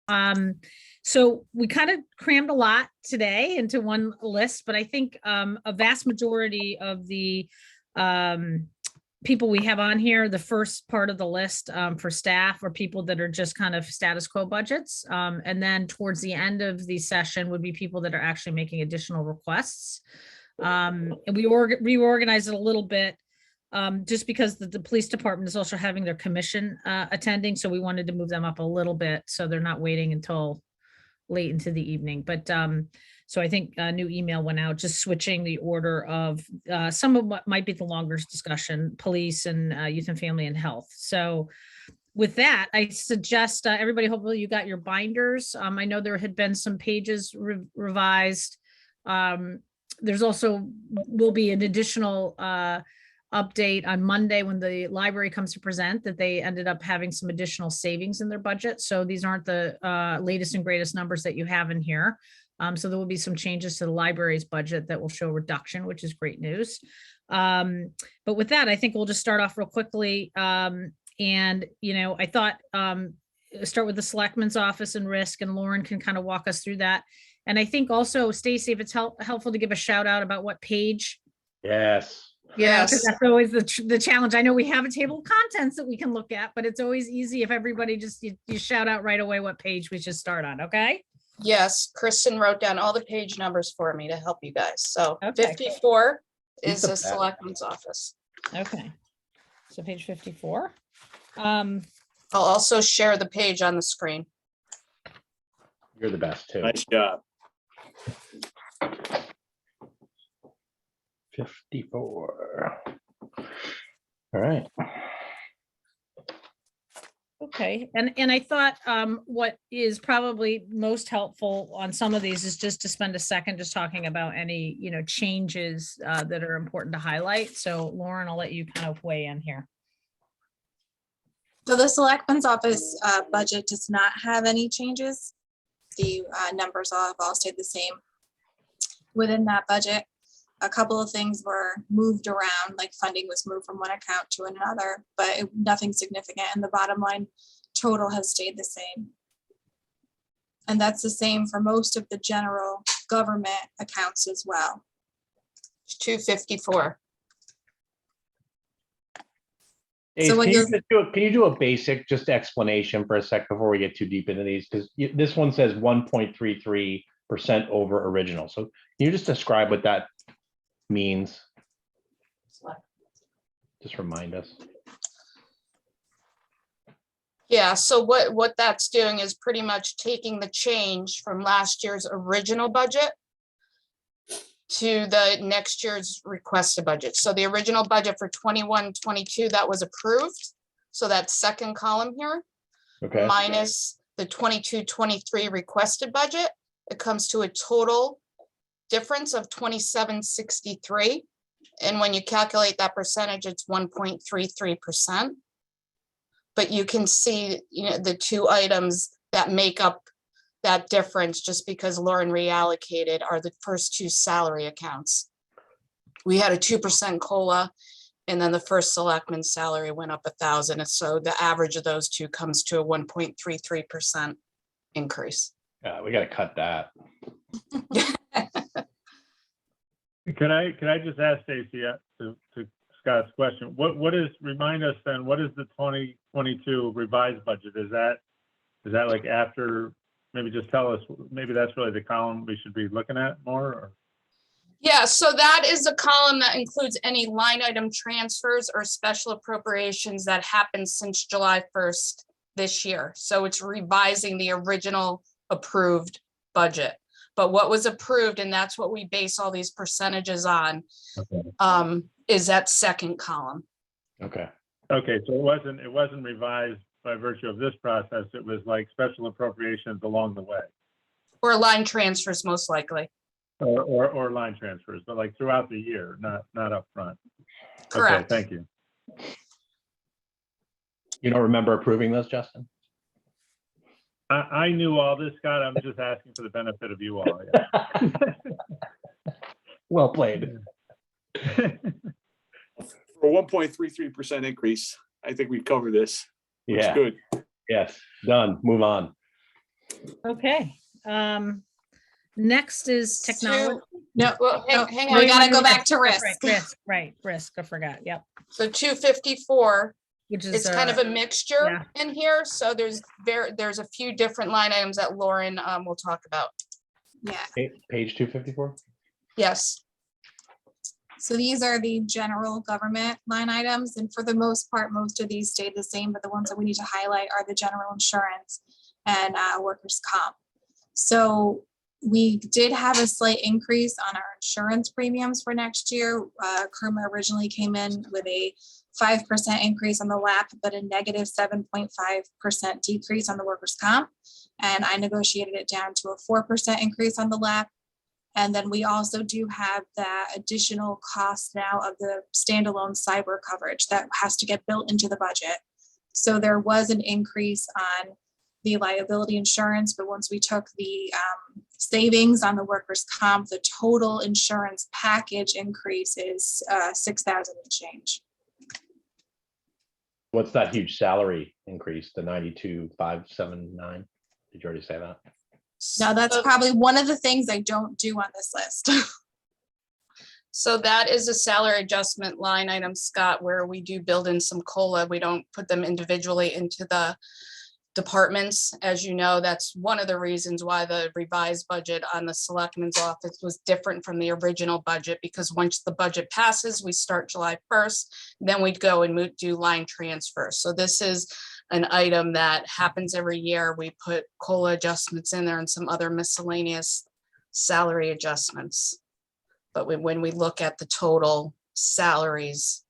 So we kind of crammed a lot today into one list, but I think a vast majority of the people we have on here, the first part of the list for staff are people that are just kind of status quo budgets. And then towards the end of the session would be people that are actually making additional requests. And we reorganized it a little bit just because the police department is also having their commission attending. So we wanted to move them up a little bit so they're not waiting until late into the evening. But so I think a new email went out, just switching the order of some of what might be the longer discussion, police and youth and family and health. So with that, I suggest everybody, hopefully you got your binders. I know there had been some pages revised. There's also will be an additional update on Monday when the library comes to present that they ended up having some additional savings in their budget. So these aren't the latest and greatest numbers that you have in here. So there will be some changes to the library's budget that will show reduction, which is great news. But with that, I think we'll just start off real quickly. And, you know, I thought start with the selectman's office and risk, and Lauren can kind of walk us through that. And I think also, Stacy, if it's helpful to give a shout out about what page. Yes. Yeah, because that's always the challenge. I know we have a table of contents that we can look at, but it's always easy if everybody just you shout out right away what page we should start on. Okay. Yes, Kristen wrote down all the page numbers for me to help you guys. So Okay. 54 is the selectman's office. Okay. So page 54. I'll also share the page on the screen. You're the best too. Nice job. 54. All right. Okay, and I thought what is probably most helpful on some of these is just to spend a second just talking about any, you know, changes that are important to highlight. So Lauren, I'll let you kind of weigh in here. So the selectman's office budget does not have any changes. The numbers have all stayed the same within that budget. A couple of things were moved around, like funding was moved from one account to another, but nothing significant. And the bottom line total has stayed the same. And that's the same for most of the general government accounts as well. 254. Dave, So when can you do a basic just explanation for a sec before we get too deep into these? Because this one says 1.33% over original. So can you just describe what that means? Just remind us. Yeah, so what that's doing is pretty much taking the change from last year's original budget to the next year's requested budget. So the original budget for 21-22 that was approved. So that second column here, Okay. minus the 22-23 requested budget, it comes to a total difference of 2763. And when you calculate that percentage, it's 1.33%. But you can see, you know, the two items that make up that difference, just because Lauren reallocated, are the first two salary accounts. We had a 2% COLA, and then the first selectman's salary went up 1,000. And so the average of those two comes to a 1.33% increase. We got to cut that. Could I just ask Stacy to Scott's question? What is, remind us then, what is the 2022 revised budget? Is that like after, maybe just tell us, maybe that's really the column we should be looking at more, or? Yeah, so that is a column that includes any line item transfers or special appropriations that happened since July 1st this year. So it's revising the original approved budget. But what was approved, and that's what we base all these percentages on, Okay. Is that second column. Okay. Okay, so it wasn't revised by virtue of this process. It was like special appropriations along the way, Or line transfers, most likely. or line transfers, but like throughout the year, not up front. Correct. Okay, thank you. You don't remember approving those, Justin? I knew all this, Scott. I'm just asking for the benefit of you all. Yeah. Well played. For a 1.33% increase, I think we cover this. It's Yeah. good. Yes. Done. Move on. Okay, next is technology. No, Well, no, hang we on. gotta go back to That's risk. Risk, I forgot, yep, So 254, which is. it's kind of a mixture yeah. in here. So there's a few different line items that Lauren will talk about. Yeah, Page 254. Yes. so these are the general government line items, and for the most part, most of these stayed the same, but the ones that we need to highlight are the general insurance and workers' comp. So we did have a slight increase on our insurance premiums for next year. Kerma originally came in with a 5% increase on the LAP, but a negative 7.5% decrease on the workers' comp. And I negotiated it down to a 4% increase on the LAP. And then we also do have that additional cost now of the standalone cyber coverage that has to get built into the budget. So there was an increase on the liability insurance, but once we took the savings on the workers' comp, the total insurance package increase is 6,000 and change. What's that huge salary increase, the 92,579? Did you already say that? Now, that's probably one of the things I don't do on this list. So that is a salary adjustment line item, Scott, where we do build in some COLA. We don't put them individually into the departments. As you know, that's one of the reasons why the revised budget on the selectman's office was different from the original budget, because once the budget passes, we start July 1st, then we'd go and do line transfers. So this is an item that happens every year. We put COLA adjustments in there and some other miscellaneous salary adjustments. But when we look at the total salaries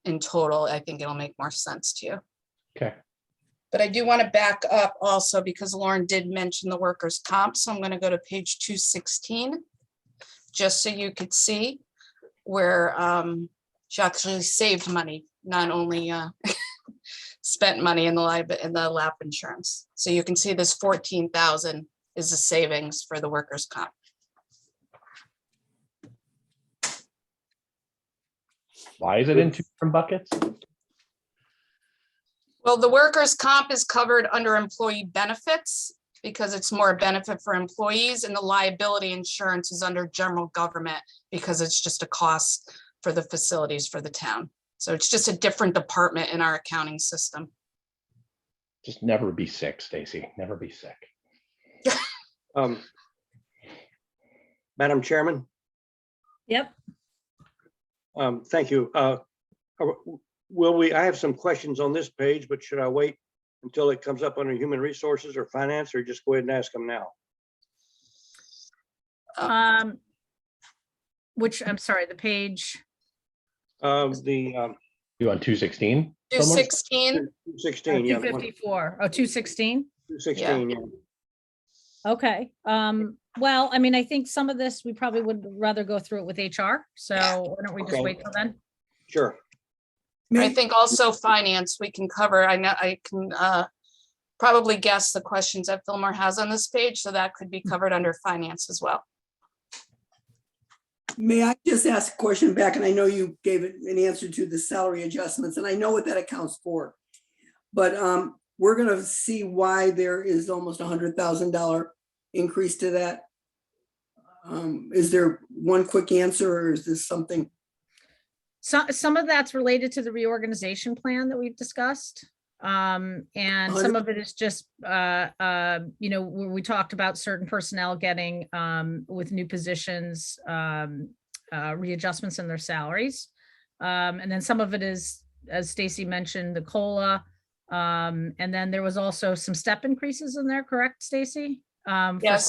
in total, I think it'll make more sense to you. Okay. But I do want to back up also because Lauren did mention the workers' comp. So I'm going to go to page 216, just so you could see where she actually saved money, not only spent money in the LAP insurance. So you can see this 14,000 is the savings for the workers' comp. Why is it in two different buckets? Well, the workers' comp is covered under employee benefits because it's more a benefit for employees, and the liability insurance is under general government because it's just a cost for the facilities for the town. So it's just a different department in our accounting system. Just never be sick, Stacy. Never be sick. Madam Chairman, Yep, thank you. I have some questions on this page, but should I wait until it comes up under human resources or finance, or just go ahead and ask them now? which, I'm sorry, the page, You on 216? 216, 16, yeah. 254, oh, 216? 216, yeah. Okay, well, I mean, I think some of this, we probably would rather go through it with HR, so why don't we just Okay. wait till then? Sure. I think also finance we can cover. I know I can probably guess the questions that Fillmore has on this page, so that could be covered under finance as well. May I just ask a question back? And I know you gave it an answer to the salary adjustments, and I know what that accounts for. But we're gonna see why there is almost $100,000 increase to that. Is there one quick answer, or is this something? Some of that's related to the reorganization plan that we've discussed. And some of it is just, where we talked about certain personnel getting, with new positions, readjustments in their salaries. And then some of it is, as Stacy mentioned, the COLA. And then there was also some step increases in there, correct, Stacy? Yeah,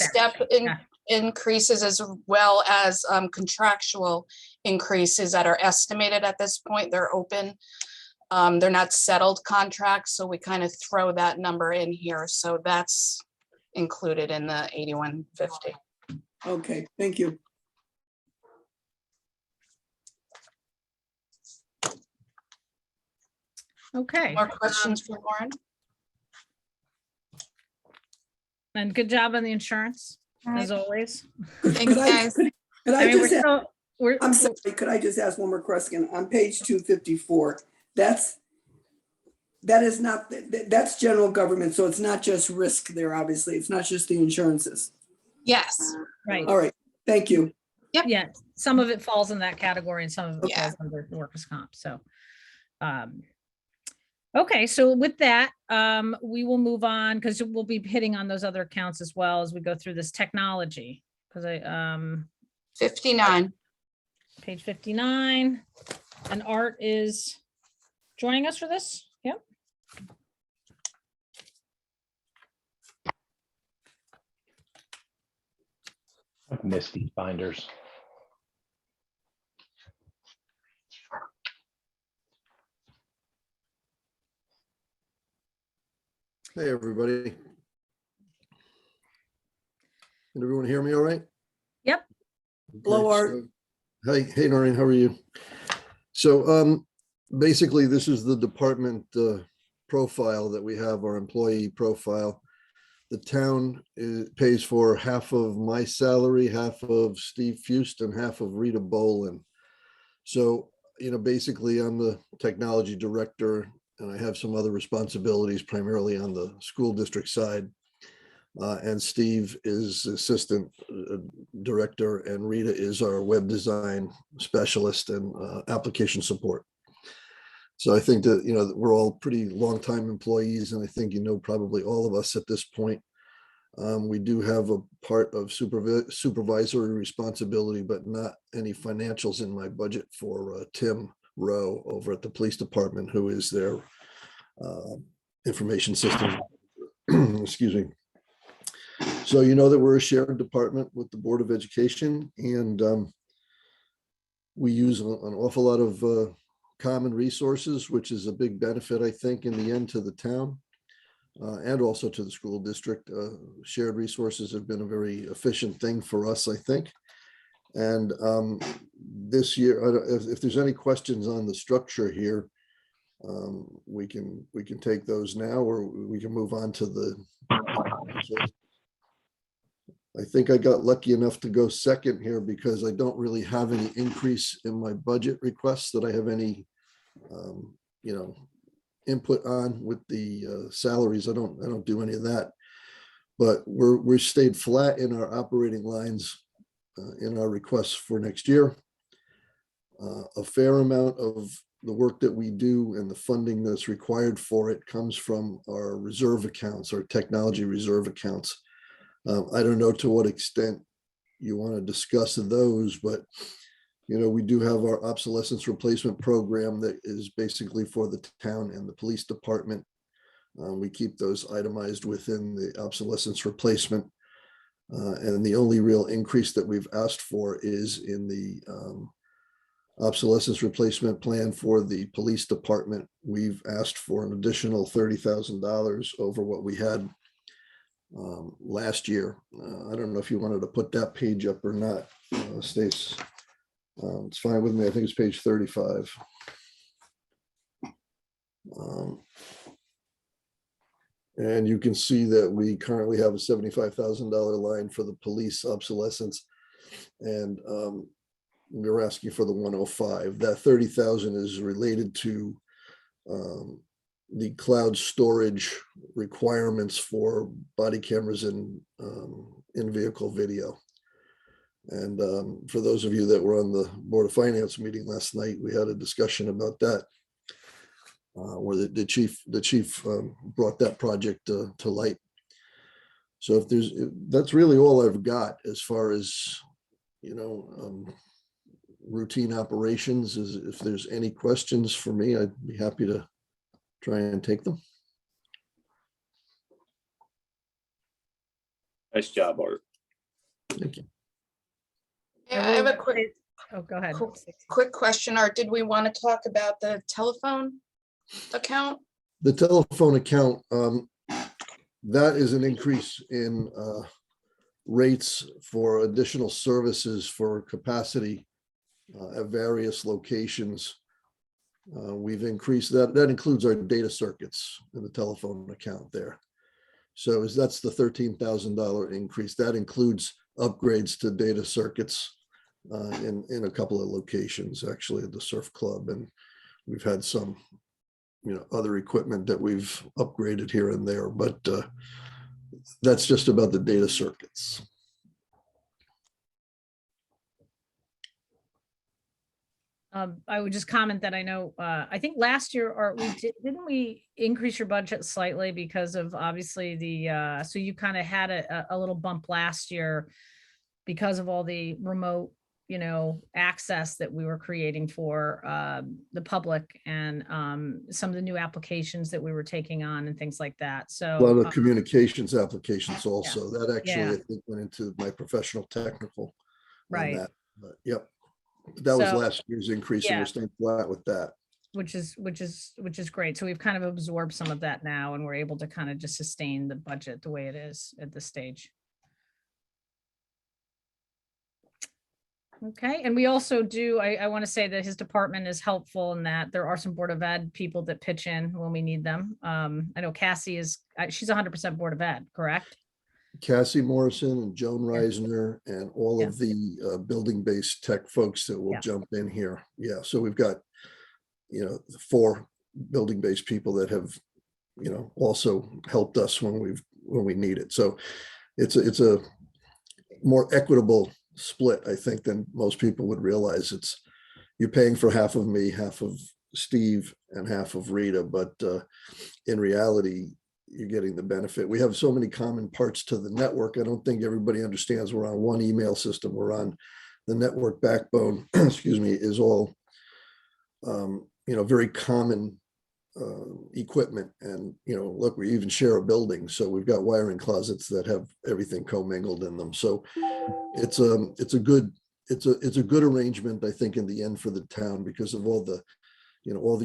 increases as well as contractual increases that are estimated at this point. They're open. They're not settled contracts, so we kind of throw that number in here. So that's included in the 8150. Okay, thank you. Okay. More questions for Lauren? And good job on the insurance, as always. Thanks, Could I- guys. Could I I mean, just, I'm so, sorry, could I just ask one more question? On page 254, that's that is not, that's general government, so it's not just risk there, obviously. It's not just the insurances. Yes, Right. All right, thank you. Yeah, some of it falls in that category and some of it Yeah. falls under workers' comp, so. Okay, so with that, we will move on because we'll be hitting on those other accounts as well as we go through this technology. Because 59. page 59, and Art is joining us for this. Yep. I've missed these binders. Hey, everybody. Can everyone hear me all right? Yep. Hello, Okay, Art. so- Hey, Noreen, how are you? So basically, this is the department profile that we have, our employee profile. The town pays for half of my salary, half of Steve Fust, and half of Rita Bolin. So, basically, I'm the technology director, and I have some other responsibilities primarily on the school district side. And Steve is assistant director, and Rita is our web design specialist and application support. So I think that, that we're all pretty longtime employees, and I think, probably all of us at this point. We do have a part of supervisory responsibility, but not any financials in my budget for Tim Rowe over at the police department, who is their information system. Excuse me. So that we're a shared department with the Board of Education, and we use an awful lot of common resources, which is a big benefit, I think, in the end to the town and also to the school district. Shared resources have been a very efficient thing for us, I think. And this year, if there's any questions on the structure here, we can take those now, or we can move on to the. I think I got lucky enough to go second here because I don't really have any increase in my budget requests that I have any, input on with the salaries. I don't do any of that, but we're stayed flat in our operating lines in our requests for next year. A fair amount of the work that we do and the funding that's required for it comes from our reserve accounts, our technology reserve accounts. I don't know to what extent you want to discuss those, but we do have our obsolescence replacement program that is basically for the town and the police department. We keep those itemized within the obsolescence replacement. And the only real increase that we've asked for is in the obsolescence replacement plan for the police department. We've asked for an additional $30,000 over what we had last year. I don't know if you wanted to put that page up or not, Stace. It's fine with me. I think it's page 35. And you can see that we currently have a $75,000 line for the police obsolescence, and we're asking for the 105. That 30,000 is related to the cloud storage requirements for body cameras and in-vehicle video. And for those of you that were on the Board of Finance meeting last night, we had a discussion about that, where the chief brought that project to light. So that's really all I've got as far as routine operations. Is if there's any questions for me, I'd be happy to try and take them. Nice job, Art. Thank you. Yeah, I have a quick Oh, go ahead. quick question, Art. Did we want to talk about the telephone account? The telephone account, that is an increase in rates for additional services for capacity at various locations. We've increased that. That includes our data circuits in the telephone account there. So that's the $13,000 increase. That includes upgrades to data circuits in a couple of locations, actually at the surf club. And we've had some other equipment that we've upgraded here and there, but that's just about the data circuits. I would just comment that I know, I think last year, or didn't we increase your budget slightly because of obviously the, so you kind of had a little bump last year because of all the remote, access that we were creating for the public and some of the new applications that we were taking on and things like that. A lot So, of communications applications also. That actually, Yeah. I think, went into my professional technical on right. that. But, yep. That was So, last year's increase, and yeah. we're staying flat with that. Which is great. So we've kind of absorbed some of that now, and we're able to kind of just sustain the budget the way it is at this stage. Okay, and we also do, I want to say that his department is helpful in that there are some Board of Ed people that pitch in when we need them. I know Cassie she's 100% Board of Ed, correct? Cassie Morrison and Joan Reisner and all Yeah. of the building-based tech folks that will Yeah. jump in here. Yeah, so we've got, 4 building-based people that have, also helped us when we need it. So it's a more equitable split, I think, than most people would realize. You're paying for half of me, half of Steve, and half of Rita, but in reality, you're getting the benefit. We have so many common parts to the network. I don't think everybody understands we're on one email system. We're on the network backbone, excuse me, is all, very common equipment. And, look, we even share a building. So we've got wiring closets that have everything commingled in them. So it's a good arrangement, I think, in the end for the town, because of all the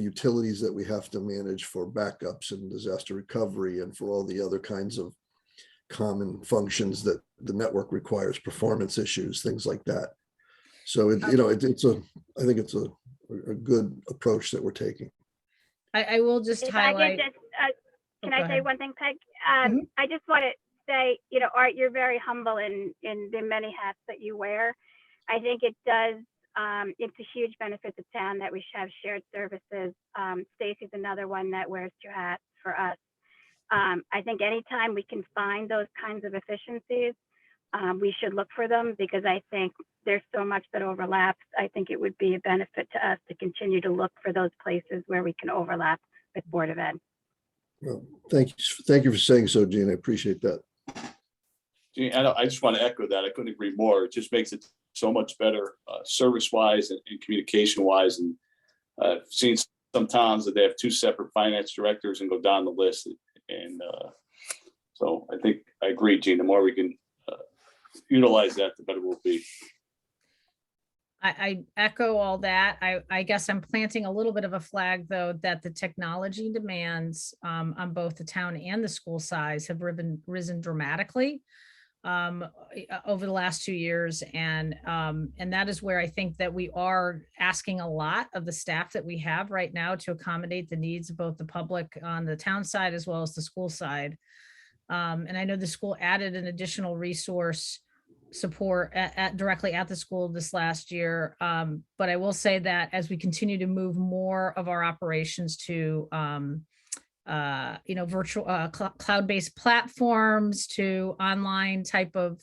utilities that we have to manage for backups and disaster recovery, and for all the other kinds of common functions that the network requires, performance issues, things like that. So I think it's a good approach that we're taking. I will just If highlight. I could just, can go I say ahead. one thing, Peg? Mhm. I just want to say, Art, you're very humble in the many hats that you wear. I think it does, it's a huge benefit to town that we have shared services. Stacy's another one that wears 2 hats for us. I think anytime we can find those kinds of efficiencies, we should look for them, because I think there's so much that overlaps. I think it would be a benefit to us to continue to look for those places where we can overlap with Board of Ed. Well, thank you for saying so, Gene. I appreciate that. Gee, I just want to echo that. I couldn't agree more. It just makes it so much better, service-wise and communication-wise. And I've seen some towns that they have 2 separate finance directors and go down the list. And so I think I agree, Gene. The more we can utilize that, the better we'll be. I echo all that. I guess I'm planting a little bit of a flag, though, that the technology demands on both the town and the school size have risen dramatically over the last 2 years. And that is where I think that we are asking a lot of the staff that we have right now to accommodate the needs of both the public on the town side as well as the school side. And I know the school added an additional resource support directly at the school this last year. But I will say that as we continue to move more of our operations to virtual cloud-based platforms, to online type of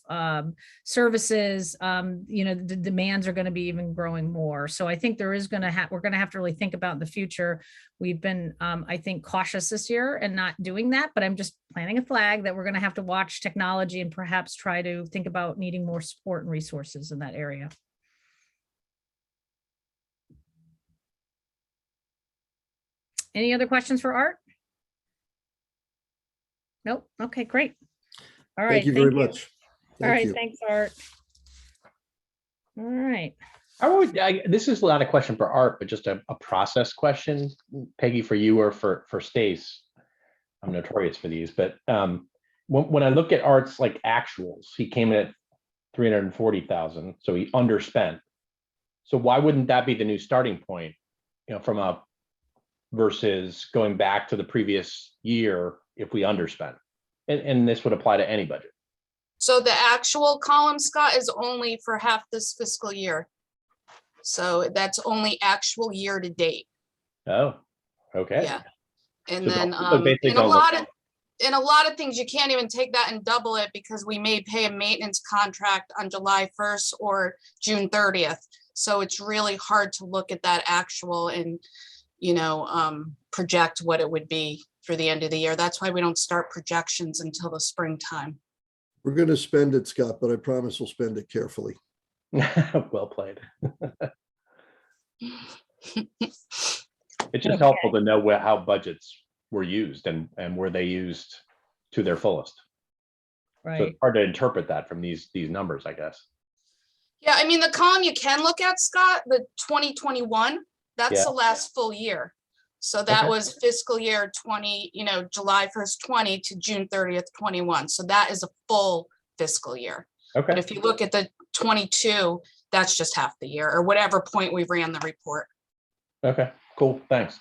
services, the demands are going to be even growing more. So I think we're going to have to really think about in the future. We've been, I think, cautious this year and not doing that, but I'm just planting a flag that we're going to have to watch technology and perhaps try to think about needing more support and resources in that area. Any other questions for Art? Nope. Okay, great. All right. Thank you very much. All right. you. Thanks, Art. All right. This is not a question for Art, but just a process question, Peggy, for you or for Stace. I'm notorious for these, but when I look at Art's actuals, he came in at 340,000, so he underspent. So why wouldn't that be the new starting point, versus going back to the previous year if we underspent? And this would apply to any budget. So the actual column, Scott, is only for half this fiscal year. So that's only actual year to date. Oh, okay. Yeah. And So then, basically don't look at- in a lot of things, you can't even take that and double it because we may pay a maintenance contract on July 1st or June 30th. So it's really hard to look at that actual and, project what it would be for the end of the year. That's why we don't start projections until the springtime. We're going to spend it, Scott, but I promise we'll spend it carefully. Well played. It's just helpful to know how budgets were used and were they used to their fullest. So Right. it's hard to interpret that from these numbers, I guess. Yeah, I mean, the column you can look at, Scott, the 2021, that's Yeah. the last full year. So that Okay. was fiscal year 20, July 1st, 20 to June 30th, 21. So that is a full fiscal year. But Okay. if you look at the 22, that's just half the year or whatever point we ran the report. Okay. Cool. Thanks.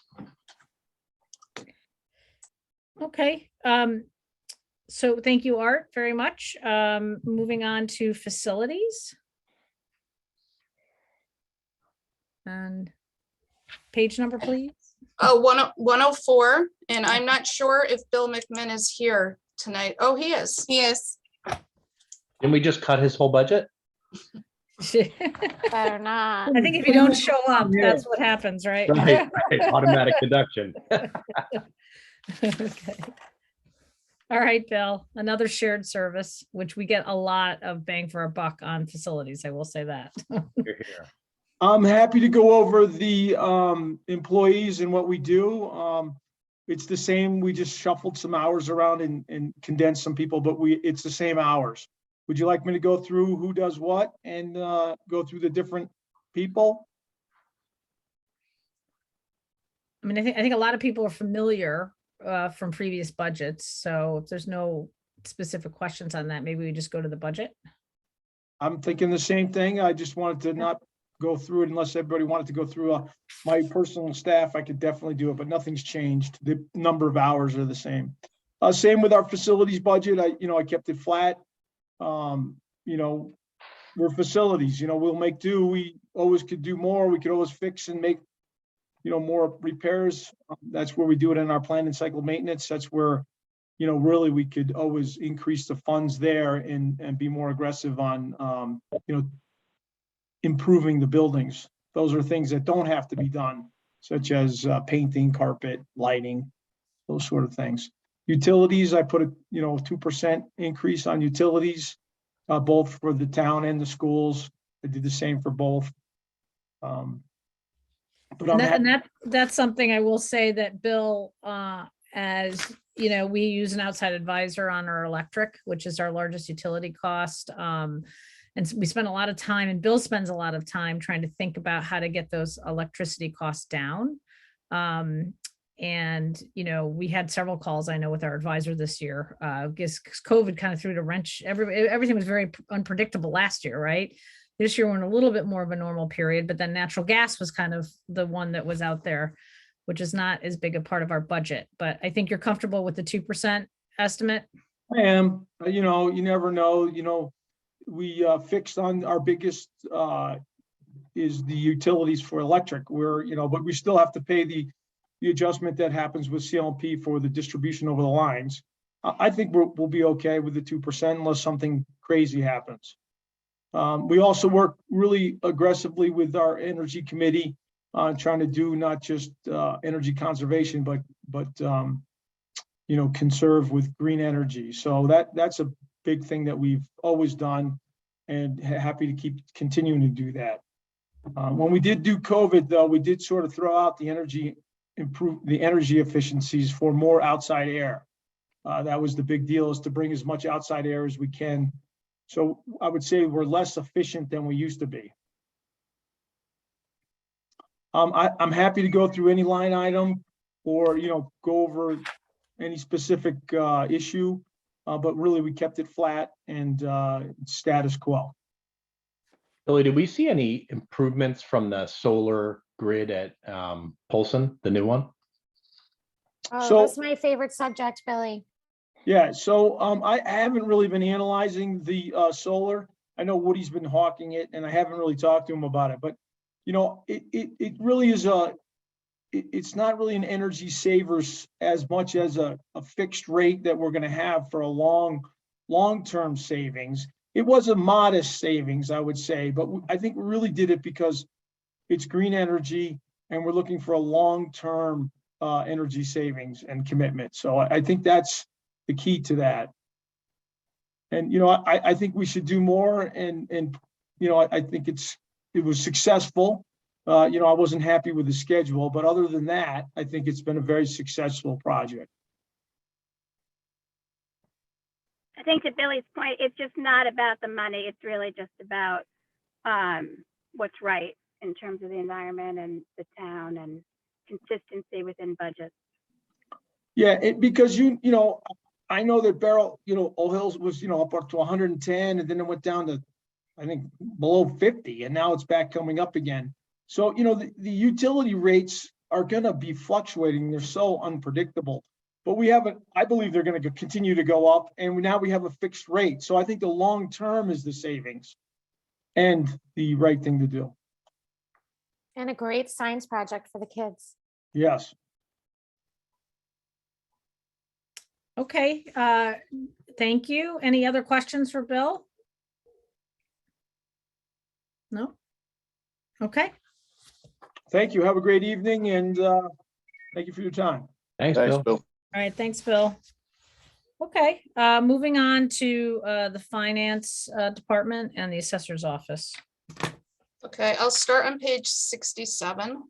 Okay. So thank you, Art, very much. Moving on to facilities. And page number, please. 104, and I'm not sure if Bill McMinn is here tonight. Oh, he is. He is. Didn't we just cut his whole budget? Better not. I think if you don't show up, that's what happens, right? Right. Automatic deduction. Okay. All right, Bill, another shared service, which we get a lot of bang for our buck on facilities. I will say that. You're here. I'm happy to go over the employees and what we do. It's the same. We just shuffled some hours around and condensed some people, but it's the same hours. Would you like me to go through who does what and go through the different people? I mean, I think a lot of people are familiar from previous budgets. So if there's no specific questions on that, maybe we just go to the budget. I'm thinking the same thing. I just wanted to not go through it unless everybody wanted to go through my personal staff. I could definitely do it, but nothing's changed. The number of hours are the same. Same with our facilities budget. I kept it flat. We're facilities, we'll make do. We always could do more. We could always fix and make, more repairs. That's where we do it in our plan and cycle maintenance. That's where, really we could always increase the funds there and be more aggressive on, improving the buildings. Those are things that don't have to be done, such as painting, carpet, lighting, those sort of things. Utilities, I put a 2% increase on utilities, both for the town and the schools. I did the same for both. But that's something I will say that Bill, as we use an outside advisor on our electric, which is our largest utility cost. And we spend a lot of time, and Bill spends a lot of time trying to think about how to get those electricity costs down. And, we had several calls, I know, with our advisor this year, because COVID kind of threw the wrench. Everything was very unpredictable last year, right? This year we're in a little bit more of a normal period, but then natural gas was kind of the one that was out there, which is not as big a part of our budget. But I think you're comfortable with the 2% estimate. I am, you never know, we fixed on our biggest is the utilities for electric, but we still have to pay the adjustment that happens with CLP for the distribution over the lines. I think we'll be okay with the 2% unless something crazy happens. We also work really aggressively with our energy committee on trying to do not just energy conservation, but conserve with green energy. So that's a big thing that we've always done, and happy to keep continuing to do that. When we did do COVID, though, we did sort of throw out improve the energy efficiencies for more outside air. That was the big deal, is to bring as much outside air as we can. So I would say we're less efficient than we used to be. I'm happy to go through any line item or, go over any specific issue, but really we kept it flat and status quo. Billy, did we see any improvements from the solar grid at Polson, the new one? Oh, So- that's my favorite subject, Billy. Yeah, so I haven't really been analyzing the solar. I know Woody's been hawking it, and I haven't really talked to him about it. But it really is it's not really an energy savers as much as a fixed rate that we're gonna have for a long-term savings. It was a modest savings, I would say, but I think we really did it because it's green energy and we're looking for a long-term energy savings and commitment. So I think that's the key to that. And, you know, I think we should do more and you know, I think it was successful. You know, I wasn't happy with the schedule, but other than that, I think it's been a very successful project. I think to Billy's point, it's just not about the money. It's really just about what's right in terms of the environment and the town and consistency within budgets. Yeah, because you know, I know that Beryl, you know, O'Hills was, you know, up to 110 and then it went down to, I think, below 50 and now it's back coming up again. So, you know, the utility rates are going to be fluctuating. They're so unpredictable, but I believe they're going to continue to go up and now we have a fixed rate. So I think the long term is the savings and the right thing to do. And a great science project for the kids. Yes. Okay, thank you. Any other questions for Bill? No? Okay, Thank you. Have a great evening and thank you for your time. Thanks, Thanks, Bill. Bill. all right, thanks, Bill. Okay, moving on to the finance department and the assessor's office. Okay, I'll start on page 67.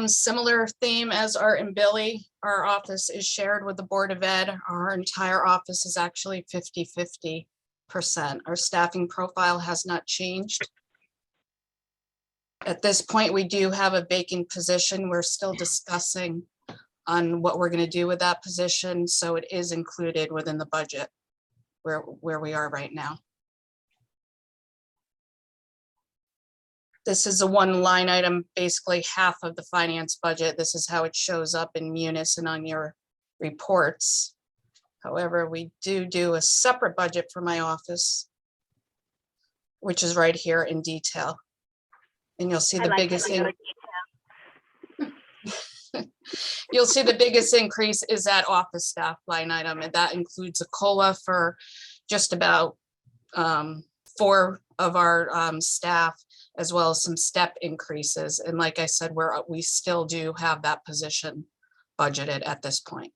Similar theme as Art and Billy, our office is shared with the Board of Ed. Our entire office is actually 50-50%. Our staffing profile has not changed. At this point, we do have a vacant position. We're still discussing on what we're going to do with that position. So it is included within the budget where we are right now. This is a one line item, basically half of the finance budget. This is how it shows up in Munis and on your reports. However, we do a separate budget for my office, which is right here in detail. And you'll see the biggest thing. You'll see the biggest increase is that office staff line item, and that includes a COLA for just about 4 of our staff, as well as some step increases. And like I said, we still do have that position budgeted at this point.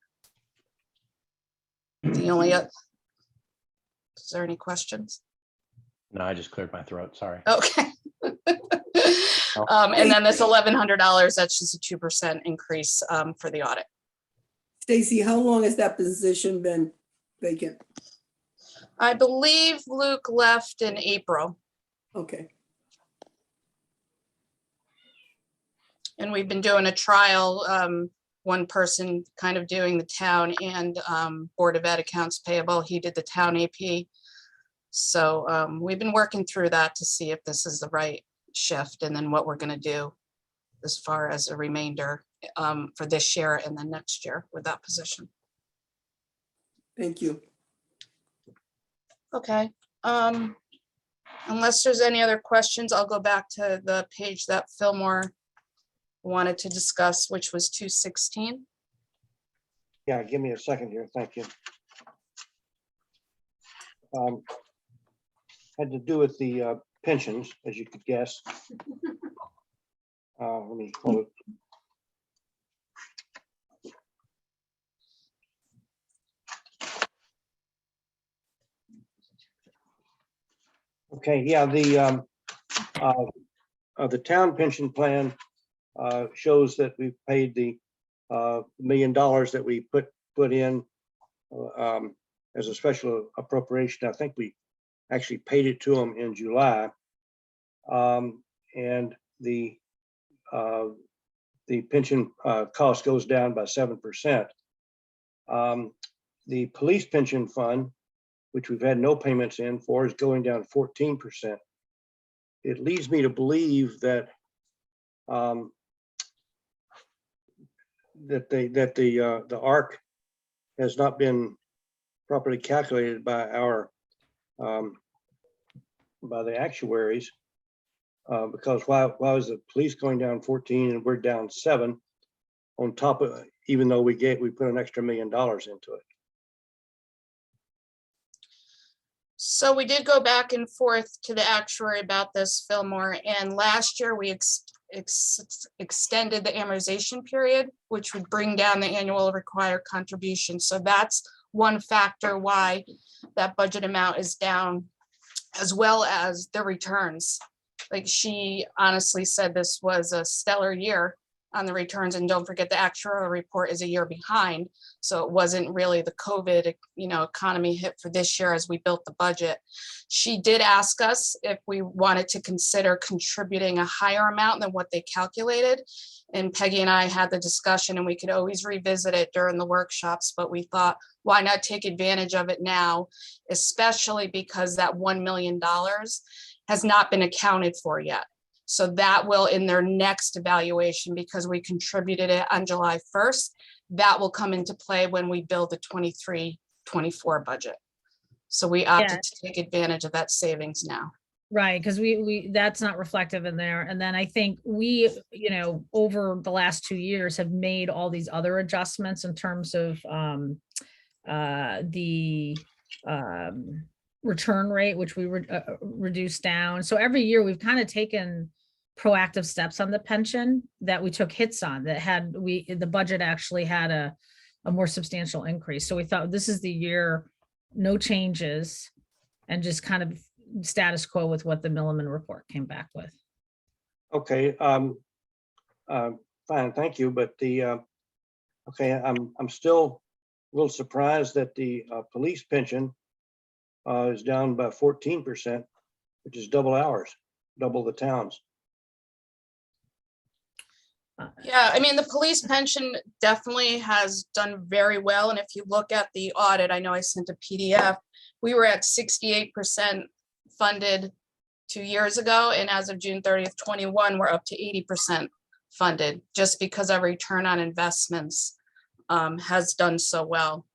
The only, is there any questions? No, I just cleared my throat. Sorry. Okay. And then this $1,100, that's just a 2% increase for the audit. Stacy, how long has that position been vacant? I believe Luke left in April. Okay. And we've been doing a trial, one person kind of doing the town and Board of Ed accounts payable. He did the town AP. So we've been working through that to see if this is the right shift and then what we're going to do as far as a remainder for this year and then next year with that position. Thank you. Okay. Unless there's any other questions, I'll go back to the page that Fillmore wanted to discuss, which was 216. Yeah, give me a second here. Thank you. Had to do with the pensions, as you could guess. Let me hold it. Okay, yeah, the town pension plan shows that we've paid the $1 million that we put in as a special appropriation. I think we actually paid it to them in July, and the pension cost goes down by 7%. The police pension fund, which we've had no payments in for, is going down 14%. It leads me to believe that the ARC has not been properly calculated by our by the actuaries, Because why is the police going down 14 and we're down 7 on top of, even though we put an extra $1 million into it? So we did go back and forth to the actuary about this, Fillmore, and last year we extended the amortization period, which would bring down the annual required contribution. So that's one factor why that budget amount is down, as well as the returns. Like she honestly said, this was a stellar year on the returns, and don't forget the actuarial report is a year behind. So it wasn't really the COVID, economy hit for this year as we built the budget. She did ask us if we wanted to consider contributing a higher amount than what they calculated. And Peggy and I had the discussion, and we could always revisit it during the workshops, but we thought, why not take advantage of it now, especially because that $1 million has not been accounted for yet. So that will, in their next evaluation, because we contributed it on July 1st, that will come into play when we build the 23-24 budget. So we opted to take advantage of that savings now. Right, because we that's not reflective in there. And then I think we, over the last 2 years have made all these other adjustments in terms of the return rate, which we reduced down. So every year we've kind of taken proactive steps on the pension that we took hits on, that the budget actually had a more substantial increase. So we thought this is the year, no changes, and just kind of status quo with what the Milliman report came back with. Okay, fine, thank you. But okay, I'm still a little surprised that the police pension is down by 14%, which is double ours, double the town's. Yeah, I mean, the police pension definitely has done very well. And if you look at the audit, I know I sent a PDF, we were at 68% funded 2 years ago. And as of June 30th, 21, we're up to 80% funded, just because our return on investments has done so well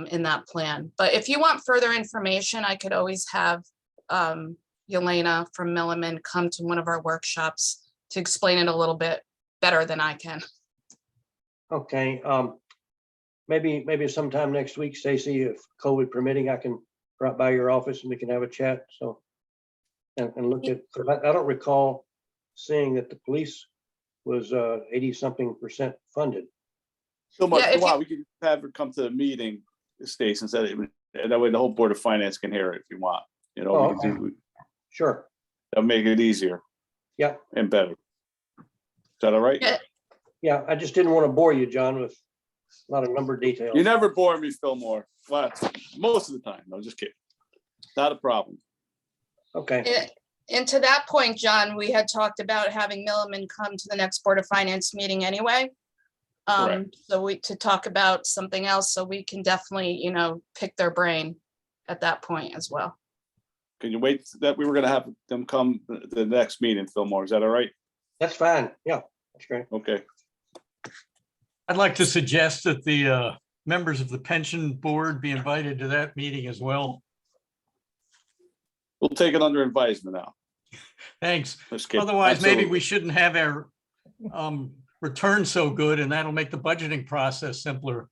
in that plan. But if you want further information, I could always have Yelena from Milliman come to one of our workshops to explain it a little bit better than I can. Okay, maybe sometime next week, Stacy, if COVID permitting, I can drop by your office and we can have a chat. So, and look at, I don't recall seeing that the police was 80-something% funded. So much, Yeah, wow, we could have her come to the meeting, Stacy, and that way the whole Board of Finance can hear it if you want. Oh, okay. Sure. That'll make it easier. Yeah. And better. Is that all right? Yeah. Yeah, I just didn't want to bore you, John, with a lot of number details. You never bore me, Fillmore. Well, most of the time. No, just kidding. Not a problem. Okay. And to that point, John, we had talked about having Milliman come to the next Board of Finance meeting anyway. Correct. So to talk about something else, so we can definitely, pick their brain at that point as well. Can you wait that we were going to have them come to the next meeting, Fillmore? Is that all right? That's fine. Yeah, that's great. Okay. I'd like to suggest that the members of the pension board be invited to that meeting as well. We'll take it under advisement now. Thanks. Just kidding. Otherwise, maybe Absolutely. we shouldn't have our return so good, and that'll make the budgeting process simpler.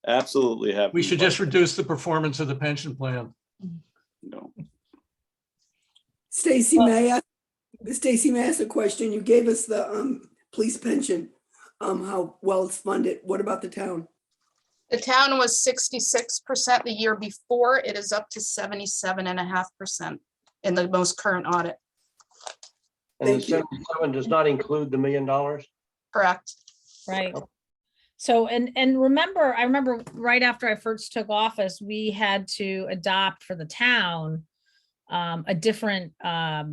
Absolutely have. We should just reduce the performance of the pension plan. No. Stacy, may I ask a question? You gave us the police pension, how well it's funded. What about the town? The town was 66% the year before. It is up to 77.5% in the most current audit. And the Thank you. 77 does not include the $1 million? Correct. Right. So, and I remember right after I first took office, we had to adopt for the town a different I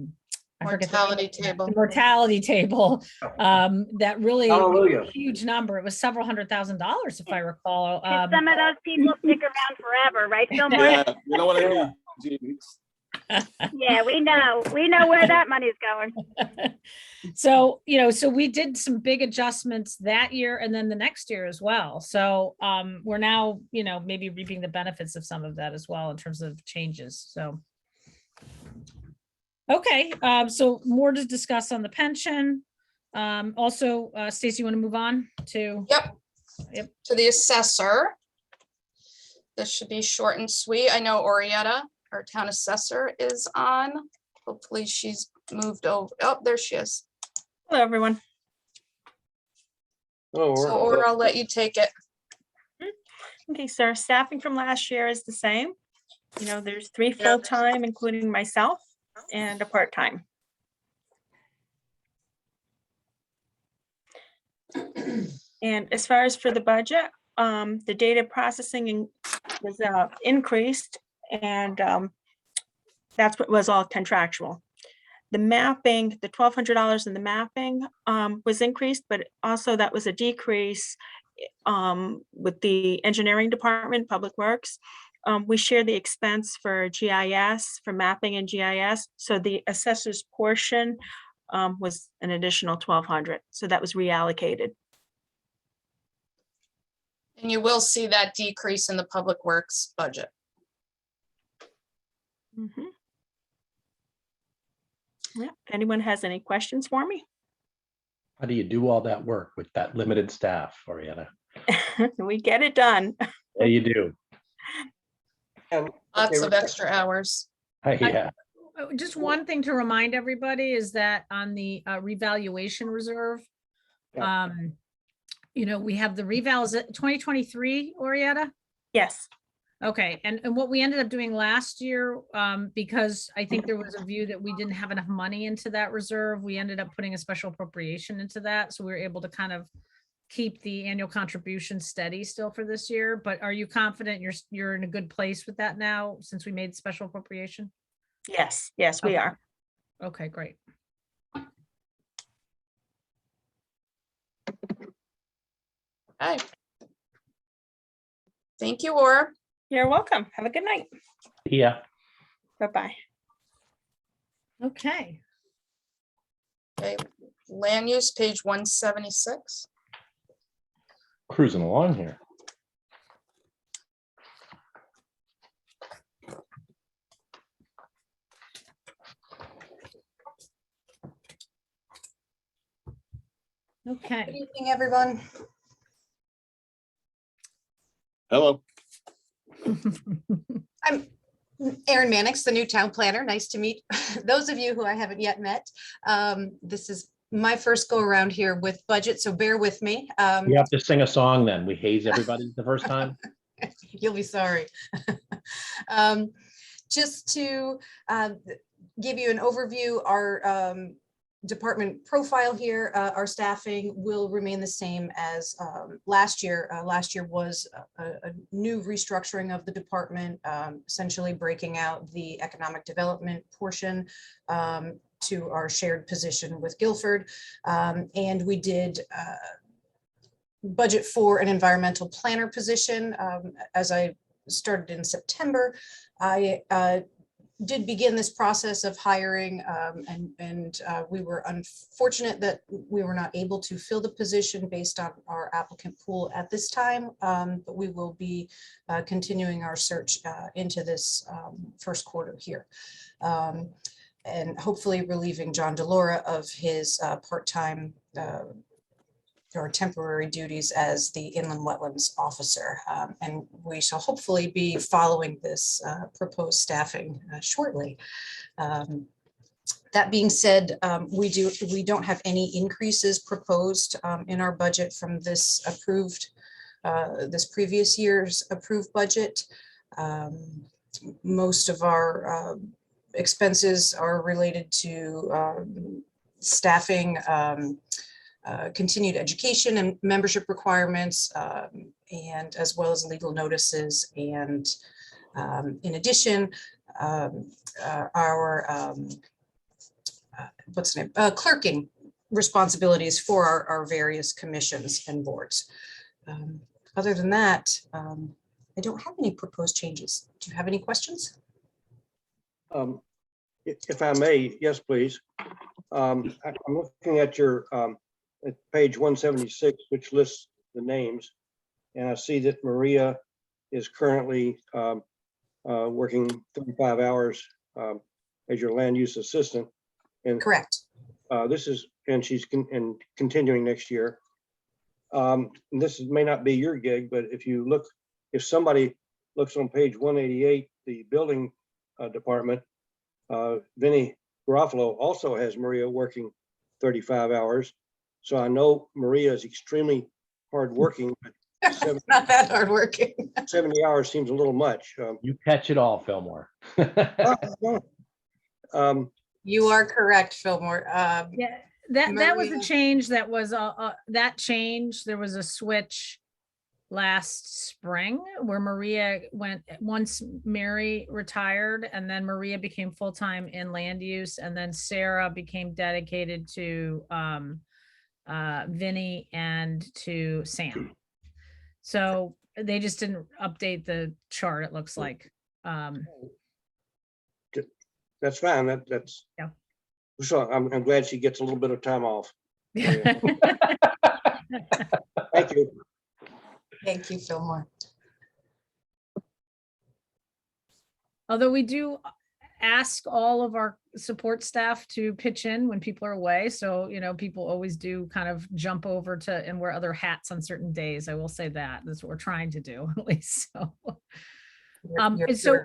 forget the name Mortality of it, table. the mortality table that really Hallelujah. was a huge number. It was several $100,000 if I recall. Some of those people stick around forever, right, Fillmore? Yeah, you know what I mean, Jeannie? Yeah, we know where that money's going. So, so we did some big adjustments that year and then the next year as well. So we're now, maybe reaping the benefits of some of that as well in terms of changes. So. Okay, so more to discuss on the pension. Also, Stacy, you want to move on to? Yep. Yep. To the assessor. This should be short and sweet. I know Orietta, our town assessor, is on. Hopefully she's moved over. Oh, there she is. Hello, everyone. Oh, So, or I'll let you take it. Okay, so our staffing from last year is the same. You know, there's 3 full-time, including myself, and a part-time. And as far as for the budget, the data processing was increased, and that's what was all contractual. The mapping, the $1,200 in the mapping was increased, but also that was a decrease with the engineering department, Public Works. We share the expense for GIS, for mapping and GIS. So the assessor's portion was an additional $1,200. So that was reallocated. And you will see that decrease in the Public Works budget. Mhm. Yeah, if anyone has any questions for me? How do you do all that work with that limited staff, Orietta? We get it done. Yeah, you do. And Lots okay, of extra hours. Yeah. Just one thing to remind everybody is that on the revaluation reserve, Yeah. you know, we have the reval, is it 2023, Orietta? Yes. Okay, and what we ended up doing last year, because I think there was a view that we didn't have enough money into that reserve, we ended up putting a special appropriation into that, so we were able to kind of keep the annual contribution steady still for this year. But are you confident you're in a good place with that now, since we made special appropriation? Yes, yes, we Okay. are. Okay, great. Okay. Thank you, Aura. You're welcome. Have a good night. Yeah. Bye-bye. Okay. Okay, land use, page 176. Cruising along here. Okay. Good evening, everyone. Hello. I'm Erin Mannix, the new town planner. Nice to meet those of you who I haven't yet met. This is my first go around here with budget, so bear with me. You have to sing a song then. We haze everybody the first time. You'll be sorry. Just to give you an overview, our department profile here, our staffing will remain the same as last year. Last year was a new restructuring of the department, essentially breaking out the economic development portion to our shared position with Guilford. And we did budget for an environmental planner position. As I started in September, I did begin this process of hiring, and we were unfortunate that we were not able to fill the position based on our applicant pool at this time, but we will be continuing our search into this first quarter here. And hopefully relieving John DeLaura of his part-time or temporary duties as the inland wetlands officer. And we shall hopefully be following this proposed staffing shortly. That being said, we don't have any increases proposed in our budget from this previous year's approved budget. Most of our expenses are related to staffing, continued education and membership requirements, and as well as legal notices. And in addition, our clerking responsibilities for our various commissions and boards. Other than that, I don't have any proposed changes. Do you have any questions? If I may, yes, please. I'm looking at your at page 176, which lists the names, and I see that Maria is currently working 35 hours a as your land use assistant. And Correct. this is, and she's continuing next year. And this may not be your gig, but if somebody looks on page 188, the building department, Vinnie Garofalo also has Maria working 35 hours. So I know Maria is extremely hardworking. But Not that hardworking. 70 hours seems a little much. You catch it all, Fillmore. You are correct, Fillmore. Yeah, that was a Maria- change that was, that change, there was a switch last spring where Maria went, once Mary retired, and then Maria became full-time in land use, and then Sarah became dedicated to Vinny and to Sam. So they just didn't update the chart, it looks like. That's fine. That's Yeah. So I'm glad she gets a little bit of time off. Thank you. Thank you, Fillmore. Although we do ask all of our support staff to pitch in when people are away. So, people always do kind of jump over to and wear other hats on certain days. I will say that. That's what we're trying to do, at least. So, and so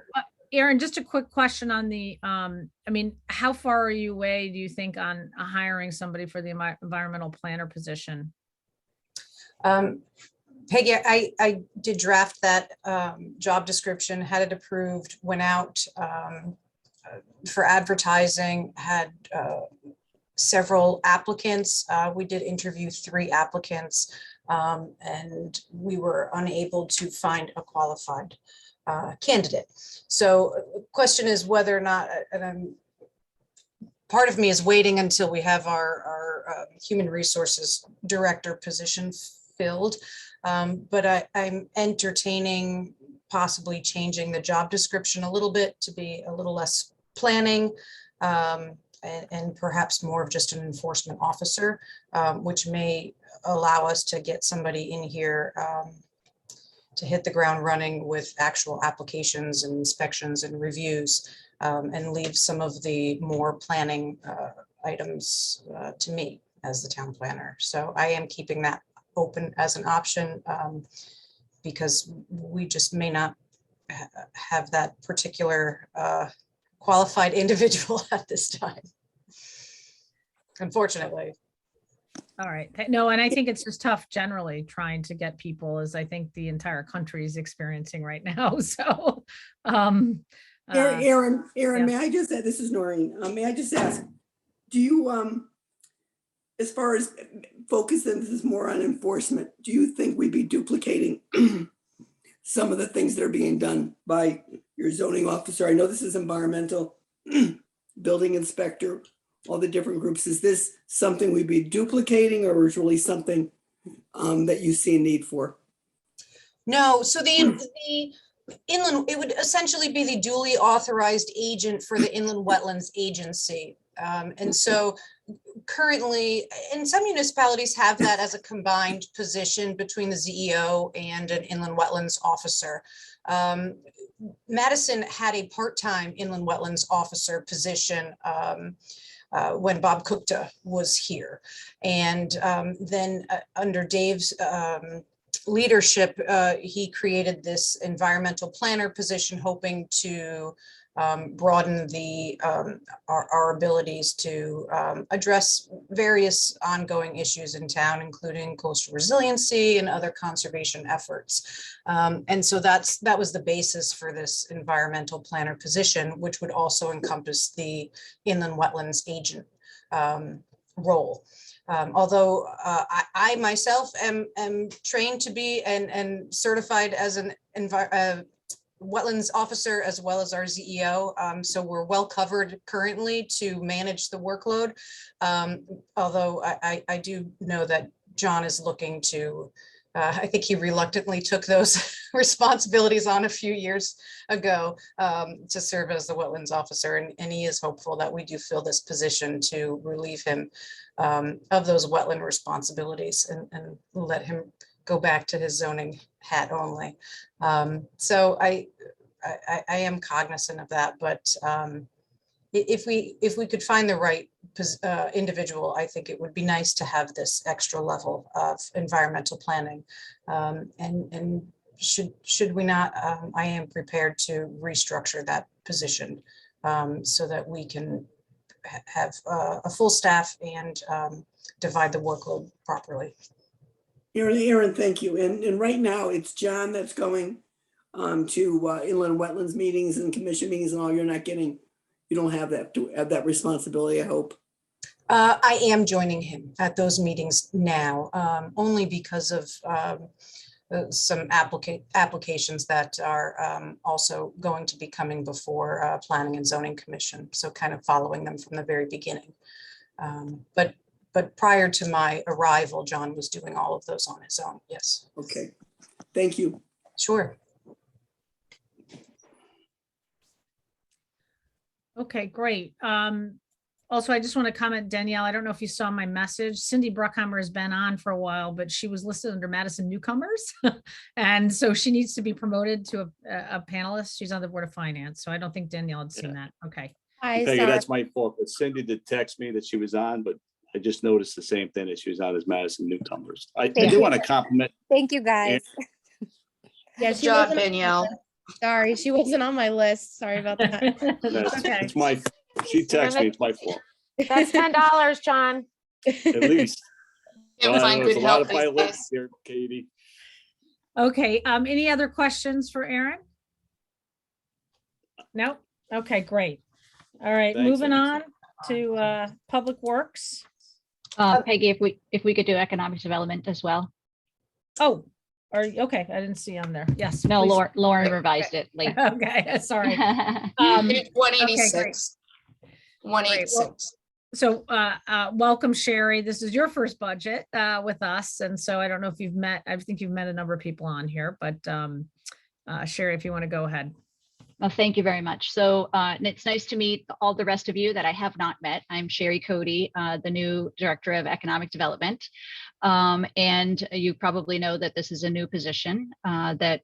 Aaron, just a quick question on the, how far are you away, do you think, on hiring somebody for the environmental planner position? Peggy, I did draft that job description, had it approved, went out for advertising, had several applicants. We did interview 3 applicants, and we were unable to find a qualified candidate. So the question is whether or not, and part of me is waiting until we have our human resources director position filled. But I'm entertaining possibly changing the job description a little bit to be a little less planning and perhaps more of just an enforcement officer, which may allow us to get somebody in here to hit the ground running with actual applications and inspections and reviews, and leave some of the more planning items to me as the town planner. So I am keeping that open as an option because we just may not have that particular qualified individual at this time, unfortunately. All right. No, and I think it's just tough generally trying to get people, as I think the entire country is experiencing right now. So, Aaron, yeah. may I just say, this is Noreen, may I just ask, do you, as far as focusing this is more on enforcement, do you think we'd be duplicating some of the things that are being done by your zoning officer? I know this is environmental, building inspector, all the different groups. Is this something we'd be duplicating, or is really something that you see a need for? No, so the inland, it would essentially be the duly authorized agent for the Inland Wetlands Agency. And so currently, and some municipalities have that as a combined position between the ZEO and an inland wetlands officer. Madison had a part-time inland wetlands officer position when Bob Kukta was here. And then under Dave's leadership, he created this environmental planner position, hoping to broaden the our abilities to address various ongoing issues in town, including coastal resiliency and other conservation efforts. And so that was the basis for this environmental planner position, which would also encompass the inland wetlands agent role. Although I myself am trained to be and certified as an wetlands officer as well as our ZEO. So we're well covered currently to manage the workload. Although I do know that John is looking to, I think he reluctantly took those responsibilities on a few years ago to serve as the wetlands officer. And he is hopeful that we do fill this position to relieve him of those wetland responsibilities and let him go back to his zoning hat only. So I am cognizant of that, but if we could find the right individual, I think it would be nice to have this extra level of environmental planning. And should we not, I am prepared to restructure that position so that we can have a full staff and divide the workload properly. Aaron, thank you. And right now it's John that's going to inland wetlands meetings and commission meetings and all. You're not getting, you don't have that to have that responsibility, I hope. I am joining him at those meetings now, only because of some applications that are also going to be coming before Planning and Zoning Commission. So kind of following them from the very beginning. But prior to my arrival, John was doing all of those on his own. Yes. Okay. Thank you. Sure. Okay, great. Also, I just want to comment, Danielle, I don't know if you saw my message. Cindy Bruckheimer has been on for a while, but she was listed under Madison newcomers. And so she needs to be promoted to a panelist. She's on the Board of Finance. So I don't think Danielle had seen that. Okay. Hi, Peggy, sorry. that's my fault, but Cindy did text me that she was on, but I just noticed the same thing, that she was on as Madison newcomers. I Thank do you. want to compliment. Thank you, guys. Yeah, Good she job, wasn't, Danielle. sorry, she wasn't on my list. Sorry about that. Okay. It's my, she texted me, it's my fault, That's $10, John. at least. Can't Well, find there's good a lot help of these violence days. here, Katie. Okay, any other questions for Aaron? No? Okay, great. All right, Thanks, moving Aaron. on to Public Works. Peggy, if we could do economic development as well. Oh, okay, I didn't see on there. Yes. No, please. Lauren revised it late. Okay, sorry. Page Okay, 186. Great. 186. So welcome, Sherry. This is your first budget with us. And so I don't know if you've met, I think you've met a number of people on here, but Sherry, if you want to go ahead. Well, thank you very much. So it's nice to meet all the rest of you that I have not met. I'm Sherry Cody, the new Director of Economic Development. And you probably know that this is a new position that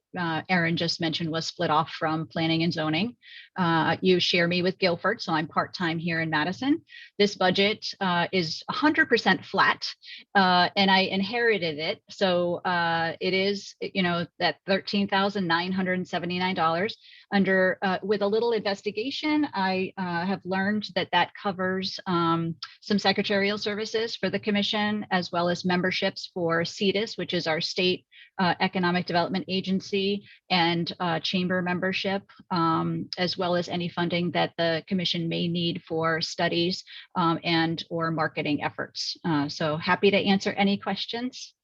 Aaron just mentioned was split off from Planning and Zoning. You share me with Guilford, so I'm part-time here in Madison. This budget is 100% flat, and I inherited it. So it is, you know, that $13,979 under, with a little investigation, I have learned that that covers some secretarial services for the commission, as well as memberships for CEDIS, which is our state economic development agency, and chamber membership, as well as any funding that the commission may need for studies and or marketing efforts. So happy to answer any questions.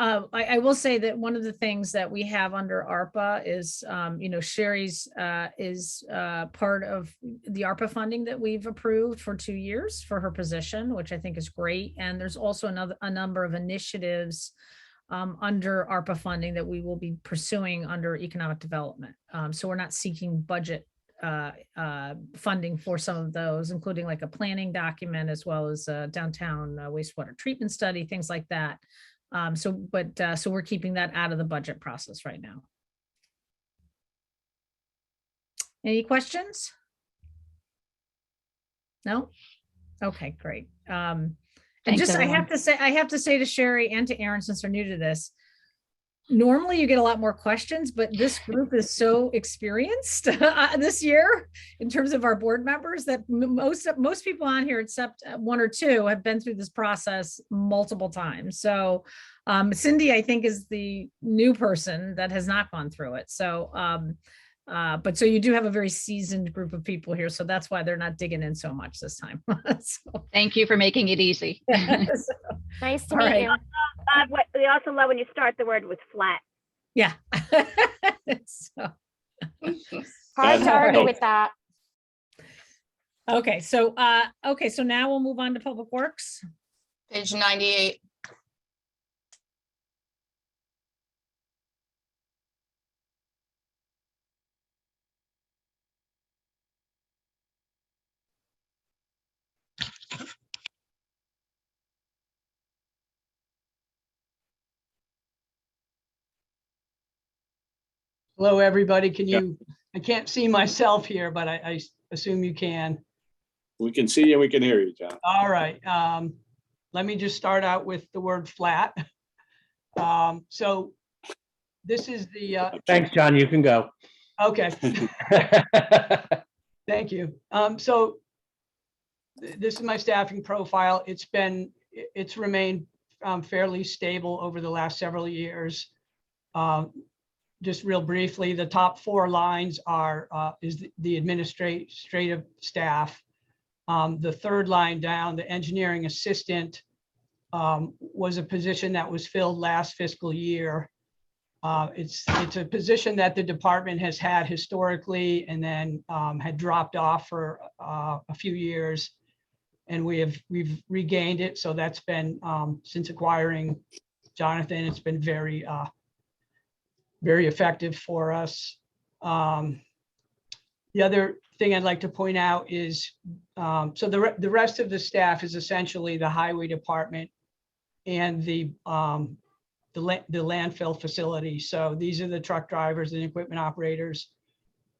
I will say that one of the things that we have under ARPA is, you know, Sherry's is part of the ARPA funding that we've approved for 2 years for her position, which I think is great. And there's also a number of initiatives under ARPA funding that we will be pursuing under economic development. So we're not seeking budget funding for some of those, including like a planning document, as well as a downtown wastewater treatment study, things like that. So we're keeping that out of the budget process right now. Any questions? No? Okay, great. And Thanks, just, everyone. I have to say to Sherry and to Aaron, since they're new to this, normally you get a lot more questions, but this group is so experienced this year in terms of our board members that most people on here, except 1 or 2, have been through this process multiple times. So Cindy, I think, is the new person that has not gone through it. So, but so you do have a very seasoned group of people here. So that's why they're not digging in so much this time. So, Thank you for making it easy. so, Nice to all meet right. you. We also love when you start the word with flat. Yeah. So, Hard to argue right. with that. okay, so so now we'll move on to Public Works. Page 98. Hello, everybody. Can you I can't see myself here, but I assume you can. We can see you, and we can hear you, John. All right. Let me just start out with the word flat. So this is the, Thanks, John. You can go. okay, thank you. So this is my staffing profile. It's remained fairly stable over the last several years. Just real briefly, the top 4 lines is the administrative staff. The third line down, the engineering assistant, was a position that was filled last fiscal year. It's a position that the department has had historically and then had dropped off for a few years. And we've regained it. So that's been, since acquiring Jonathan, it's been very effective for us. The other thing I'd like to point out is, so the rest of the staff is essentially the highway department and the landfill facility. So these are the truck drivers and equipment operators.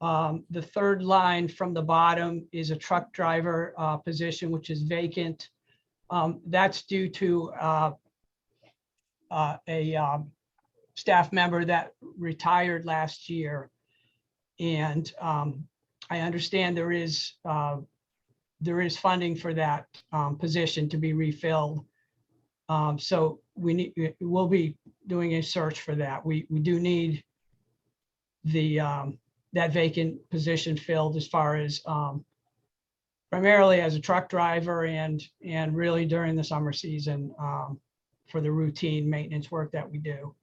The third line from the bottom is a truck driver position, which is vacant. That's due to a staff member that retired last year. And I understand there is funding for that position to be refilled. So we'll be doing a search for that. We do need that vacant position filled as far as primarily as a truck driver and really during the summer season for the routine maintenance work that we do.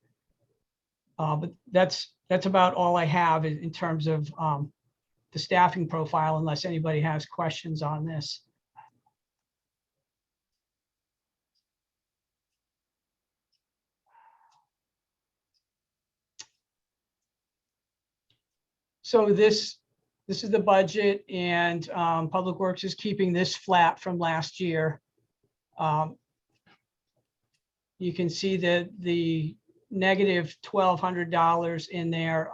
But that's about all I have in terms of the staffing profile, unless anybody has questions on this. So this is the budget, and Public Works is keeping this flat from last year. You can see that the negative $1,200 in there.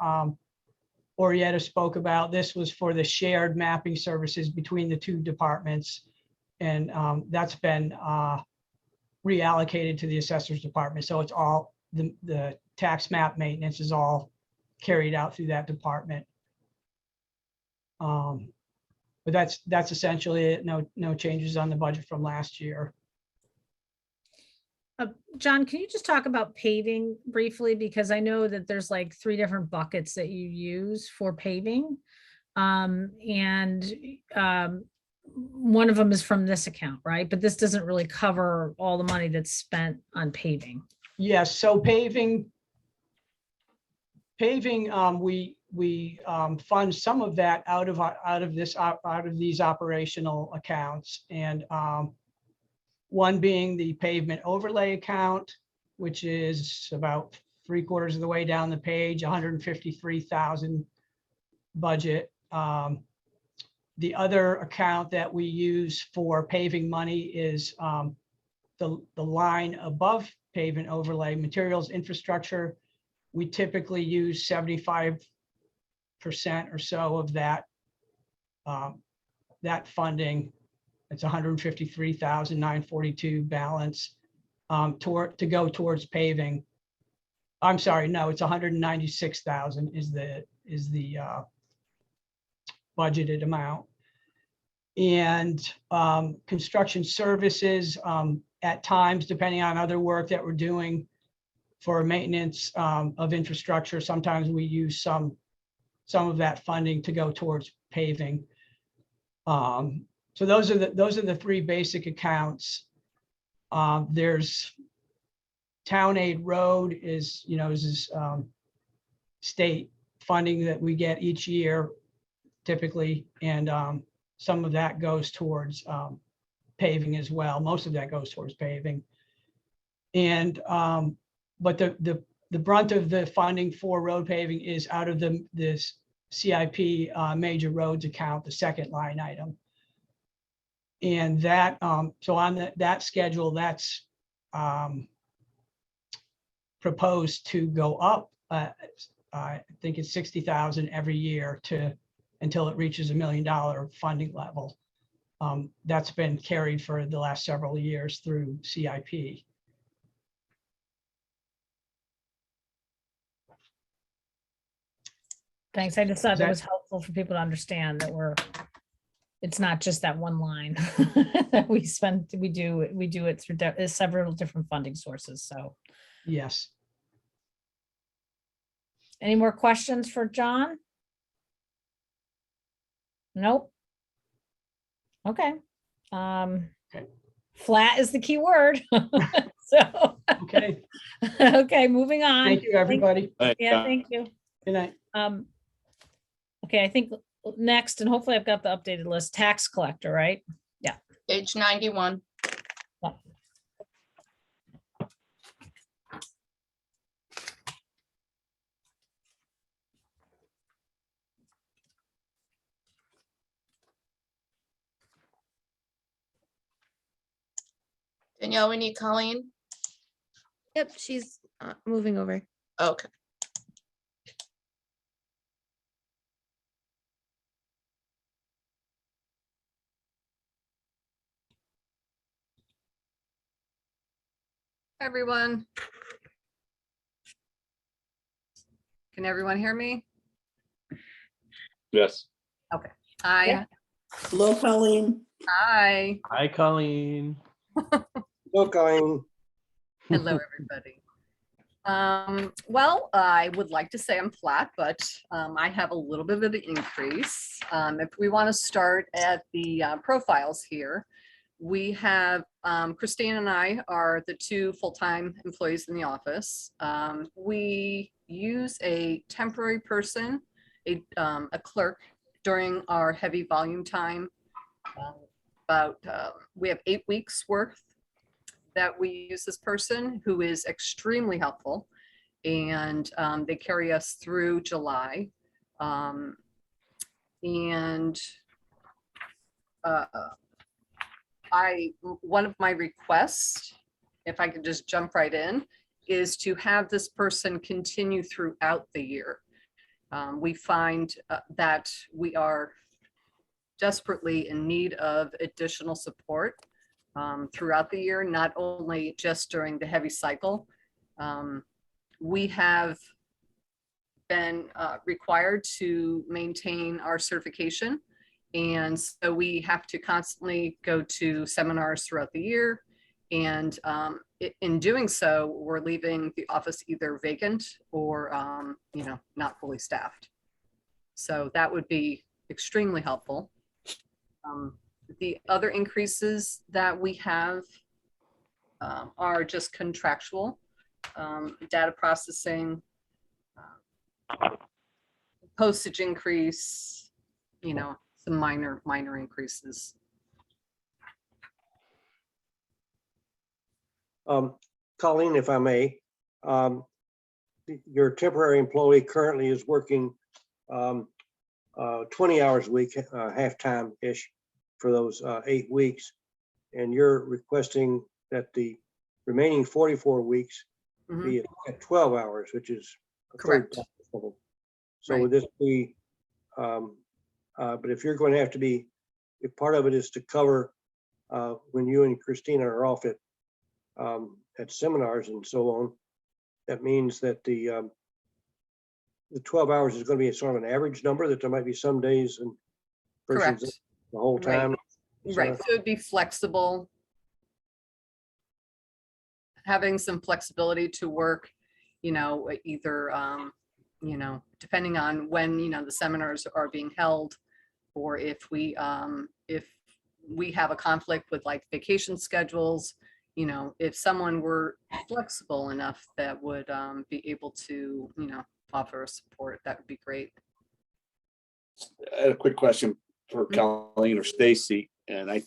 Orietta spoke about. This was for the shared mapping services between the 2 departments, and that's been reallocated to the assessor's department. So it's all the tax map maintenance is all carried out through that department. But that's essentially it. No changes on the budget from last year. John, can you just talk about paving briefly? Because I know that there's like 3 different buckets that you use for paving. And one of them is from this account, right? But this doesn't really cover all the money that's spent on paving. Yes, so paving, we fund some of that out of these operational accounts, and one being the pavement overlay account, which is about 3/4 of the way down the page, 153,000 budget. The other account that we use for paving money is the line above pavement overlay, materials infrastructure. We typically use 75% or so of that funding. It's 153,942 balance to go towards paving. I'm sorry, no, it's 196,000 is the budgeted amount. And construction services, at times, depending on other work that we're doing for maintenance of infrastructure, sometimes we use some of that funding to go towards paving. So those are the 3 basic accounts. There's Town Aid Road is state funding that we get each year typically, and some of that goes towards paving as well. Most of that goes towards paving. And but the brunt of the funding for road paving is out of this CIP major roads account, the second line item. And that, so on that schedule, that's proposed to go up I think it's 60,000 every year until it reaches $1 million funding level. That's been carried for the last several years through CIP. Thanks. I just thought Is that that- was helpful for people to understand that it's not just that one line that we do it through several different funding sources. So Yes. any more questions for John? Nope. Okay. Okay. Flat is the key word. So, Okay. okay, moving on. Thank you, everybody. Yeah, thank you. Good night. Okay, I think next, and hopefully I've got the updated list, tax collector, right? Yeah. Page 91. Danielle, we need Colleen. Yep, she's moving over. Okay. Everyone. Can everyone hear me? Yes. Okay. Hi. Yeah. Hello, Colleen. Hi. Hi, Colleen. Hello, Colleen. Hello, everybody. Well, I would like to say I'm flat, but I have a little bit of an increase. If we want to start at the profiles here, we have Christine and I are the two full-time employees in the office. We use a temporary person, a clerk during our heavy volume time. We have 8 weeks worth that we use this person, who is extremely helpful, and they carry us through July. One of my requests, if I could just jump right in, is to have this person continue throughout the year. We find that we are desperately in need of additional support throughout the year, not only just during the heavy cycle. We have been required to maintain our certification, and so we have to constantly go to seminars throughout the year. And in doing so, we're leaving the office either vacant or not fully staffed. So that would be extremely helpful. The other increases that we have are just contractual, data processing, postage increase, some minor increases. Colleen, if I may, your temporary employee currently is working 20 hours a week, half-time-ish for those 8 weeks. And you're requesting that the remaining 44 weeks be at 12 hours, which is a third Correct. level. So would this be, but if you're going to have to be, if part of it is to cover when you and Christina are off at seminars and so on, that means that the 12 hours is going to be a sort of an average number, that there might be some days and Correct. the whole time. Right. So it'd be flexible. Having some flexibility to work, either, depending on when, the seminars are being held, or if we have a conflict with like vacation schedules, if someone were flexible enough that would be able to, offer support, that would be great. I had a quick question for Colleen or Stacy, and I'm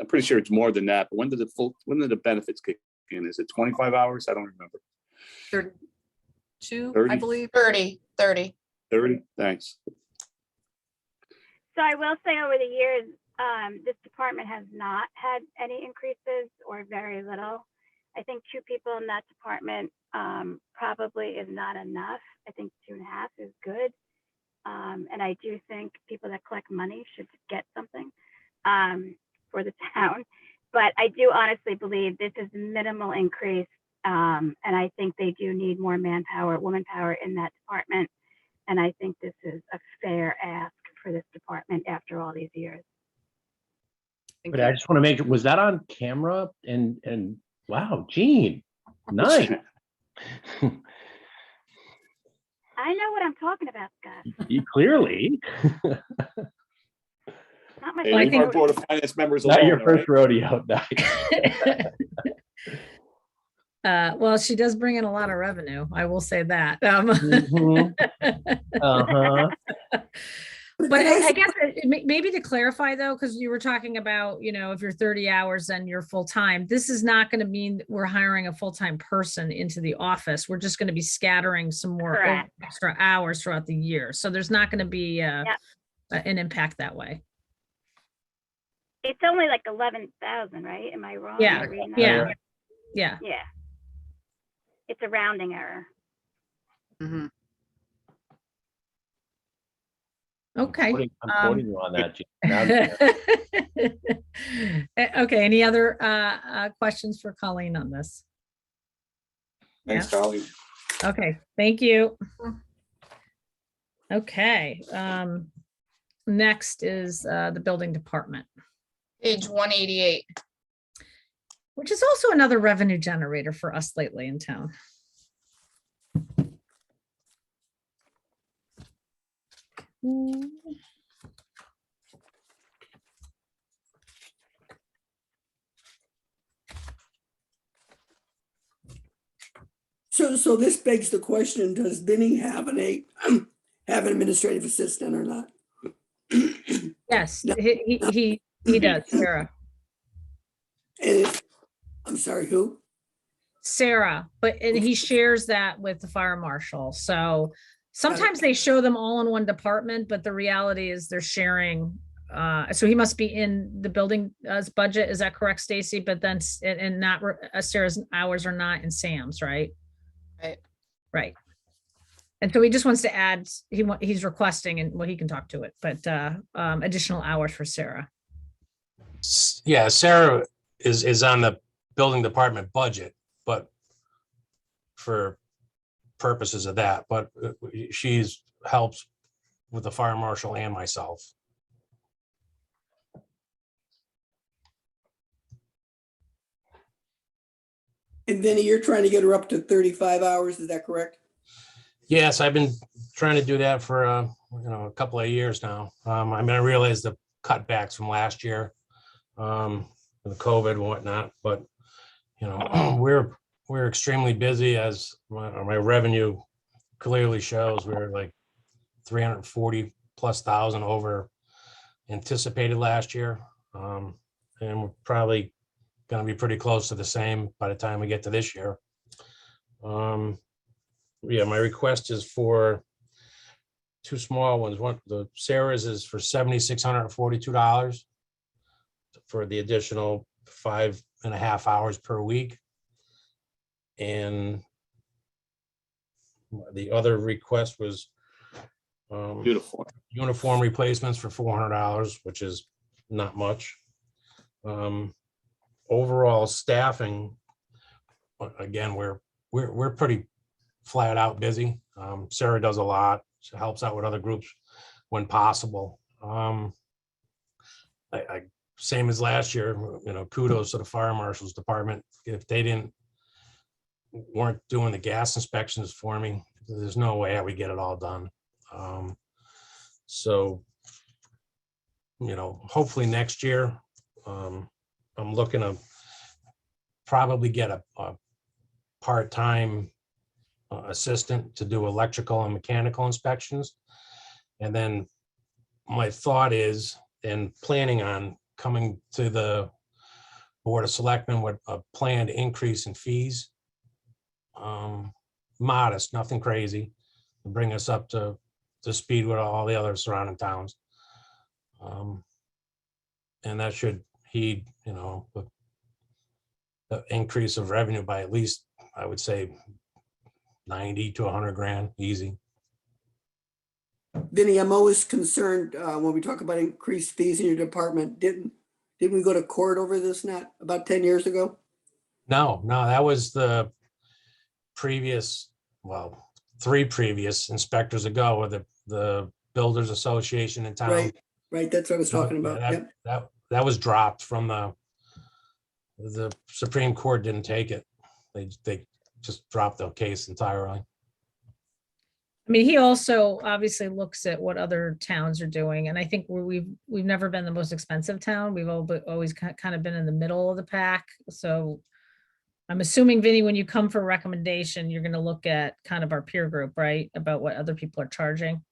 pretty sure it's more than that, but when did the benefits kick in? Is it 25 hours? I don't remember. 32, 30? I believe. 30. 30? Thanks. So I will say over the years, this department has not had any increases or very little. I think 2 people in that department probably is not enough. I think 2.5 is good. And I do think people that collect money should get something for the town. But I do honestly believe this is a minimal increase. And I think they do need more manpower, woman power in that department. And I think this is a fair ask for this department after all these years. But I just want to make sure, was that on camera? And wow, Gene, nice. I know what I'm talking about, Scott. You clearly. Not my Hey, first leave our rodeo. Board of Finance members Not alone. your all first right? rodeo. Nice. Well, she does bring in a lot of revenue. I will say that. Mhm. Uh-huh. But I guess maybe to clarify though, because you were talking about, you know, if you're 30 hours and you're full time, this is not going to mean that we're hiring a full time person into the office. We're just going to be scattering some more Correct. extra hours throughout the year. So there's not going to be an impact that way. It's only like 11,000, right? Am I wrong? Am Yeah. I reading that Yeah. right? Yeah. Yeah. It's a rounding error. Mhm. Okay. I'm quoting you on that, Gene. Okay. Any other questions for Colleen on this? Thanks, Yeah. Colleen. Okay, thank you. Okay, next is the building department, Page 188. which is also another revenue generator for us lately in town. So this begs the question, does Benny have have an administrative assistant or not? Yes, he does, Sarah. And I'm sorry, who? Sarah, and he shares that with the fire marshal. So sometimes they show them all in one department, but the reality is they're sharing. So he must be in the building budget. Is that correct, Stacy? But then and not Sarah's hours are not in Sam's, right? Right. Right. And so he just wants to add, he's requesting, and well, he can talk to it, but additional hours for Sarah. Yeah, Sarah is on the building department budget, but for purposes of that, but she's helps with the fire marshal and myself. And Vinny, you're trying to get her up to 35 hours, is that correct? Yes, I've been trying to do that for a couple of years now. I mean, I realized the cutbacks from last year, the COVID and whatnot, but we're extremely busy, as my revenue clearly shows. We're like 340,000+ over anticipated last year, and we're probably going to be pretty close to the same by the time we get to this year. Yeah, my request is for two small ones. One, the Sarah's is for $7,642 for the additional 5.5 hours per week. And the other request was uniform replacements for $400, which is not much. Overall staffing, again, we're pretty flat out busy. Sarah does a lot. She helps out with other groups when possible. Same as last year, kudos to the fire marshal's department. If they weren't doing the gas inspections for me, there's no way I would get it all done. So, hopefully next year, I'm looking to probably get a part-time assistant to do electrical and mechanical inspections. And then my thought is, and planning on coming to the Board of Selectmen with a planned increase in fees. Modest, nothing crazy, to bring us up to speed with all the other surrounding towns. And that should heed, the increase of revenue by at least, I would say, 90 to 100 grand, easy. Vinny, I'm always concerned when we talk about increased fees in your department. Didn't we go to court over this not about 10 years ago? No, that was the previous, well, 3 previous inspectors ago with the Builders Association in town. Right. That's what I was talking about. Yeah, Yep. that was dropped from the Supreme Court didn't take it. They just dropped the case entirely. I mean, he also obviously looks at what other towns are doing, and I think we've never been the most expensive town. We've always kind of been in the middle of the pack. So I'm assuming, Vinny, when you come for a recommendation, you're going to look at kind of our peer group, right? About what other people are charging.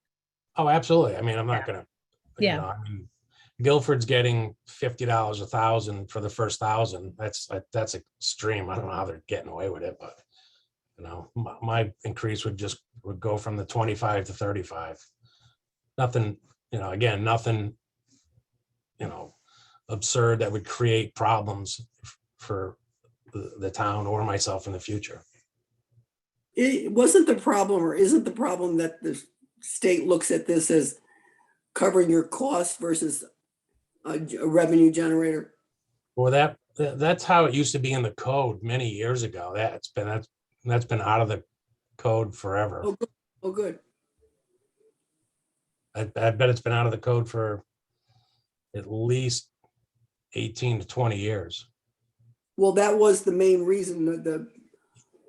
Oh, absolutely. I mean, I'm not gonna, Yeah. I mean, Guilford's getting $50 1,000 for the first 1,000. That's extreme. I don't know how they're getting away with it, but my increase would go from the 25 to 35. Nothing, again, nothing, absurd that would create problems for the town or myself in the future. It wasn't the problem, or isn't the problem, that the state looks at this as covering your costs versus a revenue generator? Well, that's how it used to be in the code many years ago. That's been out of the code forever. Oh, good. I bet it's been out of the code for at least 18 to 20 years. Well, that was the main reason that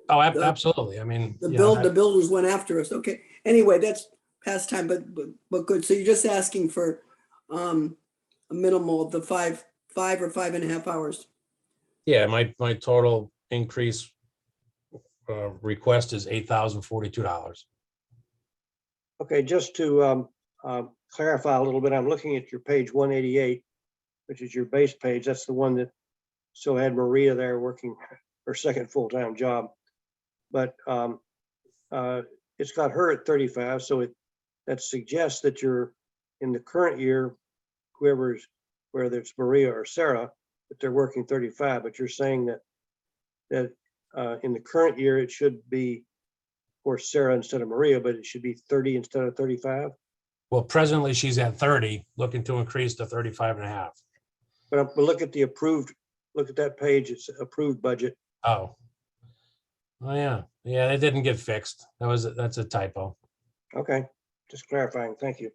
Absolutely. I mean, the builders went after us. Okay. Anyway, that's past time, but good. So you're just asking for a minimal of the five or 5.5 hours. Yeah, my total increase request is $8,042. Okay, just to clarify a little bit, I'm looking at your page 188, which is your base page. That's the one that still had Maria there working her second full-time job. But it's got her at 35, so that suggests that you're in the current year, whether it's Maria or Sarah, that they're working 35. But you're saying that in the current year it should be for Sarah instead of Maria, but it should be 30 instead of 35. Well, presently she's at 30, looking to increase to 35.5. But look at that page. It's approved budget. Oh, yeah. It didn't get fixed. That's a typo. Okay, just clarifying. Thank you.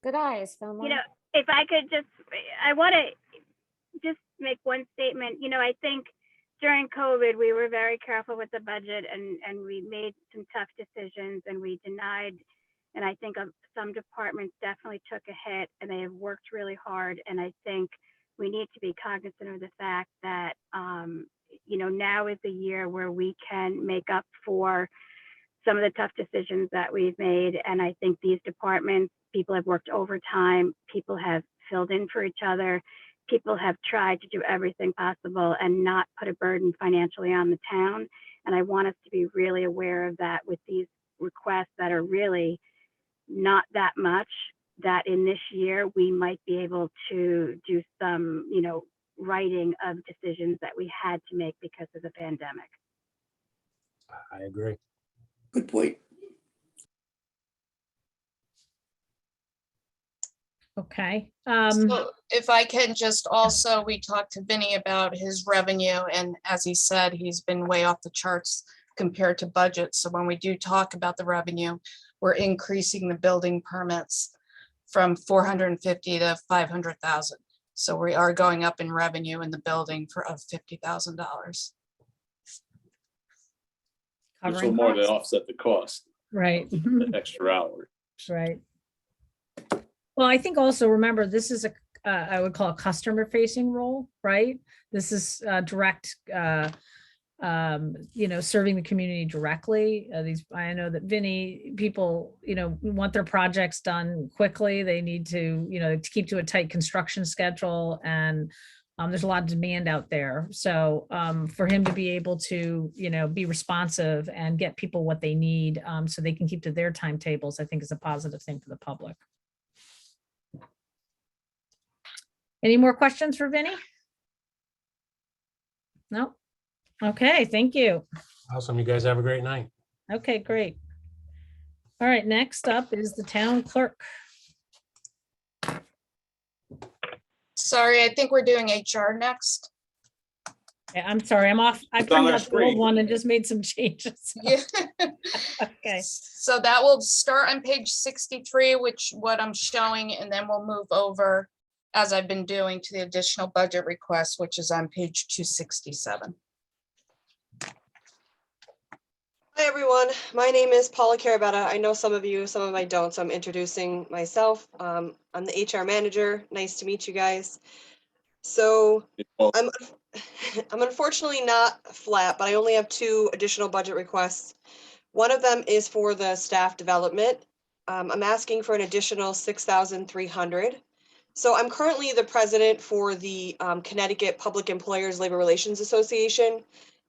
Good eyes, Fillmore. If I could I want to just make one statement. I think during COVID, we were very careful with the budget and we made some tough decisions and we denied. And I think some departments definitely took a hit and they have worked really hard. And I think we need to be cognizant of the fact that, now is the year where we can make up for some of the tough decisions that we've made. And I think these departments, people have worked overtime, people have filled in for each other, people have tried to do everything possible and not put a burden financially on the town. And I want us to be really aware of that with these requests that are really not that much, that in this year, we might be able to do some, writing of decisions that we had to make because of the pandemic. I agree. Good point. Okay. So if I can just also, we talked to Vinny about his revenue, and as he said, he's been way off the charts compared to budget. So when we do talk about the revenue, we're increasing the building permits from 450 to 500,000. So we are going up in revenue in the building of $50,000. So more than offset the cost. Right. The extra hours. Right. Well, I think also remember, this is I would call a customer facing role, right? This is direct, serving the community directly. I know that Vinny, people, want their projects done quickly. They need to keep to a tight construction schedule, and there's a lot of demand out there. So for him to be able to, be responsive and get people what they need so they can keep to their timetables, I think is a positive thing for the public. Any more questions for Vinny? No? Okay, thank you. Awesome. You guys have a great night. Okay, great. All right, next up is the town clerk. Sorry, I think we're doing HR next. Yeah, I'm sorry, I'm off. I It's on printed our out the old screen. one and just made some changes. Yeah. Okay, So that will start on page 63, which what I'm showing, and then we'll move over as I've been doing to the additional budget request, which is on page 267. Hi, everyone. My name is Paula Carabetta. I know some of you, some of them I don't, so I'm introducing myself. I'm the HR manager. Nice to meet you guys. So I'm unfortunately not flat, but I only have 2 additional budget requests. One of them is for the staff development. I'm asking for an additional 6,300. So I'm currently the president for the Connecticut Public Employers Labor Relations Association.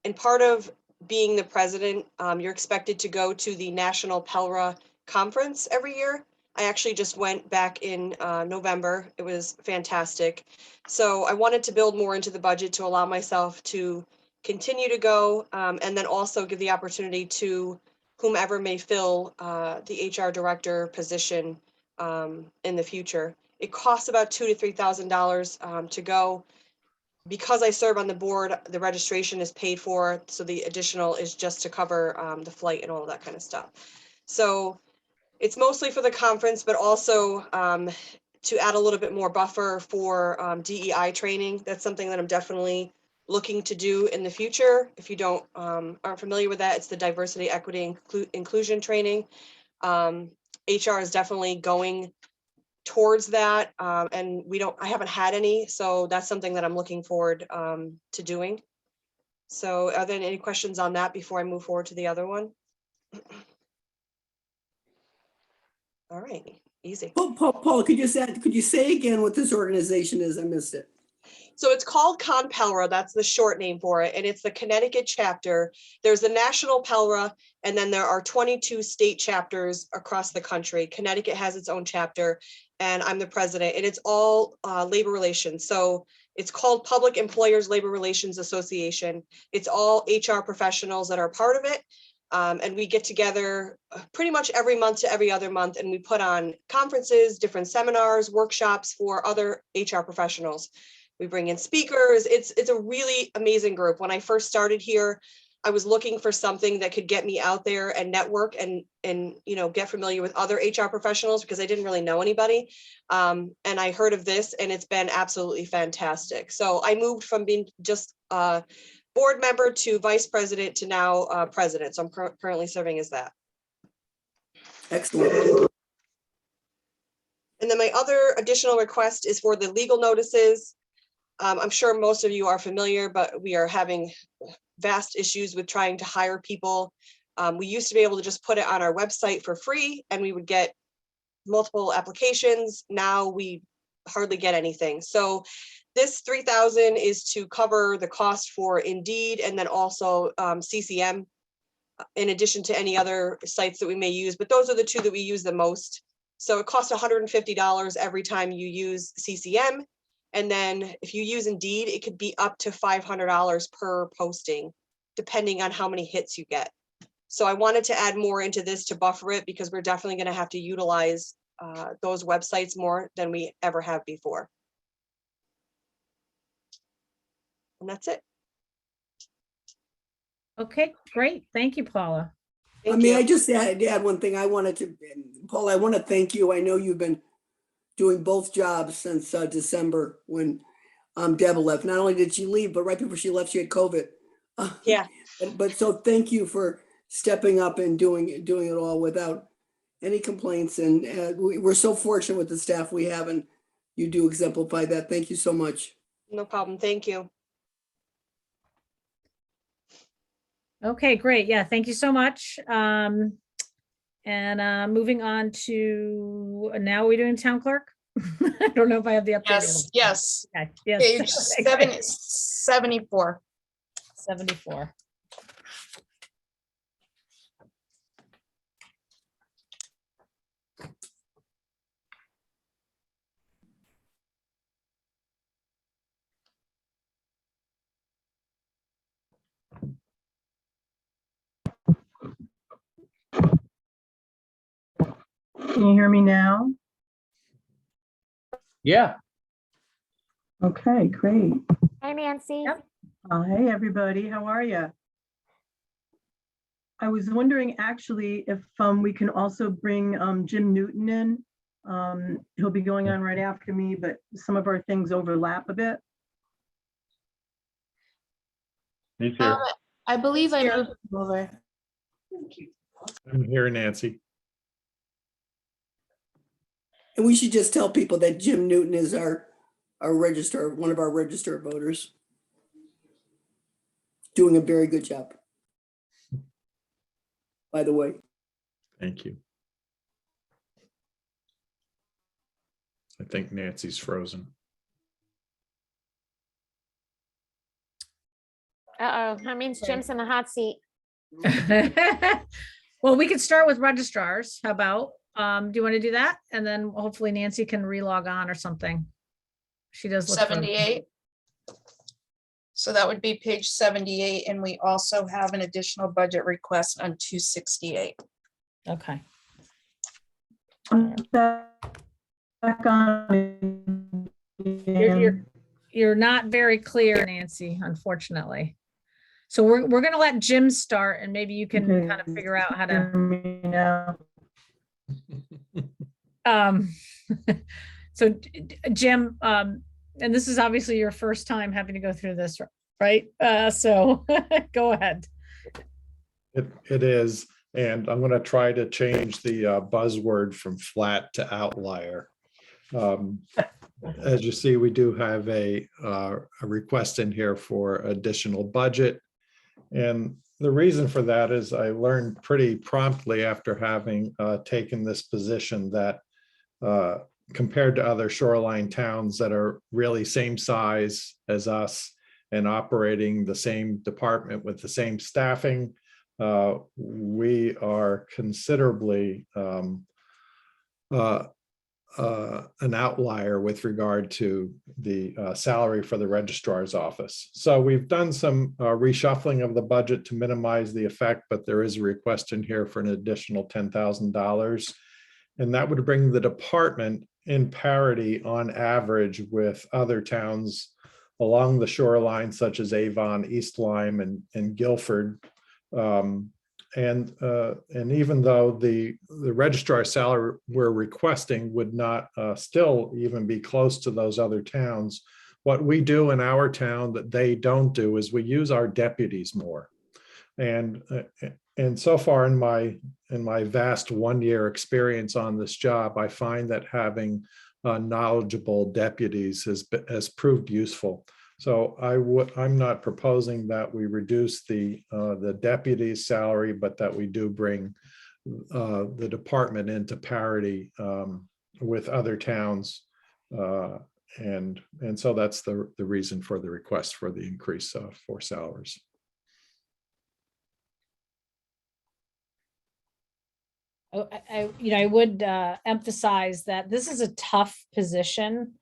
And part of being the president, you're expected to go to the National PELRA conference every year. I actually just went back in November. It was fantastic. So I wanted to build more into the budget to allow myself to continue to go, and then also give the opportunity to whomever may fill the HR director position in the future. It costs about $2,000 to $3,000 to go. Because I serve on the board, the registration is paid for, so the additional is just to cover the flight and all of that kind of stuff. So it's mostly for the conference, but also to add a little bit more buffer for DEI training. That's something that I'm definitely looking to do in the future. If you aren't familiar with that, it's the diversity, equity, inclusion training. HR is definitely going towards that, and I haven't had any, so that's something that I'm looking forward to doing. So are there any questions on that before I move forward to the other one? All right, easy. Paul, could you say again what this organization is? I missed it. So it's called ConPELRA, that's the short name for it, and it's the Connecticut chapter. There's the national PELRA, and then there are 22 state chapters across the country. Connecticut has its own chapter, and I'm the president, and it's all labor relations. So it's called Public Employers Labor Relations Association. It's all HR professionals that are part of it. And we get together pretty much every month to every other month, and we put on conferences, different seminars, workshops for other HR professionals. We bring in speakers. It's a really amazing group. When I first started here, I was looking for something that could get me out there and network and get familiar with other HR professionals because I didn't really know anybody. And I heard of this, and it's been absolutely fantastic. So I moved from being just a board member to vice president to now president. So I'm currently serving as that. Excellent. And then my other additional request is for the legal notices. I'm sure most of you are familiar, but we are having vast issues with trying to hire people. We used to be able to just put it on our website for free and we would get multiple applications. Now we hardly get anything. So this 3,000 is to cover the cost for Indeed and then also CCM, in addition to any other sites that we may use, but those are the 2 that we use the most. So it costs $150 every time you use CCM. And then if you use Indeed, it could be up to $500 per posting, depending on how many hits you get. So I wanted to add more into this to buffer it because we're definitely going to have to utilize those websites more than we ever have before. And that's it. Okay, great. Thank you, Paula. I just add one thing. Paul, I want to thank you. I know you've been doing both jobs since December when Deb left. Not only did she leave, but right before she left, she had COVID. Yeah. But so thank you for stepping up and doing it all without any complaints. And we're so fortunate with the staff we have, and you do exemplify that. Thank you so much. No problem. Thank you. Okay, great. Yeah, thank you so much. And moving on to, now we're doing town clerk. I don't know if I have the update. Yes. Okay. Yes. Page Okay, great. 74. 74. Can you hear me now? Yeah. Okay, great. Hi, Nancy. Hey, everybody, how are you? I was wondering actually if we can also bring Jim Newton in. He'll be going on right after me, but some of our things overlap a bit. He's here. I believe I moved him over. I'm here, Nancy. And we should just tell people that Jim Newton is our registrar, one of our register voters. Doing a very good job, by the way. Thank you. I think Nancy's frozen. Uh-oh, that means Jim's in the hot seat. Well, we could start with registrars. How about, do you want to do that? And then hopefully Nancy can relog on or something. She does look frozen. 78. So that would be page 78, and we also have an additional budget request on 268. Okay. You're not very clear, Nancy, unfortunately. So we're gonna let Jim start, and maybe you can kind of figure out how to. So Jim, and this is obviously your first time having to go through this, right? So go ahead. It is, and I'm going to try to change the buzzword from flat to outlier. As you see, we do have a request in here for additional budget. And the reason for that is I learned pretty promptly after having taken this position that compared to other shoreline towns that are really same size as us and operating the same department with the same staffing, we are considerably an outlier with regard to the salary for the registrar's office. So we've done some reshuffling of the budget to minimize the effect, but there is a request in here for an additional $10,000. And that would bring the department in parity on average with other towns along the shoreline, such as Avon, East Lyme, and Guilford. And even though the registrar salary we're requesting would not still even be close to those other towns, what we do in our town that they don't do is we use our deputies more. And so far in my vast 1-year experience on this job, I find that having knowledgeable deputies has proved useful. So I'm not proposing that we reduce the deputy's salary, but that we do bring the department into parity with other towns. And so that's the reason for the request for the increase for salaries. I would emphasize that this is a tough position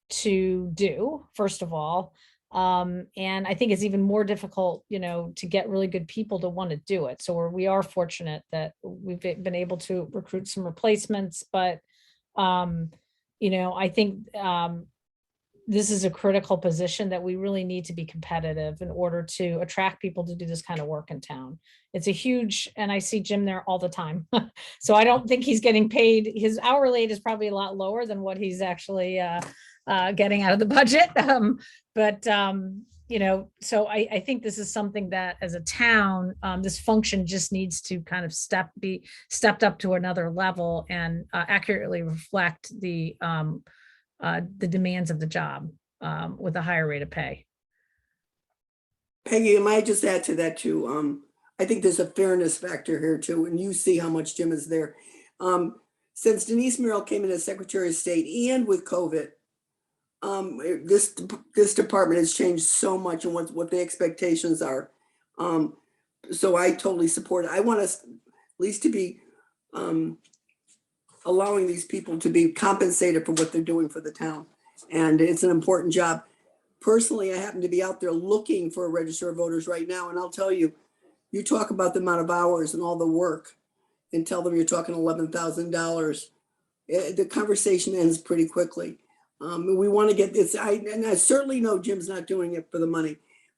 to do, first of all. And I think it's even more difficult, to get really good people to want to do it. So we are fortunate that we've been able to recruit some replacements, but, I think this is a critical position that we really need to be competitive in order to attract people to do this kind of work in town. It's a huge, and I see Jim there all the time. So I don't think he's getting paid. His hourly rate is probably a lot lower than what he's actually getting out of the budget. So I think this is something that as a town, this function just needs to kind of be stepped up to another level and accurately reflect the demands of the job with a higher rate of pay. Peggy, I might just add to that too. I think there's a fairness factor here too, and you see how much Jim is there. Since Denise Merrill came in as Secretary of State and with COVID, this department has changed so much and what the expectations are. So I totally support it. I want us at least to be allowing these people to be compensated for what they're doing for the town. And it's an important job. Personally, I happen to be out there looking for a register of voters right now. And I'll tell you, you talk about the amount of hours and all the work. and tell them you're talking $11,000, the conversation ends pretty quickly. We want to get this, and I certainly know Jim's not doing it for the money,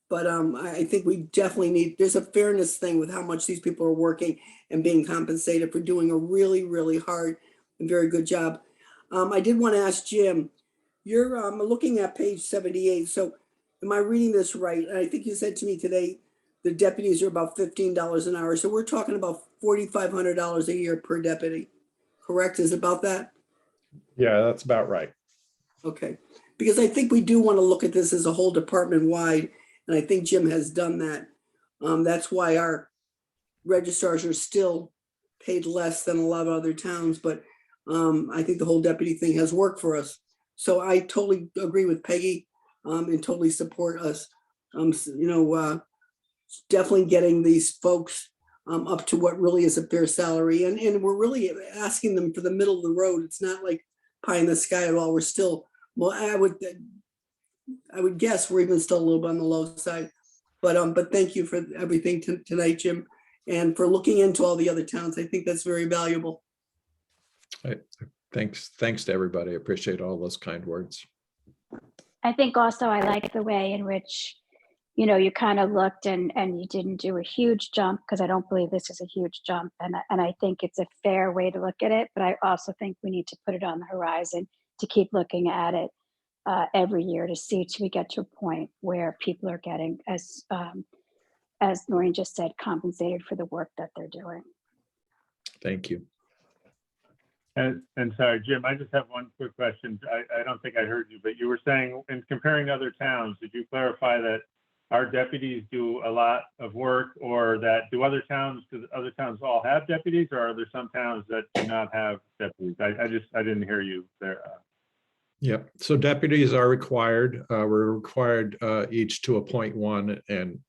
but I think we definitely need, there's a fairness thing with how much these people are working and being compensated for doing a really, really hard and very good job. I did want to ask Jim, you're looking at page 78. So am I reading this right? And I think you said to me today, the deputies are about $15 an hour. So we're talking about $4,500 a year per deputy, correct? Is it about that? Yeah, that's about right. Okay, because I think we do want to look at this as a whole department wide, and I think Jim has done that. That's why our registrars are still paid less than a lot of other towns, but I think the whole deputy thing has worked for us. So I totally agree with Peggy and totally support us. Definitely getting these folks up to what really is a fair salary, and we're really asking them for the middle of the road. It's not like pie in the sky at all. We're still, well, I would guess we're even still a little bit on the low side, but thank you for everything tonight, Jim, and for looking into all the other towns. I think that's very valuable. Thanks to everybody. I appreciate all those kind words. I think also I like the way in which, you know, you kind of looked and you didn't do a huge jump, because I don't believe this is a huge jump. And I think it's a fair way to look at it, but I also think we need to put it on the horizon to keep looking at it every year to see till we get to a point where people are getting, as Maureen just said, compensated for the work that they're doing. Thank you. And sorry, Jim, I just have one quick question. I don't think I heard you, but you were saying in comparing to other towns, did you clarify that our deputies do a lot of work, or that do other towns all have deputies, or are there some towns that do not have deputies? I didn't hear you there. Yep. So deputies are required. We're required each to appoint one, and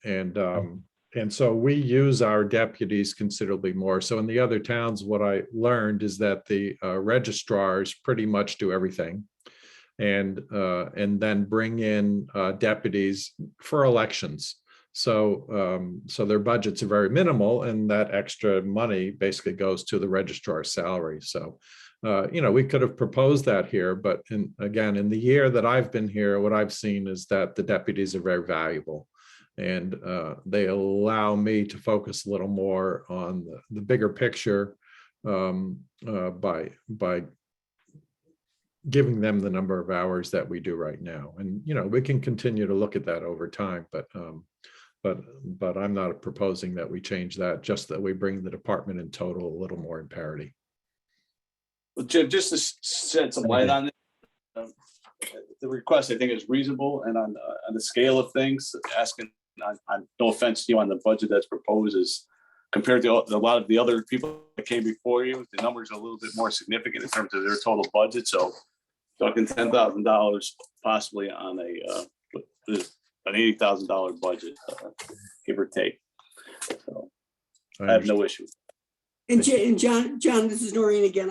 so we use our deputies considerably more. So in the other towns, what I learned is that the registrars pretty much do everything, and then bring in deputies for elections. So their budgets are very minimal, and that extra money basically goes to the registrar's salary. So we could have proposed that here, but again, in the year that I've been here, what I've seen is that the deputies are very valuable. And they allow me to focus a little more on the bigger picture by giving them the number of hours that we do right now. And we can continue to look at that over time, but I'm not proposing that we change that, just that we bring the department in total a little more in parity. Well, Jim, just to shed some light on it, the request I think is reasonable, and on the scale of things, asking. No offense to you, on the budget that's proposed, is compared to a lot of the other people that came before you, the numbers are a little bit more significant in terms of their total budget. So talking $10,000 possibly on an $80,000 budget, give or take. So I have no issue. And John, this is Noreen again.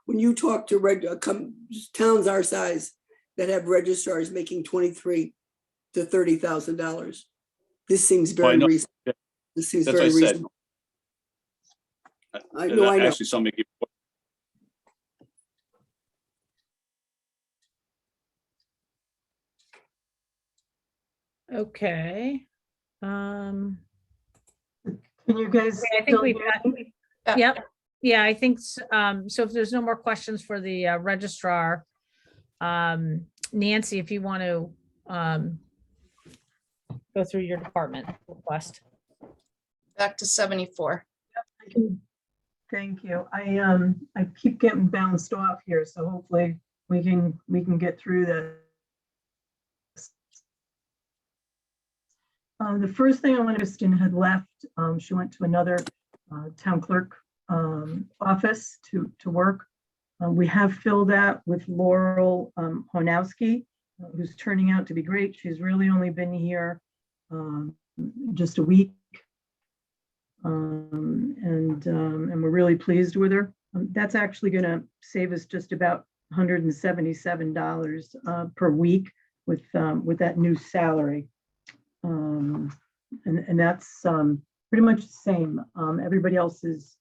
When you talk to towns our size that have registrars making $23,000 to $30,000. This seems very reasonable. This seems very reasonable. I know. Actually, somebody. Okay. Can you guys? I think we've got. Yep. Yeah, I think so. So if there's no more questions for the registrar, Nancy, if you want to go through your department request. Back to 74. Thank you. I keep getting bounced off here, so hopefully we can get through this. The first thing I want to, Kristen had left. She went to another town clerk office to work. We have filled that with Laurel Honowski, who's turning out to be great. She's really only been here just a week, and we're really pleased with her. That's actually going to save us just about $177 per week with that new salary, and that's pretty much the same. Everybody else is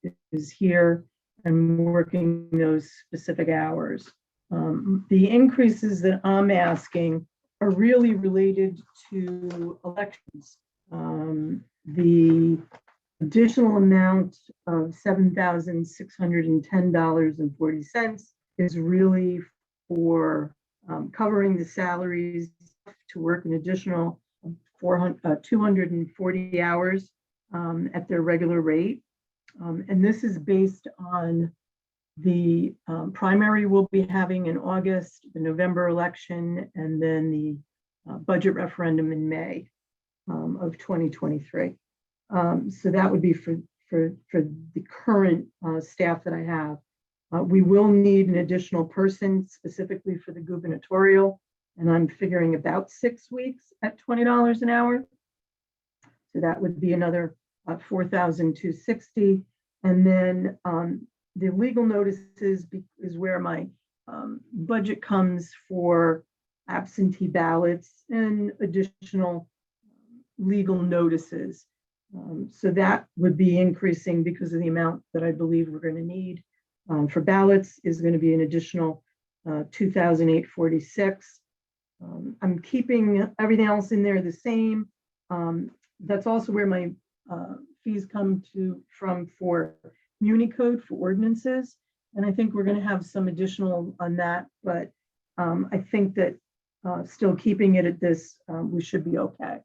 here and working those specific hours. The increases that I'm asking are really related to elections. The additional amount of $7,610.40 is really for covering the salaries to work an additional 240 hours at their regular rate. And this is based on the primary we'll be having in August, the November election, and then the budget referendum in May of 2023. So that would be for the current staff that I have. We will need an additional person specifically for the gubernatorial, and I'm figuring about 6 weeks at $20 an hour. So that would be another $4,260. And then the legal notices is where my budget comes for absentee ballots and additional legal notices. So that would be increasing because of the amount that I believe we're going to need. For ballots is going to be an additional $2,846. I'm keeping everything else in there the same. That's also where my fees come from for Muni Code for ordinances. And I think we're going to have some additional on that, but I think that still keeping it at this, we should be okay.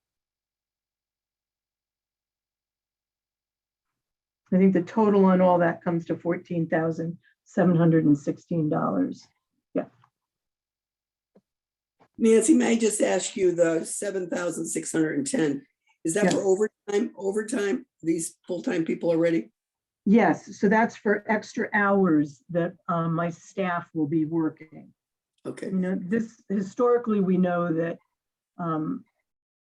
I think the total on all that comes to $14,716. Yeah. Nancy, may I just ask you the 7,610? Is that for overtime? Overtime? These full-time people already? Yes. So that's for extra hours that my staff will be working. Okay. You know, this historically we know that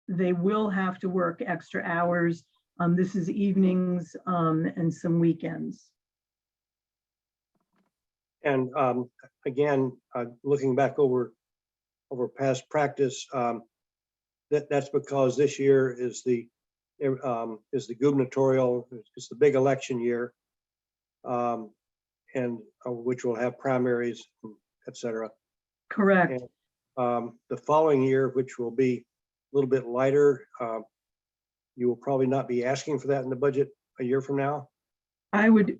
they will have to work extra hours. This is evenings and some weekends. And again, looking back over past practice, that's because this year is the gubernatorial, it's the big election year, and which will have primaries, et cetera. Correct. And, the following year, which will be a little bit lighter, you will probably not be asking for that in the budget a year from now. I would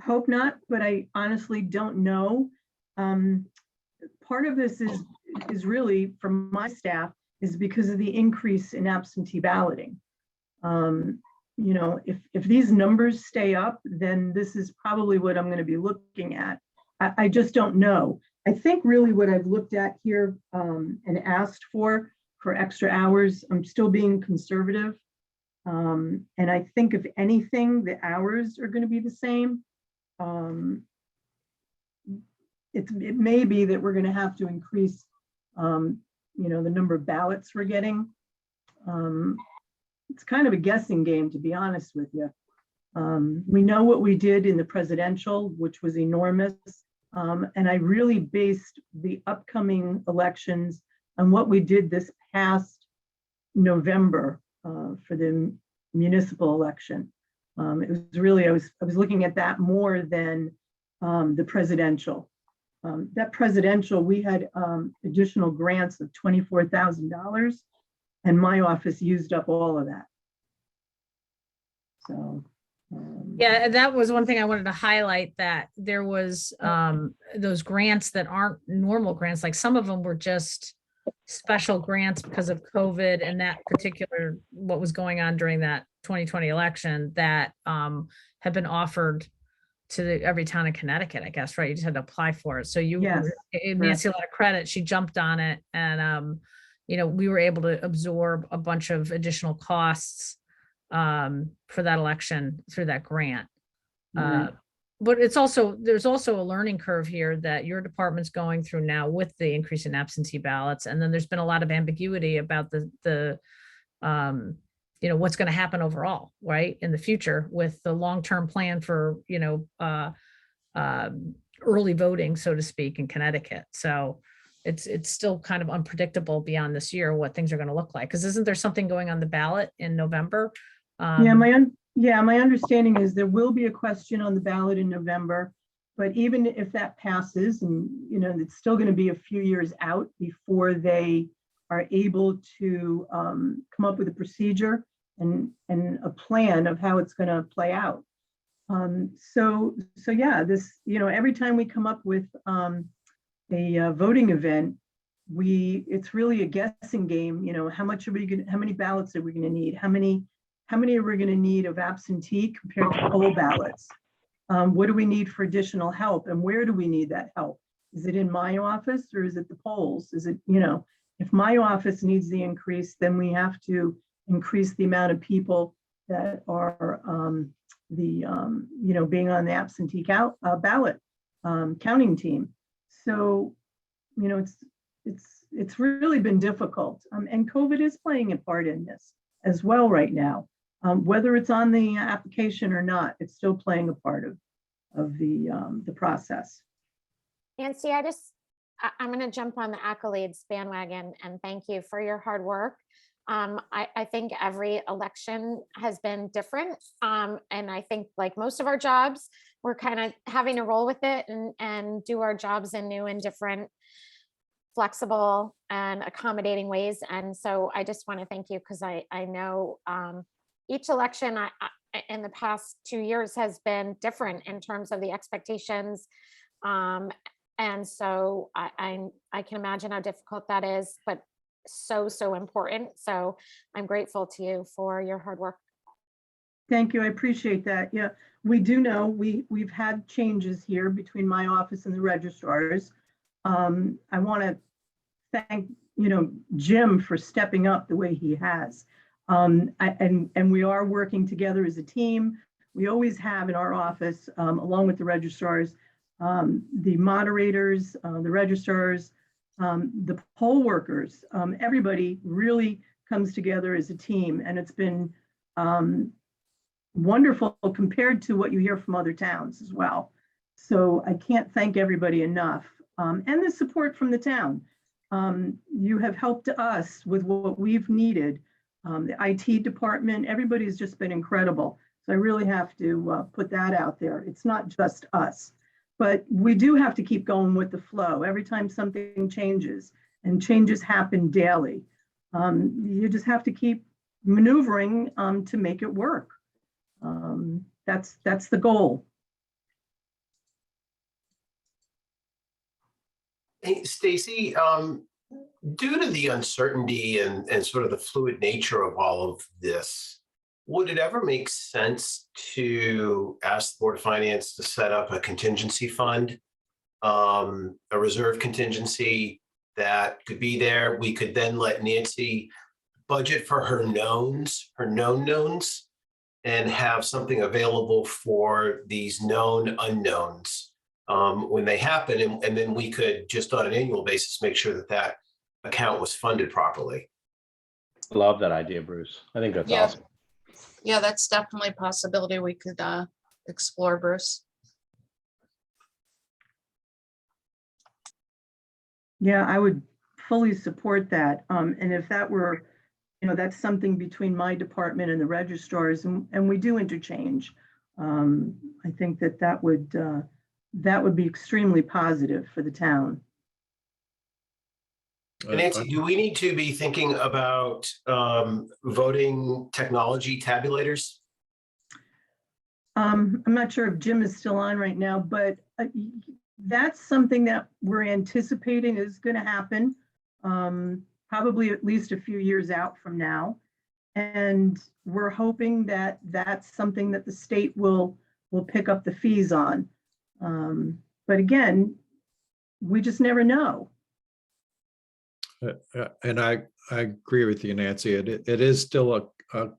hope not, but I honestly don't know. Part of this is really from my staff is because of the increase in absentee balloting. You know, if these numbers stay up, then this is probably what I'm going to be looking at. I just don't know. I think really what I've looked at here and asked for extra hours, I'm still being conservative. And I think if anything, the hours are going to be the same. It may be that we're going to have to increase, you know, the number of ballots we're getting. It's kind of a guessing game, to be honest with you. We know what we did in the presidential, which was enormous. And I really based the upcoming elections on what we did this past November for the municipal election. It was really, I was looking at that more than the presidential. That presidential, we had additional grants of $24,000, and my office used up all of that. So. Yeah, that was one thing I wanted to highlight, that there was those grants that aren't normal grants, like some of them were just special grants because of COVID and that particular, what was going on during that 2020 election that have been offered to every town in Connecticut, I guess, right? You just had to apply for it. So you, Yes, Nancy, a lot of credit. She jumped on it, and you know, we were able to absorb a bunch of additional costs for that election through that grant. But it's also, there's also a learning curve here that your department's going through now with the increase in absentee ballots. And then there's been a lot of ambiguity about the you know, what's going to happen overall, right, in the future with the long-term plan for, you know, early voting, so to speak, in Connecticut. So it's still kind of unpredictable beyond this year what things are going to look like. Because isn't there something going on the ballot in November? Yeah, my understanding is there will be a question on the ballot in November, but even if that passes, and it's still going to be a few years out before they are able to come up with a procedure and a plan of how it's going to play out. So yeah, this, every time we come up with a voting event, it's really a guessing game. How many ballots are we going to need? How many are we going to need of absentee compared to poll ballots? What do we need for additional help, and where do we need that help? Is it in my office or is it the polls? Is it, if my office needs the increase, then we have to increase the amount of people that are being on the absentee ballot counting team. So, it's really been difficult, and COVID is playing a part in this as well right now. Whether it's on the application or not, it's still playing a part of the process. Nancy, I'm going to jump on the accolades bandwagon and thank you for your hard work. I think every election has been different. And I think like most of our jobs, we're kind of having to roll with it and do our jobs in new and different, flexible and accommodating ways. And so I just want to thank you, because I know each election in the past 2 years has been different in terms of the expectations. And so I can imagine how difficult that is, but so important. So I'm grateful to you for your hard work. Thank you. I appreciate that. Yeah, we do know we've had changes here between my office and the registrars. I want to thank Jim for stepping up the way he has. And we are working together as a team. We always have in our office, along with the registrars, the moderators, the registrars, the poll workers. Everybody really comes together as a team, and it's been wonderful compared to what you hear from other towns as well. So I can't thank everybody enough, and the support from the town. You have helped us with what we've needed. The IT department, everybody's just been incredible. So I really have to put that out there. It's not just us, but we do have to keep going with the flow. Every time something changes, and changes happen daily, you just have to keep maneuvering to make it work. That's the goal. Hey, Stacy, due to the uncertainty and sort of the fluid nature of all of this, would it ever make sense to ask the Board of Finance to set up a contingency fund, a reserve contingency that could be there? We could then let Nancy budget for her known knowns, and have something available for these known unknowns when they happen. And then we could just on an annual basis make sure that that account was funded properly. Love that idea, Bruce. I think that's Yeah. awesome. Yeah, that's definitely a possibility we could explore, Bruce. Yeah, I would fully support that. And if that were, that's something between my department and the registrars, and we do interchange. I think that would be extremely positive for the town. Nancy, do we need to be thinking about voting technology tabulators? I'm not sure if Jim is still on right now, but that's something that we're anticipating is going to happen, probably at least a few years out from now. And we're hoping that that's something that the state will pick up the fees on. But again, we just never know. And I agree with you, Nancy. It is still a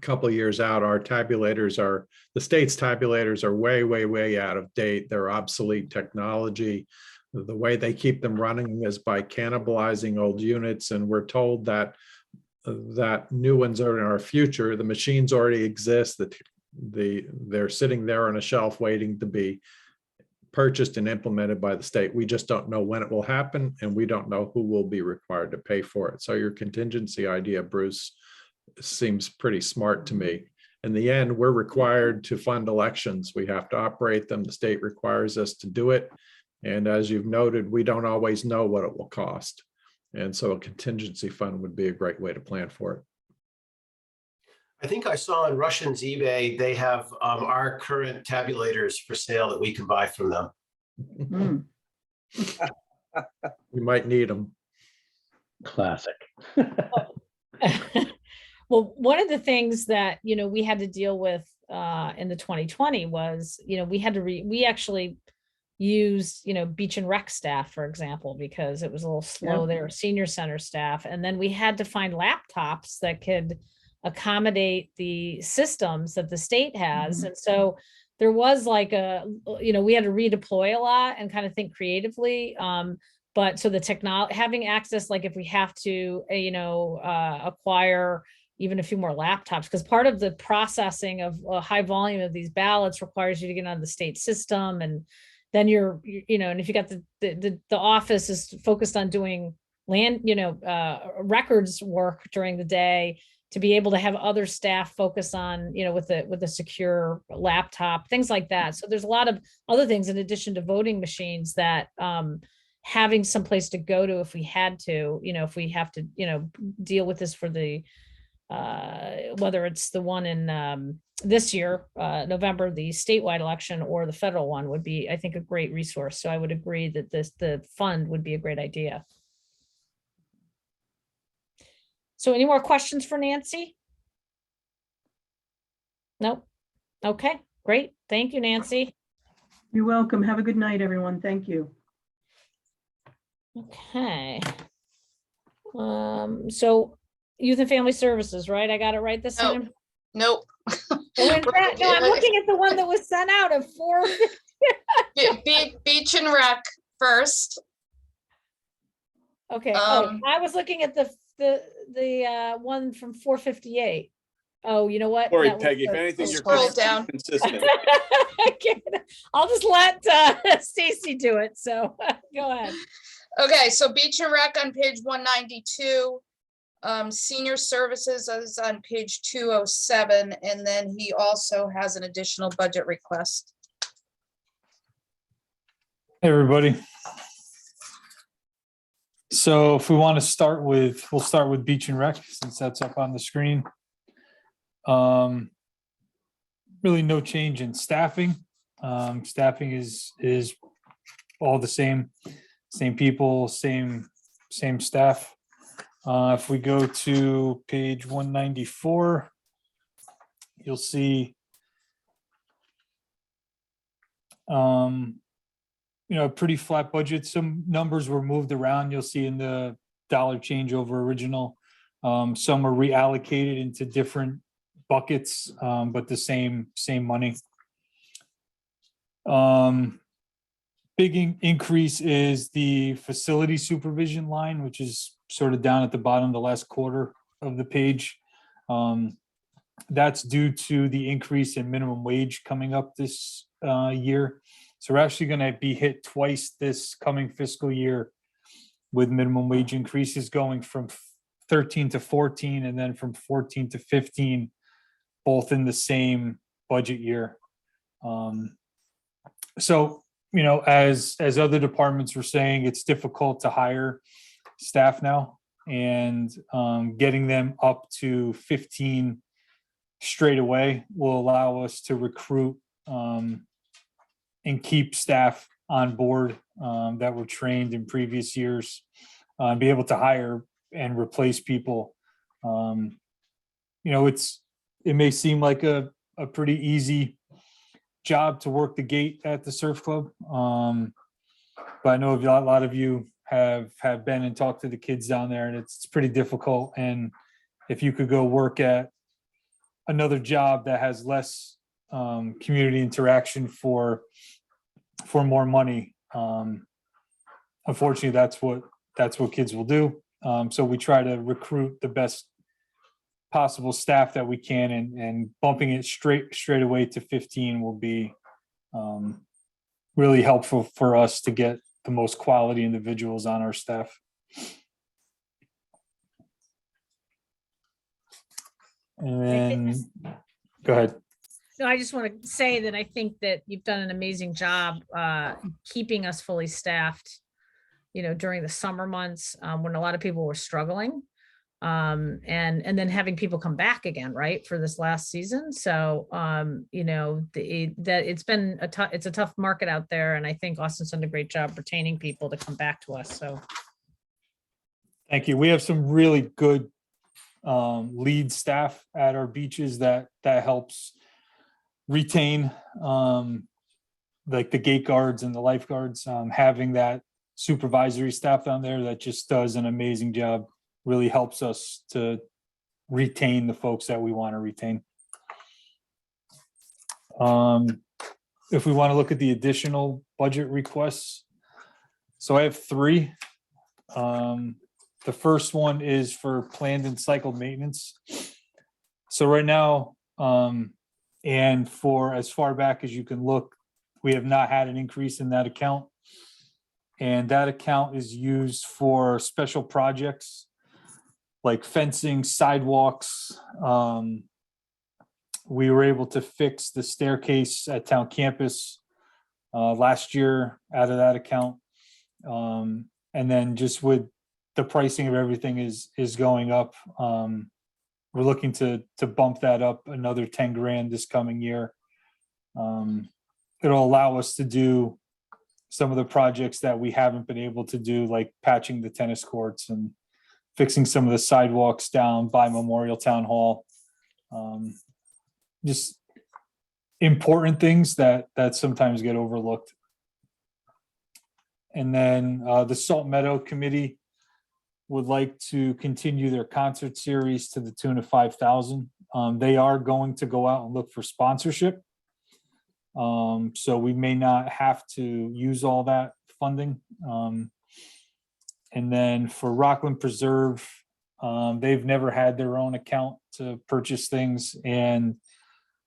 couple of years out. The state's tabulators are way out of date. They're obsolete technology. The way they keep them running is by cannibalizing old units, and we're told that new ones are in our future. The machines already exist. They're sitting there on a shelf waiting to be purchased and implemented by the state. We just don't know when it will happen, and we don't know who will be required to pay for it. So your contingency idea, Bruce, seems pretty smart to me. In the end, we're required to fund elections. We have to operate them. The state requires us to do it. And as you've noted, we don't always know what it will cost. And so a contingency fund would be a great way to plan for it. I think I saw on Russian's eBay, they have our current tabulators for sale that we can buy from them. We might need them. Classic. Well, one of the things that, we had to deal with in the 2020 was, we had to we actually used, beach and rec staff, for example, because it was a little slow there, senior center staff. And then we had to find laptops that could accommodate the systems that the state has. And so there was like we had to redeploy a lot and kind of think creatively. But so the technology, having access, like if we have to, acquire even a few more laptops, because part of the processing of a high volume of these ballots requires you to get on the state system. And then and if you got the office is focused on doing records work during the day, to be able to have other staff focus on, with a secure laptop, things like that. So there's a lot of other things in addition to voting machines that having some place to go to if we had to, if we have to, deal with this for the whether it's the one in this year, November, the statewide election, or the federal one, would be, I think, a great resource. So I would agree that the fund would be a great idea. So any more questions for Nancy? Nope. Okay, great. Thank you, Nancy. You're welcome. Have a good night, everyone. Thank you. Okay. So Youth and Family Services, right? I got it right this time? Nope. Oh, in fact, no, I'm looking at the one that was sent out at 4. Beach and rec first. Okay. I was looking at the one from 458. Oh, you know what? Sorry, That was Peggy, if the- anything, you're Scroll down. consistent. I'll just let Stacy do it. So go ahead. Okay, so beach and rec on page 192. Senior services is on page 207, and then he also has an additional budget request. Hey, everybody. So if we want to start with, we'll start with beach and rec, since that's up on the screen. Really no change in staffing. Staffing is all the same people, same staff. If we go to page 194, you'll see a pretty flat budget. Some numbers were moved around. You'll see in the dollar change over original. Some are reallocated into different buckets, but the same money. Big increase is the facility supervision line, which is sort of down at the bottom, the last quarter of the page. That's due to the increase in minimum wage coming up this year. So we're actually going to be hit twice this coming fiscal year with minimum wage increases, going from 13 to 14 and then from 14 to 15, both in the same budget year. So, as other departments were saying, it's difficult to hire staff now, and getting them up to 15 straight away will allow us to recruit and keep staff on board that were trained in previous years, and be able to hire and replace people. It may seem like a pretty easy job to work the gate at the surf club, but I know a lot of you have been and talked to the kids down there, and it's pretty difficult. And if you could go work at another job that has less community interaction for more money, unfortunately, that's what kids will do. So we try to recruit the best possible staff that we can, and bumping it straight away to 15 will be really helpful for us to get the most quality individuals on our staff. And then, go ahead. No, I just want to say that I think that you've done an amazing job keeping us fully staffed, during the summer months when a lot of people were struggling. And then having people come back again, right, for this last season. So, that it's been it's a tough market out there. And I think Austin's done a great job retaining people to come back to us. So. Thank you. We have some really good lead staff at our beaches that helps retain like the gate guards and the lifeguards, having that supervisory staff down there that just does an amazing job really helps us to retain the folks that we want to retain. If we want to look at the additional budget requests, so I have 3. The first one is for planned and cycled maintenance. So right now, and for as far back as you can look, we have not had an increase in that account. And that account is used for special projects like fencing, sidewalks. We were able to fix the staircase at town campus last year out of that account. And then just with the pricing of everything is going up. We're looking to bump that up another 10 grand this coming year. It'll allow us to do some of the projects that we haven't been able to do, like patching the tennis courts and fixing some of the sidewalks down by Memorial Town Hall. Just important things that sometimes get overlooked. And then the Salt Meadow Committee would like to continue their concert series to the tune of $5,000. They are going to go out and look for sponsorship. So we may not have to use all that funding. And then for Rockland Preserve, they've never had their own account to purchase things, and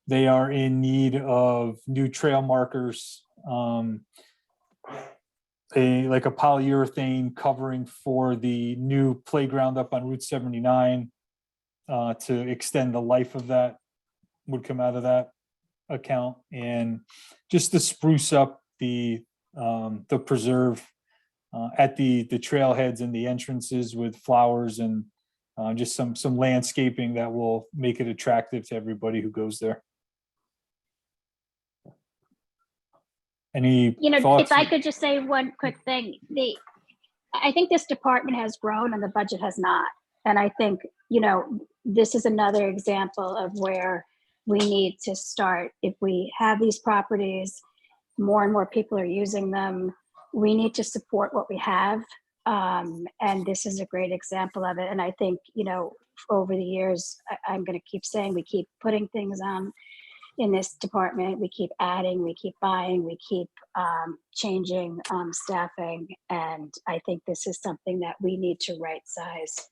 they are in need of new trail markers, like a polyurethane covering for the new playground up on Route 79 to extend the life of that would come out of that account, and just to spruce up the preserve at the trailheads and the entrances with flowers and just some landscaping that will make it attractive to everybody who goes there. Any thoughts? If I could just say one quick thing, I think this department has grown and the budget has not. And I think, this is another example of where we need to start. If we have these properties, more and more people are using them, we need to support what we have. And this is a great example of it. And I think, over the years, I'm going to keep saying, we keep putting things on in this department, we keep adding, we keep buying, we keep changing staffing. And I think this is something that we need to right size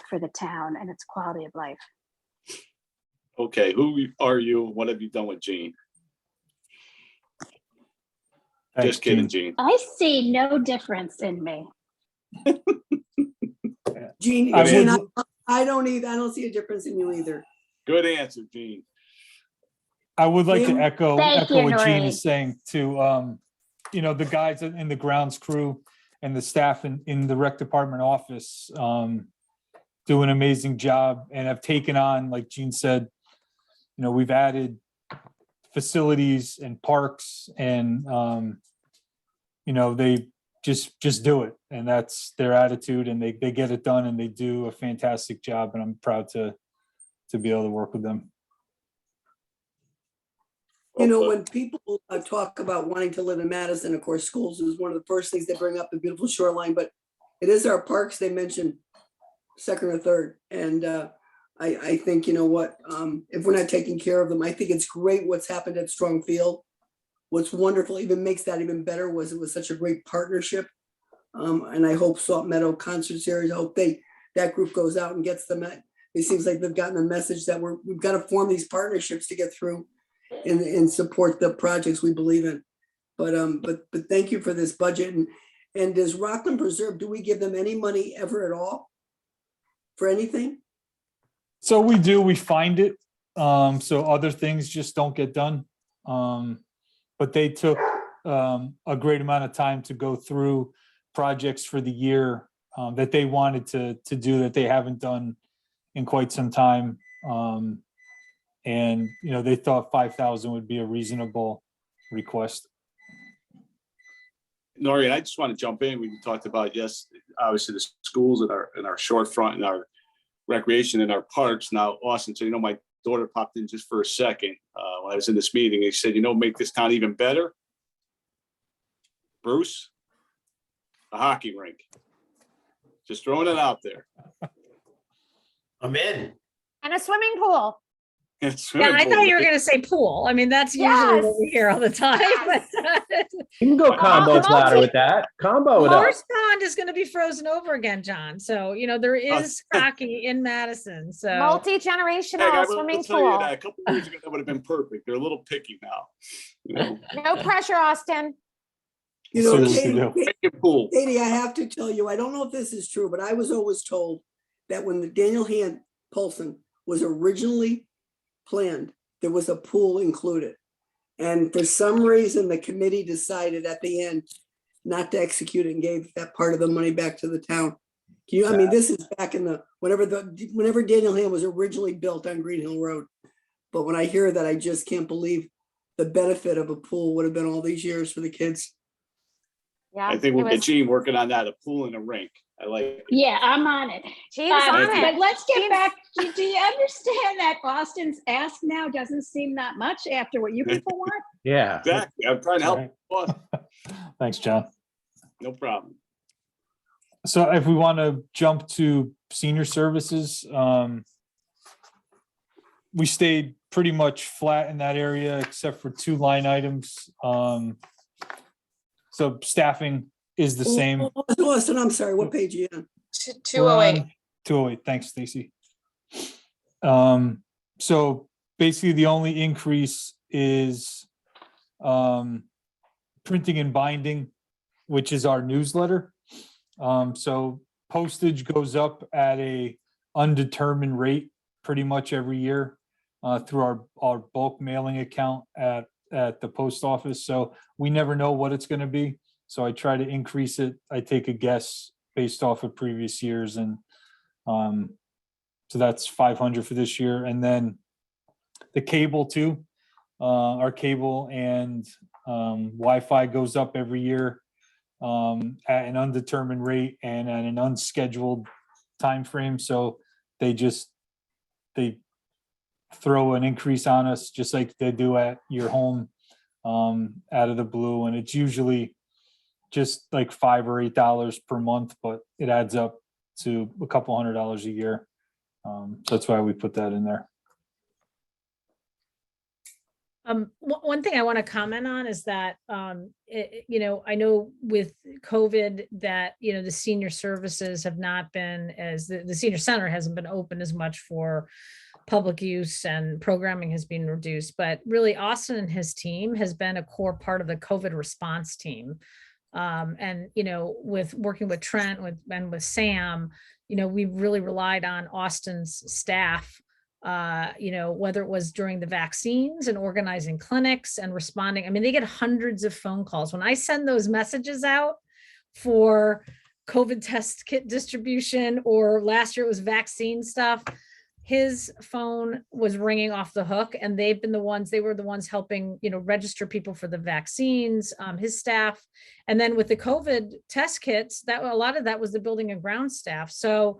for the town and its quality of life. Okay, who are you? What have you done with Gene? Thanks, Just kidding, Gene. I see no difference in me. Gene, I Gene, would- I don't either. I don't see a difference in you either. Good answer, Gene. I would like to Thank echo you, what Gene Noreen. is saying to, the guys in the grounds crew and the staff in the rec department office do an amazing job and have taken on, like Gene said, we've added facilities and parks and, they just do it. And that's their attitude, and they get it done, and they do a fantastic job. And I'm proud to be able to work with them. When people talk about wanting to live in Madison, of course, schools is one of the first things they bring up, the beautiful shoreline, but it is our parks they mention second or third. And I think, if we're not taking care of them, I think it's great what's happened at Strong Field. What's wonderful, even makes that even better, was it was such a great partnership. And I hope Salt Meadow Concert Series, I hope that group goes out and gets them. It seems like they've gotten the message that we've got to form these partnerships to get through and support the projects we believe in. But thank you for this budget. And does Rockland Preserve, do we give them any money ever at all? For anything? So we do, we find it. So other things just don't get done. But they took a great amount of time to go through projects for the year that they wanted to do that they haven't done in quite some time. And, you know, they thought 5,000 would be a reasonable request. Nori, and I just want to jump in. We talked about, yes, obviously the schools and our short front and our recreation and our parks. Now, Austin, so, you know, my daughter popped in just for a second when I was in this meeting. He said, you know, make this town even better. Bruce, a hockey rink. Just throwing it out there. I'm in. And a swimming pool. Yeah, I thought you were going to say pool. I mean, that's usually what we hear all the time. But, You can go combo platter with that. Combo it up. Morse Pond is going to be frozen over again, John. So, you know, there is hockey in Madison. So multi-generational swimming tell you pool. that a couple of years ago, that would have been perfect. They're a little picky now. You know? No pressure, Austin. You know, Katie, I have to tell you, I don't know if this is true, but I was always told that when the Daniel Hand Paulson was originally planned, there was a pool included. And for some reason, the committee decided at the end not to execute it and gave that part of the money back to the town. I mean, this is back in whenever Daniel Hand was originally built on Green Hill Road. But when I hear that, I just can't believe the benefit of a pool would have been all these years for the kids. Yeah, I think we'll get Gene working on that, a pool and a rink. I like it. Yeah, I'm on it. Gene's on it. But let's get back. Do you understand that Austin's ask now doesn't seem that much after what you people want? Yeah. Exactly. I'm trying to help. Austin. Thanks, John. No problem. So if we want to jump to senior services, we stayed pretty much flat in that area except for 2 line items. So staffing is the same. Austin, I'm sorry, what page are you on? 208. 208, thanks, Stacy. So basically the only increase is printing and binding, which is our newsletter. So postage goes up at a undetermined rate pretty much every year through our bulk mailing account at the post office. So we never know what it's going to be. So I try to increase it. I take a guess based off of previous years. And so that's 500 for this year. And then the cable too, our cable and Wi-Fi goes up every year at an undetermined rate and at an unscheduled time frame. So they throw an increase on us just like they do at your home out of the blue. And it's usually just like $5 or $8 per month, but it adds up to a couple $100 a year. So that's why we put that in there. One thing I want to comment on is that, you know, I know with COVID that, you know, the senior services have not been as the senior center hasn't been open as much for public use and programming has been reduced, but really Austin and his team has been a core part of the COVID response team. And, you know, with working with Trent and with Sam, you know, we really relied on Austin's staff, you know, whether it was during the vaccines and organizing clinics and responding. I mean, they get hundreds of phone calls. When I send those messages out for COVID test kit distribution, or last year it was vaccine stuff, his phone was ringing off the hook, and they were the ones helping, you know, register people for the vaccines, his staff. And then with the COVID test kits, that a lot of that was the building and ground staff. So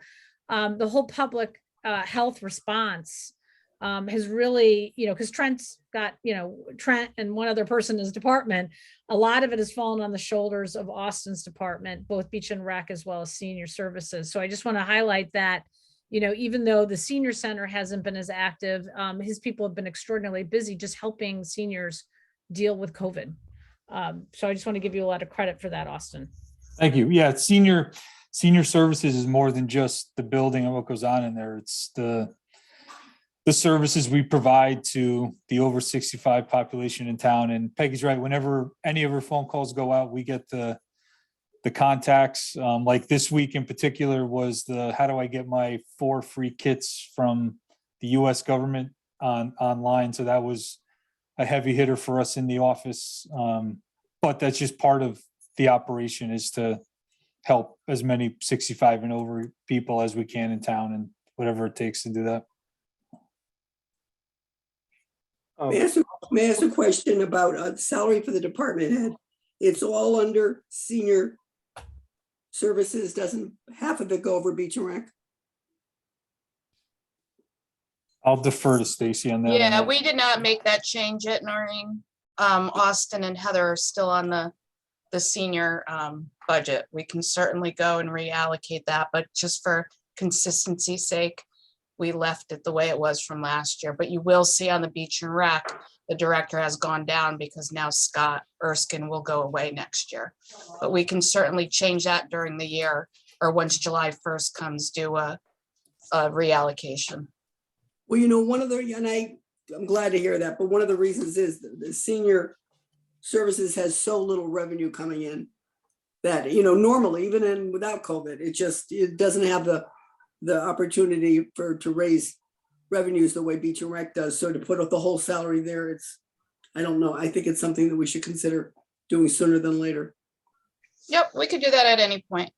the whole public health response has really, you know, because Trent's got, you know, Trent and one other person in his department, a lot of it has fallen on the shoulders of Austin's department, both beach and rec as well as senior services. So I just want to highlight that, you know, even though the senior center hasn't been as active, his people have been extraordinarily busy just helping seniors deal with COVID. So I just want to give you a lot of credit for that, Austin. Thank you. Yeah, senior services is more than just the building and what goes on in there. It's the the services we provide to the over 65 population in town. And Peggy's right, whenever any of her phone calls go out, we get the contacts. Like this week in particular was how do I get my 4 free kits from the US government online. So that was a heavy hitter for us in the office. But that's just part of the operation, is to help as many 65 and over people as we can in town, and whatever it takes to do that. May I ask a question about salary for the department head? It's all under senior services. Doesn't half of it go over beach and rec? I'll defer to Stacy on that. Yeah, we did not make that change yet, Noreen. Austin and Heather are still on the senior budget. We can certainly go and reallocate that, but just for consistency's sake, we left it the way it was from last year. But you will see on the beach and rec, the director has gone down because now Scott Erskine will go away next year. But we can certainly change that during the year, or once July 1st comes, do a reallocation. Well, you know, one of the, and I'm glad to hear that, but one of the reasons is the senior services has so little revenue coming in that, you know, normally, even without COVID, it doesn't have the opportunity to raise revenues the way Beach and Rec does. So to put up the whole salary there, I don't know. I think it's something that we should consider doing sooner than later. Yep, we could do that at any point.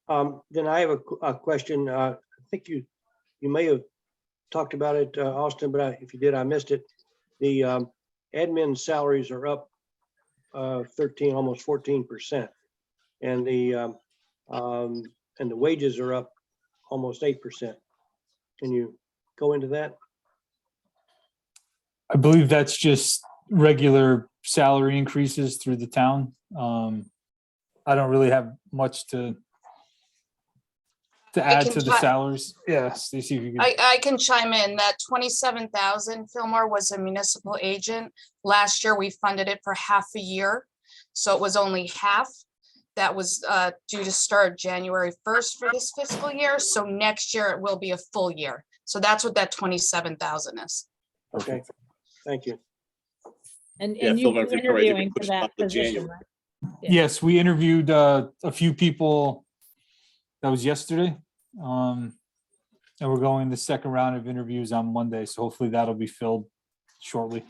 Then I have a question. I think you may have talked about it, Austin, but if you did, I missed it. The admin salaries are up 13, almost 14%, and the wages are up almost 8%. Can you go into that? I believe that's just regular salary increases through the town. I don't really have much to add to the salaries. Yeah, Stacey, if you could. I can chime in. That 27,000, Fillmore, was a municipal agent. Last year, we funded it for half a year. So it was only half. That was due to start January 1st for this fiscal year. So next year it will be a full year. So that's what that 27,000 is. Okay, thank you. And Yeah, you've Phil, been I think you're right. They interviewing for pushed that up to position, January. right? Yeah. Yes, we interviewed a few people. That was yesterday. And we're going the second round of interviews on Monday. So hopefully that'll be filled shortly.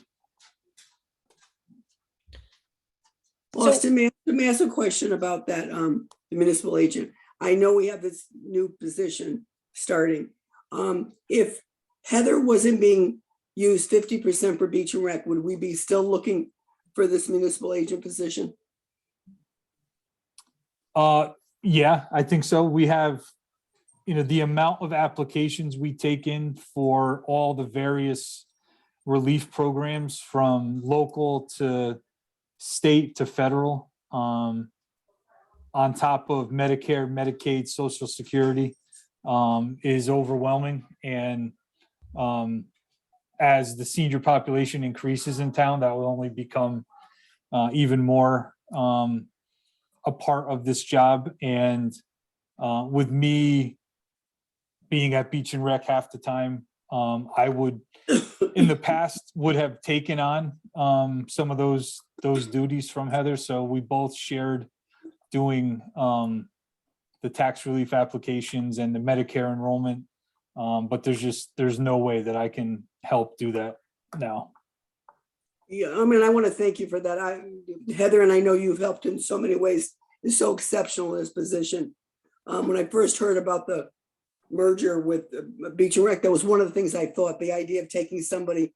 Austin, may I ask a question about that, the municipal agent? I know we have this new position starting. If Heather wasn't being used 50% for Beach and Rec, would we be still looking for this municipal agent position? Yeah, I think so. We have, the amount of applications we take in for all the various relief programs from local to state to federal, on top of Medicare, Medicaid, Social Security, is overwhelming. And as the senior population increases in town, that will only become even more a part of this job. And with me being at Beach and Rec half the time, I would, in the past, would have taken on some of those duties from Heather. So we both shared doing the tax relief applications and the Medicare enrollment. But there's no way that I can help do that now. Yeah, I mean, I want to thank you for that. Heather, and I know you've helped in so many ways, is so exceptional in this position. When I first heard about the merger with Beach and Rec, that was one of the things I thought, the idea of taking somebody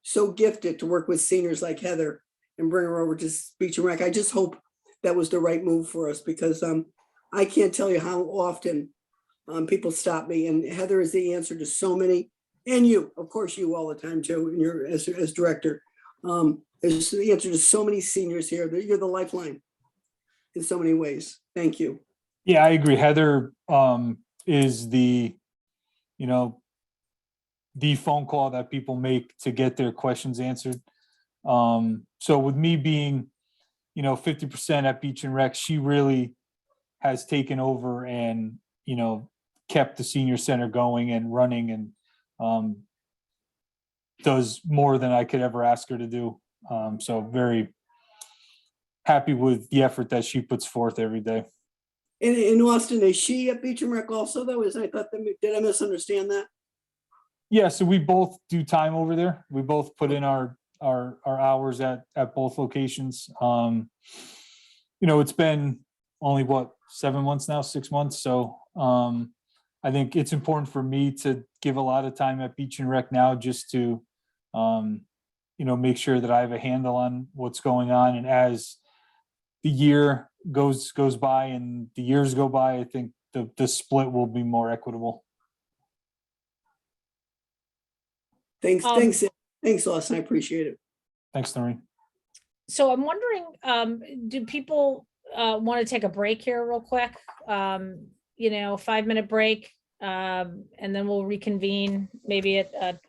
so gifted to work with seniors like Heather and bring her over to Beach and Rec. I just hope that was the right move for us, because I can't tell you how often people stop me, and Heather is the answer to so many, and you, of course, you all the time too, and you're as director. Is the answer to so many seniors here. You're the lifeline in so many ways. Thank you. Yeah, I agree. Heather is the phone call that people make to get their questions answered. So with me being, 50% at Beach and Rec, she really has taken over and, kept the senior center going and running. And does more than I could ever ask her to do. So very happy with the effort that she puts forth every day. In Austin, is she at Beach and Rec also though? I thought did I misunderstand that? Yeah, so we both do time over there. We both put in our hours at both locations. It's been only 7 months now, 6 months. So I think it's important for me to give a lot of time at Beach and Rec now just to make sure that I have a handle on what's going on. And as the year goes by and the years go by, I think the split will be more equitable. Thanks, Austin. I appreciate it. Thanks, Noreen. So I'm wondering, do people want to take a break here real quick? 5-minute break, and then we'll reconvene maybe at,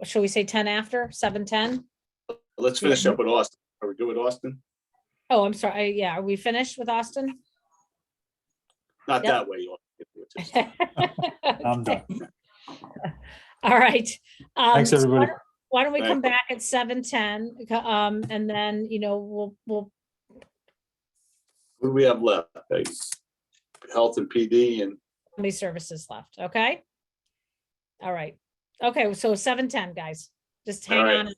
shall we say 10 after, 7:10? Let's finish up with Austin. Are we good with Austin? Oh, I'm sorry. Yeah, are we finished with Austin? Not that way. I'm done. All right. Thanks, everybody. Why don't we come back at 7:10, and then, we'll. What do we have left? Health and PD and. How many services left? Okay. All right. Okay. So 7:10, guys, just hang on.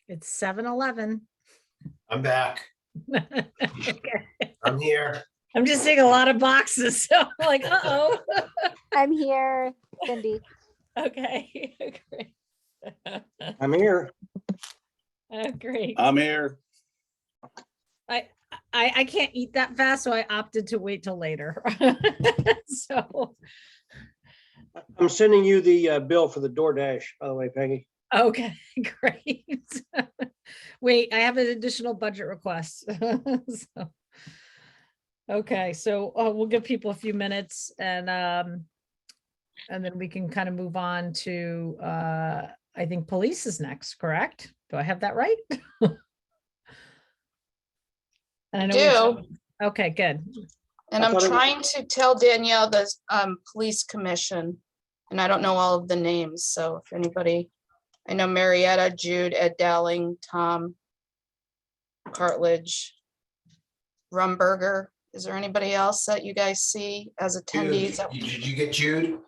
It's 7:11. I'm back. Okay. I'm here. I'm just seeing a lot of boxes, so I'm like, uh-oh. I'm here, Cindy. Okay, great. I'm here. Great. I'm here. I can't eat that fast, so I opted to wait till later. So, I'm sending you the bill for the DoorDash, by the way, Peggy. okay, great. Wait, I have an additional budget request. So, okay, so we'll give people a few minutes and then we can kind of move on to I think police is next, correct? Do I have that right? And I know okay, good. And I'm trying to tell Danielle the police commission, and I don't know all of the names, so if anybody, I know Marietta, Jude, Ed Dowling, Tom Cartledge, Rumberger. Is there anybody else that you guys see as attendees? Did you get Jude?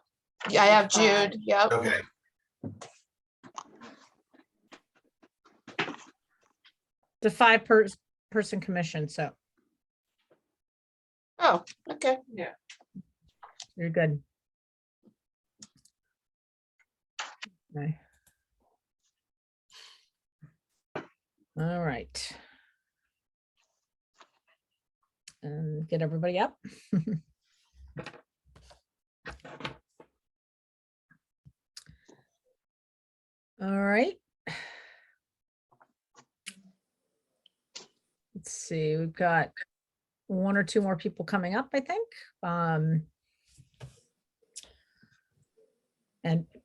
Yeah, I have Jude, yep. Okay. The person commission, so Oh, okay. Yeah. you're good. Okay. All right. And get everybody up. All right. Let's see, we've got one or two more people coming up, I think. And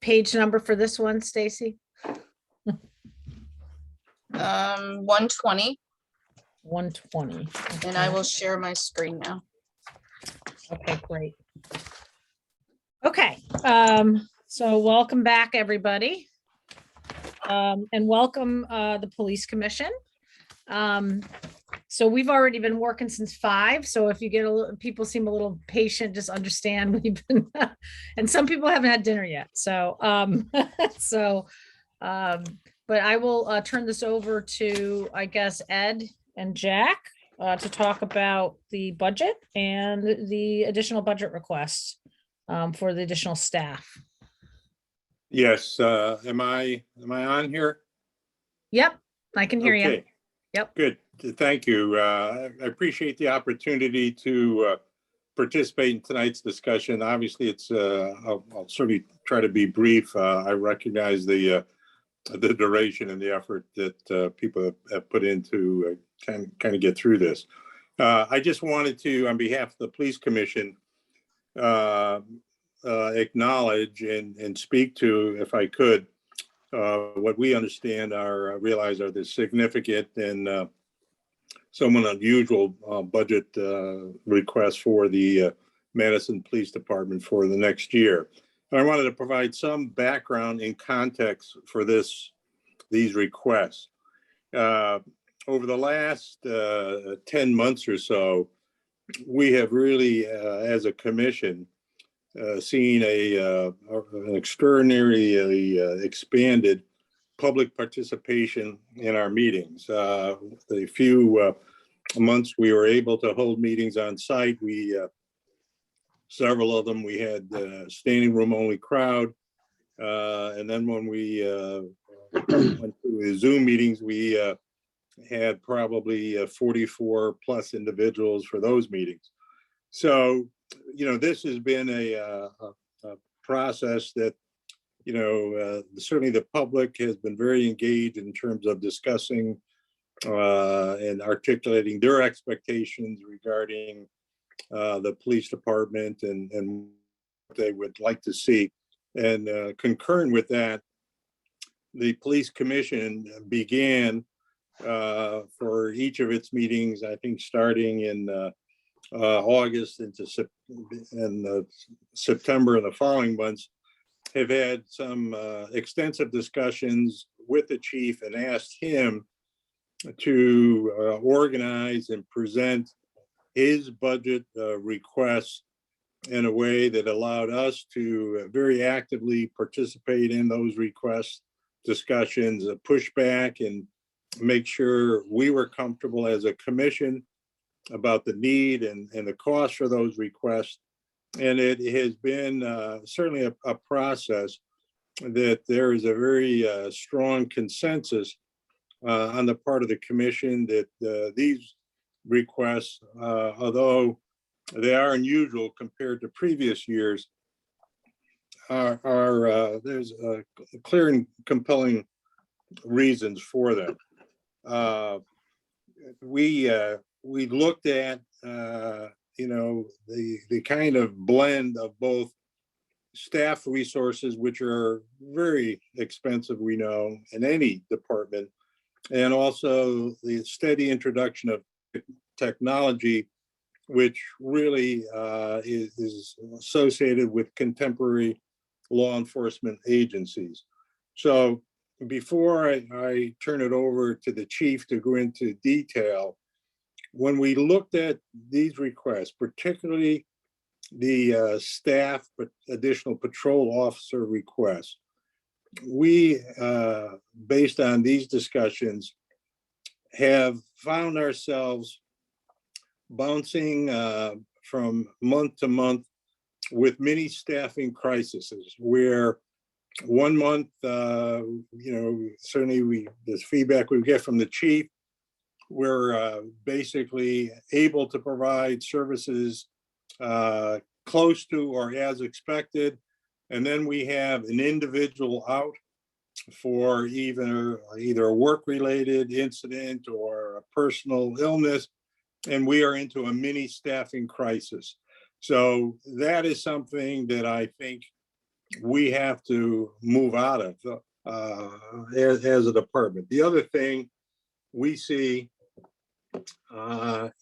page number for this one, Stacy? 120. 120. And I will share my screen now. Okay, great. Okay, so welcome back, everybody. And welcome the Police Commission. So we've already been working since 5. So if you get people seem a little patient, just understand we've been, and some people haven't had dinner yet. So, but I will turn this over to, I guess, Ed and Jack to talk about the budget and the additional budget requests for the additional staff. Yes, am I on here? Yep, I can hear you. Okay. Yep. Good, thank you. I appreciate the opportunity to participate in tonight's discussion. Obviously, it's I'll certainly try to be brief. I recognize the duration and the effort that people have put into kind of get through this. I just wanted to, on behalf of the Police Commission, acknowledge and speak to, if I could, what we understand realize are the significant and somewhat unusual budget requests for the Madison Police Department for the next year. And I wanted to provide some background and context for these requests. Over the last 10 months or so, we have really, as a commission, seen an extraordinarily expanded public participation in our meetings. The few months we were able to hold meetings on site, several of them we had standing room only crowd. And then when we went to the Zoom meetings, we had probably 44 plus individuals for those meetings. So, this has been a process that, certainly the public has been very engaged in terms of discussing and articulating their expectations regarding the police department and what they would like to see. And concurrent with that, the Police Commission began for each of its meetings, I think starting in August into September and the following months, have had some extensive discussions with the chief and asked him to organize and present his budget requests in a way that allowed us to very actively participate in those requests, discussions, push back, and make sure we were comfortable as a commission about the need and the cost for those requests. And it has been certainly a process that there is a very strong consensus on the part of the commission that these requests, although they are unusual compared to previous years, there's clear and compelling reasons for them. We looked at the kind of blend of both staff resources, which are very expensive, we know, in any department, and also the steady introduction of technology, which really is associated with contemporary law enforcement agencies. So before I turn it over to the chief to go into detail, when we looked at these requests, particularly the staff but additional patrol officer requests, we, based on these discussions, have found ourselves bouncing from month to month with many staffing crises, where 1 month, certainly this feedback we get from the chief, we're basically able to provide services close to or as expected. And then we have an individual out for either a work-related incident or a personal illness, and we are into a mini staffing crisis. So that is something that I think we have to move out of as a department. The other thing we see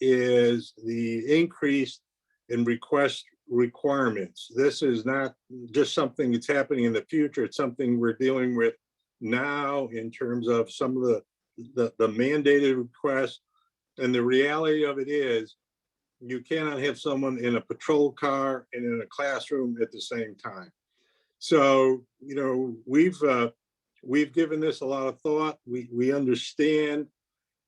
is the increase in request requirements. This is not just something that's happening in the future. It's something we're dealing with now in terms of some of the mandated requests. And the reality of it is you cannot have someone in a patrol car and in a classroom at the same time. So, we've given this a lot of thought. We understand,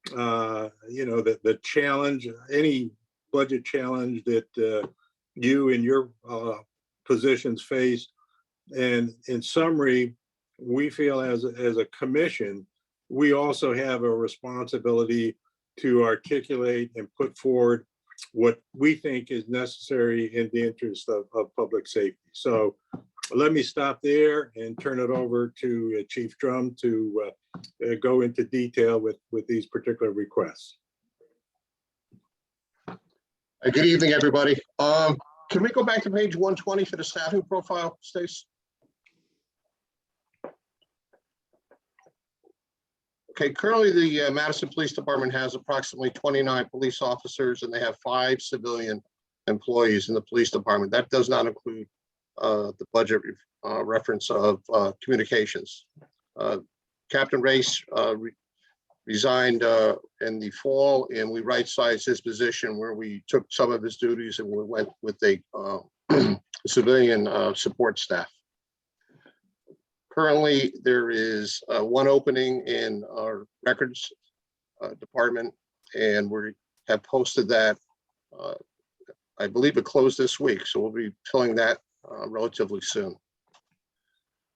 the challenge, any budget challenge that you and your positions face. And in summary, we feel as a commission, we also have a responsibility to articulate and put forward what we think is necessary in the interest of public safety. So let me stop there and turn it over to Chief Drum to go into detail with these particular requests. Good evening, everybody. Can we go back to page 120 for the staffing profile, Stace? Okay, currently the Madison Police Department has approximately 29 police officers and they have 5 civilian employees in the police department. That does not include the budget reference of communications. Captain Race resigned in the fall, and we right-sized his position where we took some of his duties and we went with a civilian support staff. Currently, there is 1 opening in our records department, and we have posted that. I believe it closed this week, so we'll be filling that relatively soon.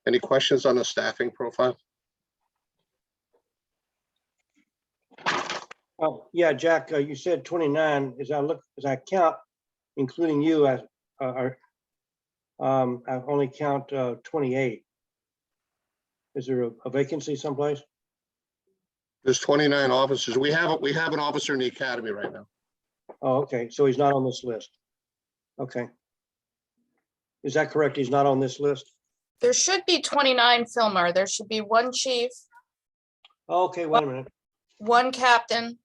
Any questions on the staffing profile? Oh, yeah, Jack, you said 29. As I count, including you, I only count 28. Is there a vacancy someplace? There's 29 officers. We have an officer in the academy right now. Oh, okay. So he's not on this list. Okay. Is that correct? He's not on this list? There should be 29, Fillmore. There should be 1 chief. Okay, wait a minute. 1 captain,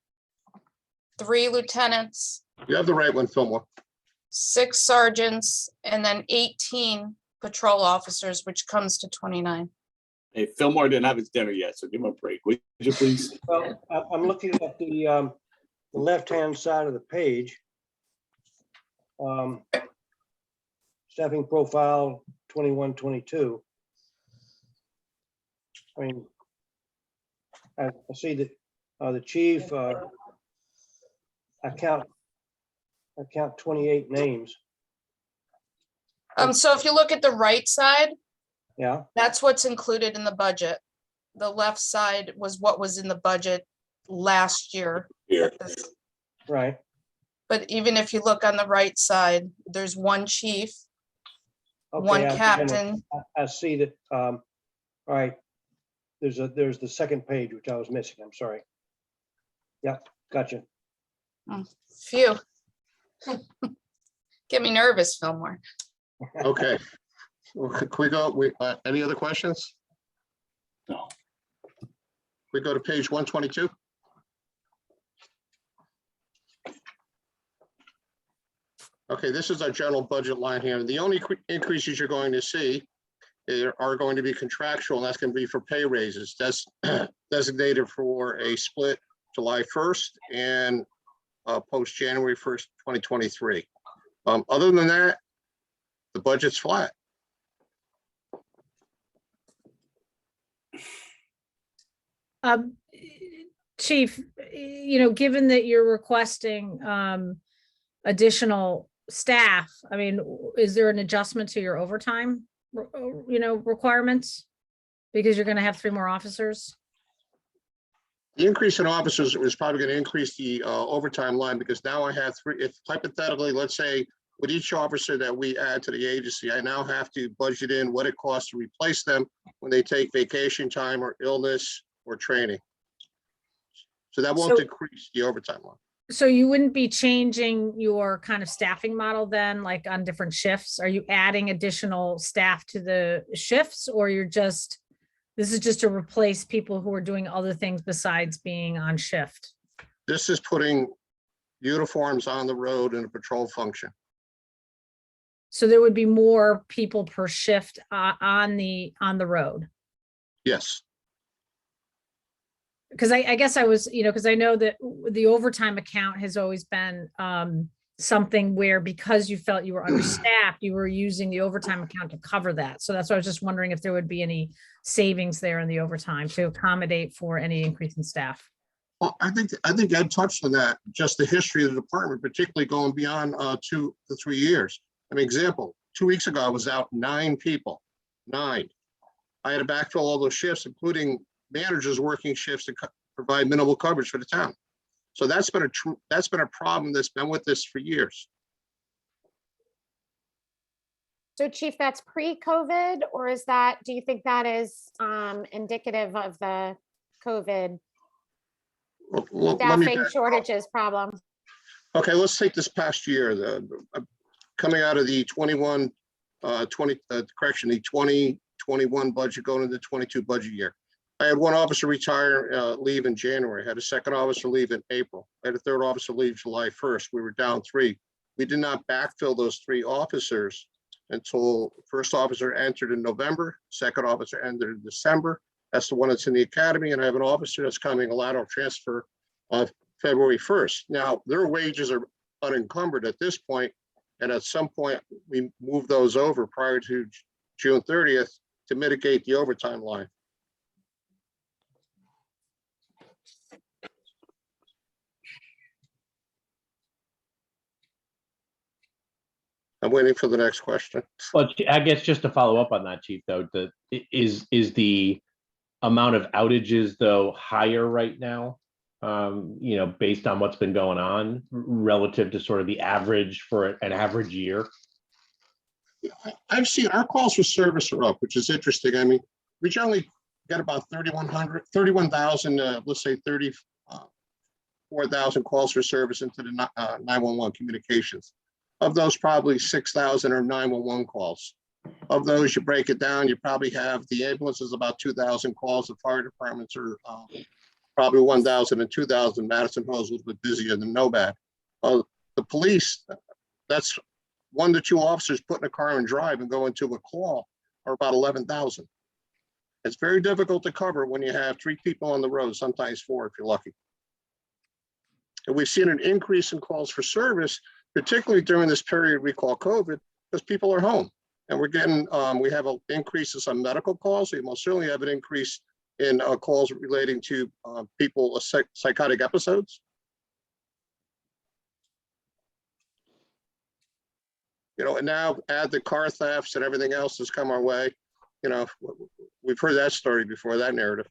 3 lieutenants. You have the right one, Fillmore. 6 sergeants, and then 18 patrol officers, which comes to 29. Hey, Fillmore didn't have his dinner yet, so give him a break, would you please? Well, I'm looking at the left-hand side of the page. Staffing profile 21, 22. I mean, I see that The chief, I count 28 names. So if you look at the right side, Yeah, that's what's included in the budget. The left side was what was in the budget last year. Yeah. right. But even if you look on the right side, there's one chief, Okay, one I- captain. I see that. All right. There's the second page, which I was missing. I'm sorry. Yep, gotcha. Phew. Get me nervous, Fillmore. Okay. Well, can we go, any other questions? No. We go to page 122. Okay, this is our general budget line here. The only increases you're going to see are going to be contractual, and that's going to be for pay raises. That's designated for a split July 1st and post January 1st, 2023. Other than that, the budget's flat. Chief, given that you're requesting additional staff, I mean, is there an adjustment to your overtime, requirements? Because you're going to have 3 more officers? The increase in officers is probably going to increase the overtime line, because now I have 3, if hypothetically, let's say with each officer that we add to the agency, I now have to budget in what it costs to replace them when they take vacation time or illness or training. So that won't decrease the overtime line. So you wouldn't be changing your kind of staffing model then, like on different shifts? Are you adding additional staff to the shifts, or this is just to replace people who are doing other things besides being on shift? This is putting uniforms on the road in a patrol function. So there would be more people per shift on the road? Yes. Because I guess I was, because I know that the overtime account has always been something where, because you felt you were understaffed, you were using the overtime account to cover that. So that's why I was just wondering if there would be any savings there in the overtime to accommodate for any increase in staff. Well, I think Ed touched on that, just the history of the department, particularly going beyond 2 to 3 years. I mean, example, 2 weeks ago, I was out 9 people, 9. I had to backfill all those shifts, including managers working shifts to provide minimal coverage for the town. So that's been a problem that's been with us for years. So Chief, that's pre-COVID, or do you think that is indicative of the COVID Well, staffing shortages problem? Okay, let's take this past year, coming out of the 2021 budget going into the 22 budget year. I had 1 officer retire, leave in January. I had a 2nd officer leave in April. I had a 3rd officer leave July 1st. We were down 3. We did not backfill those 3 officers until 1st officer entered in November, 2nd officer entered in December. That's the one that's in the academy. And I have an officer that's coming a lateral transfer on February 1st. Now, their wages are unencumbered at this point, and at some point we move those over prior to June 30th to mitigate the overtime line. I'm waiting for the next question. Well, I guess just to follow up on that, Chief, though, is the amount of outages though higher right now? Based on what's been going on relative to sort of the average for an average year? I've seen our calls for service are up, which is interesting. I mean, we generally get about 31,000, let's say 34,000 calls for service into the 911 communications. Of those, probably 6,000 are 911 calls. Of those, you break it down, you probably have the ambulances about 2,000 calls. The fire departments are probably 1,000 and 2,000. Madison Hall is a little bit busier than NOBAD. The police, that's 1 to 2 officers put in a car and drive and go into a call, are about 11,000. It's very difficult to cover when you have 3 people on the road, sometimes 4 if you're lucky. And we've seen an increase in calls for service, particularly during this period we call COVID, because people are home. And we're getting, we have increases on medical calls. We most certainly have an increase in calls relating to people with psychotic episodes. You know, and now add the car thefts and everything else that's come our way. You know, we've heard that story before, that narrative.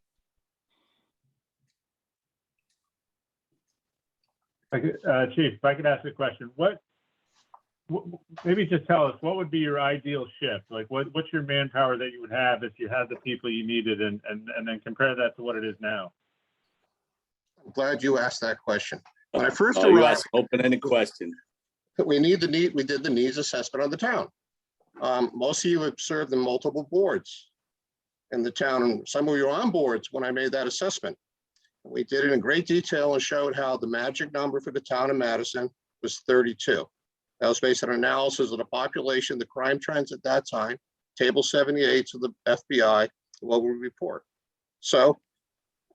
Chief, if I could ask a question, maybe just tell us, what would be your ideal shift? Like, what's your manpower that you would have if you had the people you needed, and then compare that to what it is now? I'm glad you asked that question. When I first You arrived, asked an open-ended question. we did the needs assessment on the town. Most of you have served in multiple boards in the town, and some of you were on boards when I made that assessment. We did it in great detail and showed how the magic number for the town of Madison was 32. That was based on analysis of the population, the crime trends at that time, table 78 of the FBI, what we report. So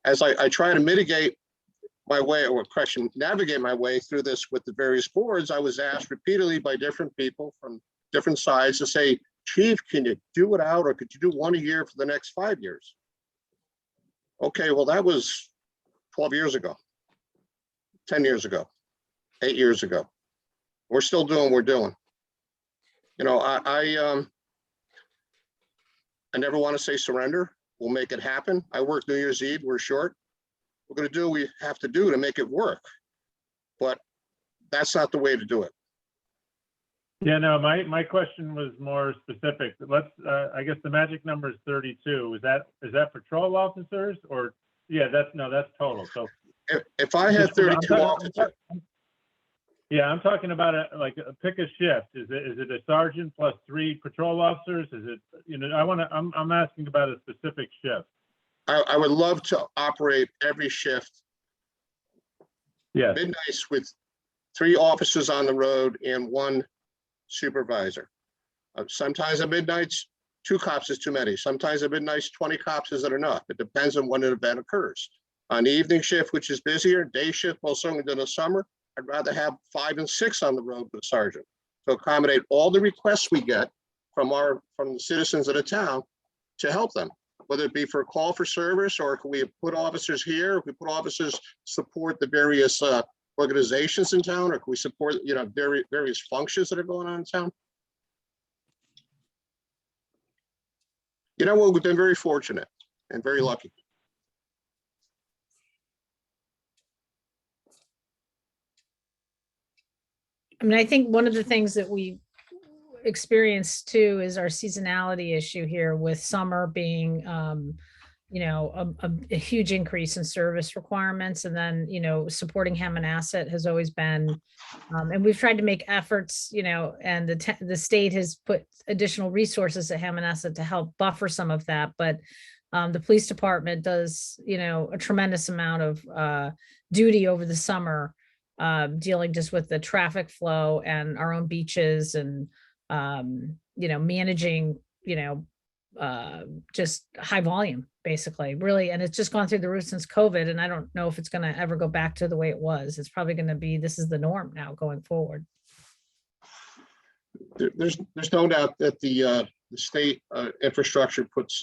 as I try to mitigate my way, or correction, navigate my way through this with the various boards, I was asked repeatedly by different people from different sides to say, Chief, can you do it out, or could you do one a year for the next 5 years? Okay, well, that was 12 years ago, 10 years ago, 8 years ago. We're still doing what we're doing. You know, I never want to say surrender. We'll make it happen. I work New Year's Eve, we're short. We're going to do what we have to do to make it work, but that's not the way to do it. Yeah, no, my question was more specific. Let's, I guess the magic number is 32. Is that patrol officers, or, yeah, that's total. So if I had 32 officers. Yeah, I'm talking about pick a shift. Is it a sergeant plus 3 patrol officers? Is it, you know, I'm asking about a specific shift. I would love to operate every shift. Yeah. Midnights with 3 officers on the road and 1 supervisor. Sometimes at midnights, 2 cops is too many. Sometimes at midnights, 20 cops isn't enough. It depends on when an event occurs. On the evening shift, which is busier, day shift, most certainly than the summer, I'd rather have 5 and 6 on the road with a sergeant to accommodate all the requests we get from the citizens of the town to help them, whether it be for a call for service, or can we put officers here, if we put officers support the various organizations in town, or can we support, you know, various functions that are going on in town. You know what, we've been very fortunate and very lucky. I mean, I think one of the things that we experienced too is our seasonality issue here, with summer being, you know, a huge increase in service requirements, and then, you know, supporting Hammonasset has always been, and we've tried to make efforts, you know, and the state has put additional resources at Hammonasset to help buffer some of that, but the police department does, you know, a tremendous amount of duty over the summer, dealing just with the traffic flow and our own beaches, and you know, managing, you know, just high volume, basically, really. And it's just gone through the roof since COVID, and I don't know if it's going to ever go back to the way it was. It's probably going to be, this is the norm now going forward. There's no doubt that the state infrastructure puts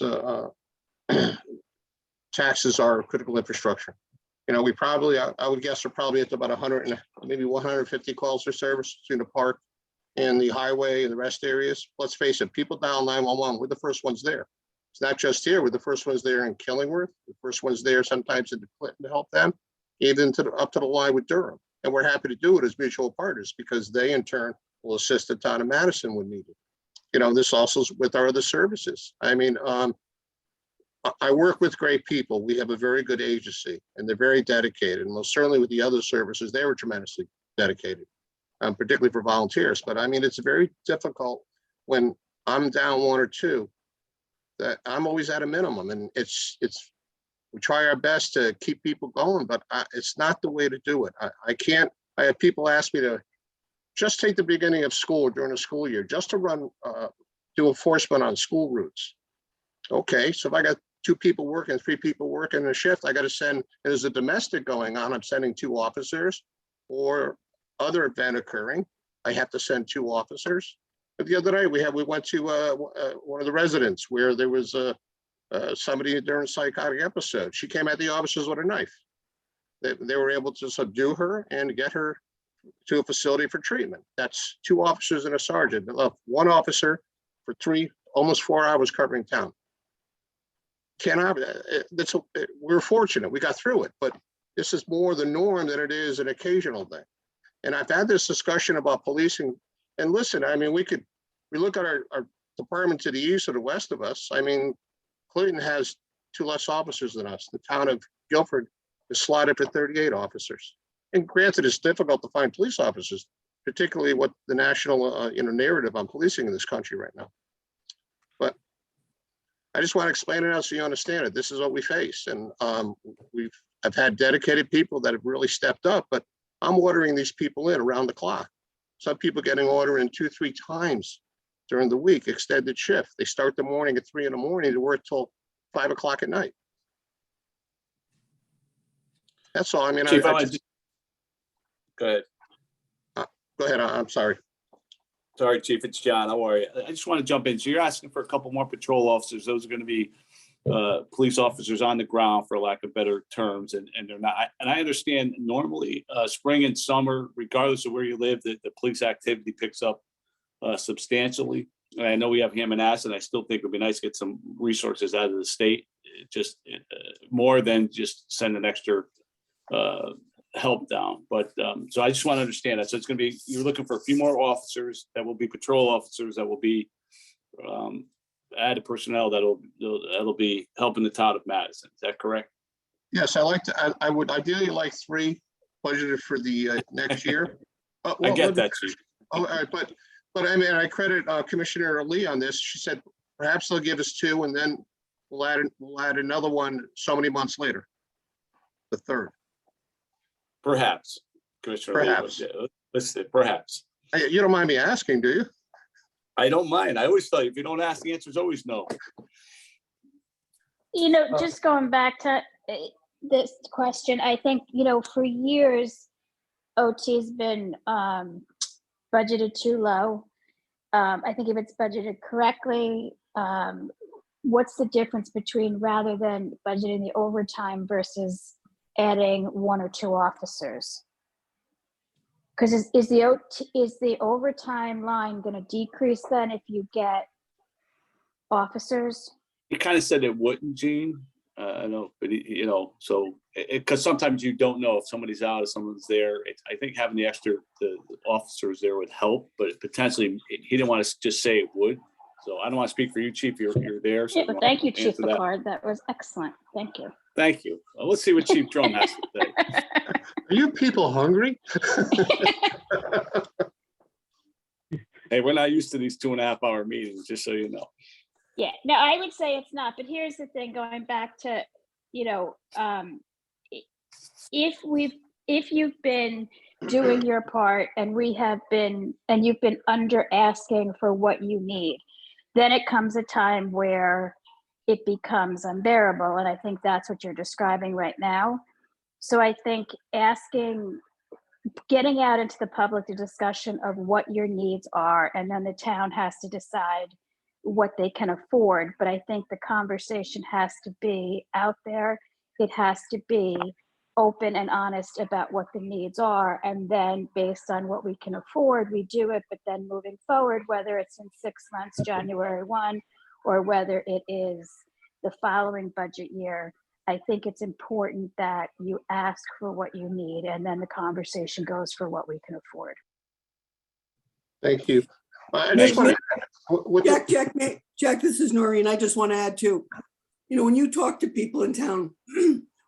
taxes are critical infrastructure. You know, we probably, I would guess, we're probably at about 100 and maybe 150 calls for service between the park and the highway and the rest areas. Let's face it, people dial 911. We're the first ones there. It's not just here. We're the first ones there in Killingworth. The first ones there sometimes in Clinton to help them, even up to the line with Durham. And we're happy to do it as mutual partners, because they in turn will assist the town of Madison when needed. You know, this also is with our other services. I mean, I work with great people. We have a very good agency, and they're very dedicated. And most certainly with the other services, they were tremendously dedicated, particularly for volunteers. But I mean, it's very difficult when I'm down 1 or 2, that I'm always at a minimum. And we try our best to keep people going, but it's not the way to do it. I have people ask me to just take the beginning of school during the school year, just to run, do enforcement on school routes. Okay, so if I got 2 people working, 3 people working a shift, I got to send, there's a domestic going on, I'm sending 2 officers, or other event occurring, I have to send 2 officers. But the other night we went to one of the residents where there was a somebody during a psychotic episode. She came at the officers with a knife. They were able to subdue her and get her to a facility for treatment. That's 2 officers and a sergeant. They left 1 officer for almost 4 hours covering town. We're fortunate we got through it, but this is more the norm than it is an occasional thing. And I've had this discussion about policing. And listen, I mean, we look at our department to the east or the west of us. I mean, Clinton has 2 less officers than us. The town of Guilford is slotted for 38 officers. And granted, it's difficult to find police officers, particularly what the national narrative on policing in this country right now. But I just want to explain it out so you understand it. This is what we face. And I've had dedicated people that have really stepped up, but I'm ordering these people in around the clock. Some people getting ordered in 2-3 times during the week, extended shift. They start the morning at 3 in the morning to work till 5 o'clock at night. That's all. I mean, Chief, go ahead. Go ahead. I'm sorry. Sorry, Chief. It's John. How are you? I just want to jump in. So you're asking for a couple more patrol officers. Those are going to be police officers on the ground, for lack of better terms, and they're not. And I understand normally spring and summer, regardless of where you live, the police activity picks up substantially. And I know we have Madison. I still think it would be nice to get some resources out of the state, just more than just send an extra help down. But so I just want to understand that. So it's going to be, you're looking for a few more officers that will be patrol officers that will be added personnel that'll be helping the town of Madison. Is that correct? Yes, I would ideally like 3 budgeted for the next year. I get that, Chief. All right, but I mean, I credit Commissioner Lee on this. She said perhaps they'll give us 2, and then we'll add another one so many months later, the 3rd. Perhaps, Commissioner. Perhaps. Listen, perhaps. You don't mind me asking, do you? I don't mind. I always tell you, if you don't ask, the answer is always no. Just going back to this question, I think, for years, OT's been budgeted too low. I think if it's budgeted correctly, what's the difference between rather than budgeting the overtime versus adding 1 or 2 officers? Because is the overtime line going to decrease then if you get officers? You kind of said it wouldn't, Gene. I know, but so because sometimes you don't know if somebody's out, if someone's there. I think having the officers there would help, but potentially he didn't want to just say it would. So I don't want to speak for you, Chief. You're there. So Yeah, but thank you, Chief Picard. That was excellent. Thank you. Thank you. Well, let's see what Chief Drum has to say. Are you people hungry? Hey, we're not used to these 2.5-hour meetings, just so you know. Yeah, no, I would say it's not, but here's the thing, going back to, if you've been doing your part and you've been under asking for what you need, then it comes a time where it becomes unbearable. And I think that's what you're describing right now. So I think getting out into the public, the discussion of what your needs are, and then the town has to decide what they can afford. But I think the conversation has to be out there. It has to be open and honest about what the needs are. And then based on what we can afford, we do it. But then moving forward, whether it's in 6 months, January 1, or whether it is the following budget year, I think it's important that you ask for what you need, and then the conversation goes for what we can afford. Thank you. Jack, this is Noreen. I just want to add too, when you talk to people in town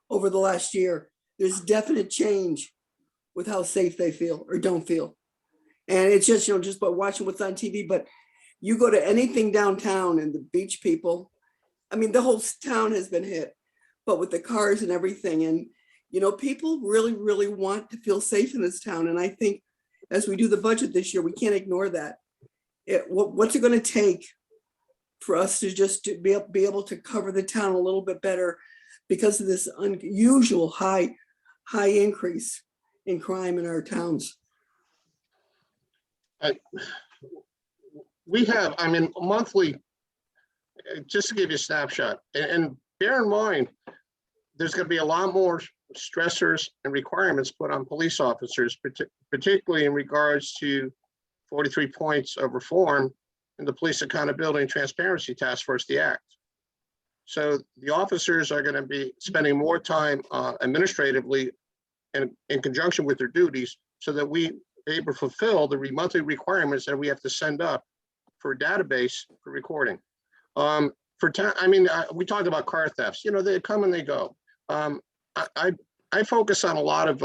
over the last year, there's definite change with how safe they feel or don't feel. And it's just, just by watching what's on TV, but you go to anything downtown and the beach people, I mean, the whole town has been hit, but with the cars and everything. And, people really, really want to feel safe in this town. And I think as we do the budget this year, we can't ignore that. What's it going to take for us to just be able to cover the town a little bit better because of this unusual high increase in crime in our towns? We have, monthly, just to give you a snapshot, and bear in mind, there's going to be a lot more stressors and requirements put on police officers, particularly in regards to 43 points of reform in the Police Accountability and Transparency Task Force, the Act. So the officers are going to be spending more time administratively and in conjunction with their duties so that we are able to fulfill the monthly requirements that we have to send up for a database for recording. We talked about car thefts. You know, they come and they go. I focus on a lot of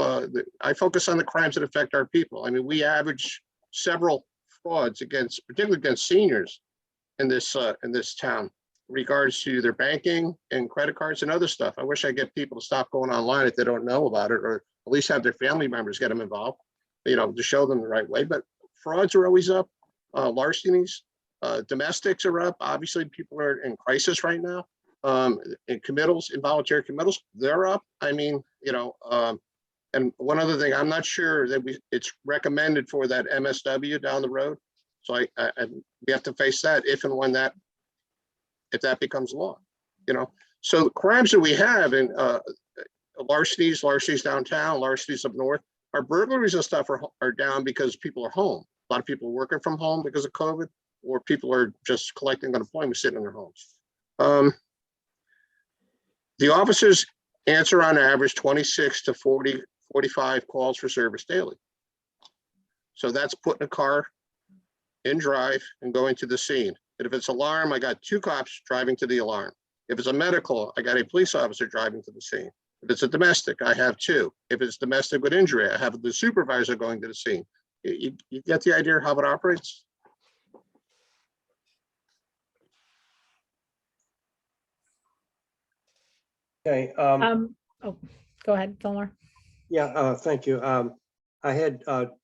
I focus on the crimes that affect our people. I mean, we average several frauds particularly against seniors in this town, in regards to their banking and credit cards and other stuff. I wish I get people to stop going online if they don't know about it, or at least have their family members get them involved, you know, to show them the right way. But frauds are always up. Larcenies, domestics are up. Obviously, people are in crisis right now. And committals, involuntary committals, they're up. I mean, you know, and one other thing, I'm not sure that it's recommended for that MSW down the road. So we have to face that if and when if that becomes law, you know. So the crimes that we have in larcenies downtown, larcenies up north, our burglaries and stuff are down because people are home. A lot of people are working from home because of COVID, or people are just collecting unemployment sitting in their homes. The officers answer on average 26 to 45 calls for service daily. So that's putting a car in drive and going to the scene. And if it's alarm, I got 2 cops driving to the alarm. If it's a medical, I got a police officer driving to the scene. If it's a domestic, I have 2. If it's domestic with injury, I have the supervisor going to the scene. You get the idea of how it operates? Okay. Oh, go ahead, Fillmore. Yeah, thank you. I had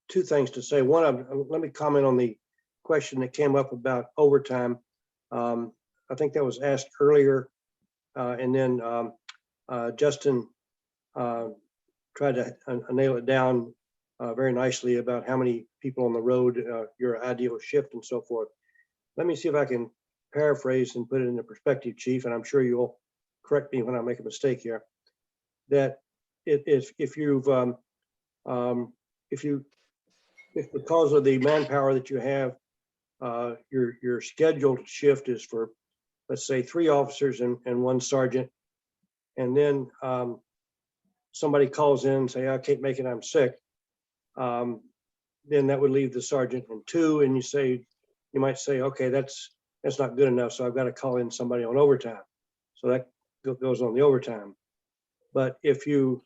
2 things to say. One, let me comment on the question that came up about overtime. I think that was asked earlier, and then Justin tried to nail it down very nicely about how many people on the road, your ideal shift and so forth. Let me see if I can paraphrase and put it into perspective, Chief, and I'm sure you'll correct me when I make a mistake here. That if because of the manpower that you have, your scheduled shift is for, let's say, 3 officers and 1 sergeant, and then somebody calls in and say, I can't make it, I'm sick, then that would leave the sergeant and 2, and you might say, okay, that's not good enough, so I've got to call in somebody on overtime. So that goes on the overtime. But if your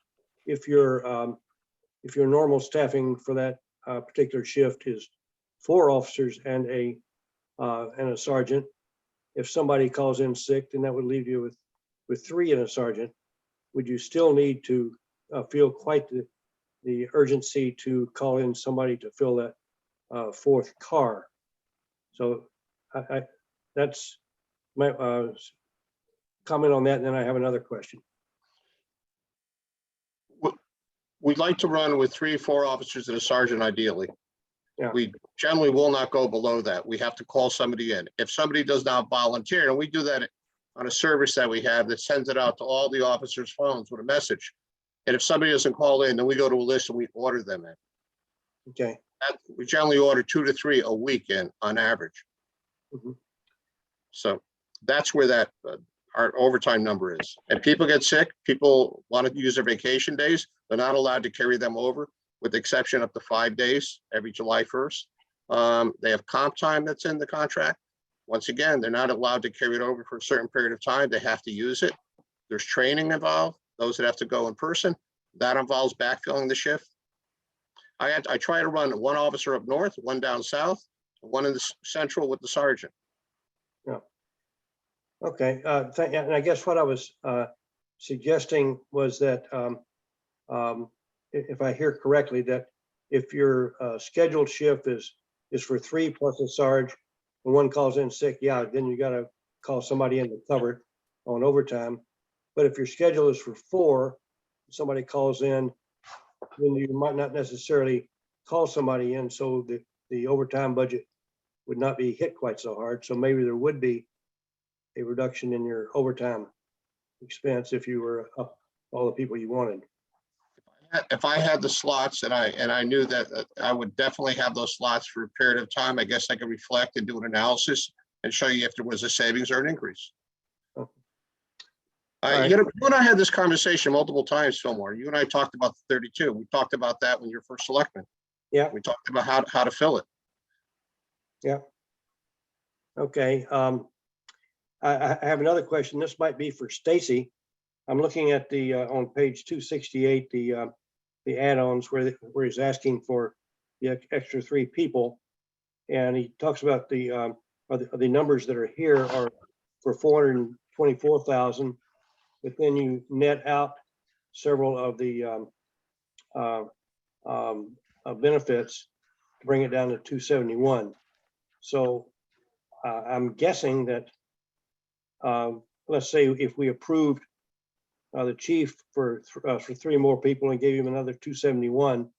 normal staffing for that particular shift is 4 officers and a sergeant, if somebody calls in sick, then that would leave you with 3 and a sergeant. Would you still need to feel quite the urgency to call in somebody to fill that 4th car? So that's my comment on that, and then I have another question. We'd like to run with 3 or 4 officers and a sergeant ideally. Yeah. We generally will not go below that. We have to call somebody in. If somebody does not volunteer, and we do that on a service that we have that sends it out to all the officers' phones with a message. And if somebody doesn't call in, then we go to a list and we order them in. Okay. We generally order 2 to 3 a weekend on average. Mhm. So that's where that our overtime number is. And people get sick, people want to use their vacation days, they're not allowed to carry them over, with the exception up to 5 days every July 1st. They have comp time that's in the contract. Once again, they're not allowed to carry it over for a certain period of time. They have to use it. There's training involved, those that have to go in person. That involves backfilling the shift. I try to run 1 officer up north, 1 down south, 1 in the central with the sergeant. Yeah. Okay. And I guess what I was suggesting was that if I hear correctly, that if your scheduled shift is for 3 plus a sergeant, and 1 calls in sick, yeah, then you got to call somebody in to cover it on overtime. But if your schedule is for 4, somebody calls in, then you might not necessarily call somebody in, so the overtime budget would not be hit quite so hard. So maybe there would be a reduction in your overtime expense if you were up all the people you wanted. If I had the slots and I knew that I would definitely have those slots for a period of time, I guess I could reflect and do an analysis and show you if there was a savings or an increase. right. You and I had this conversation multiple times, Fillmore. You and I talked about the 32. We talked about that when you're first selectman. Yeah. We talked about how to fill it. Yeah. Okay. I have another question. This might be for Stacy. I'm looking at the on page 268, the add-ons where he's asking for the extra 3 people, and he talks about the numbers that are here are for 424,000, but then you net out several of the benefits to bring it down to 271. So I'm guessing that let's say if we approved the chief for 3 more people and gave him another 271,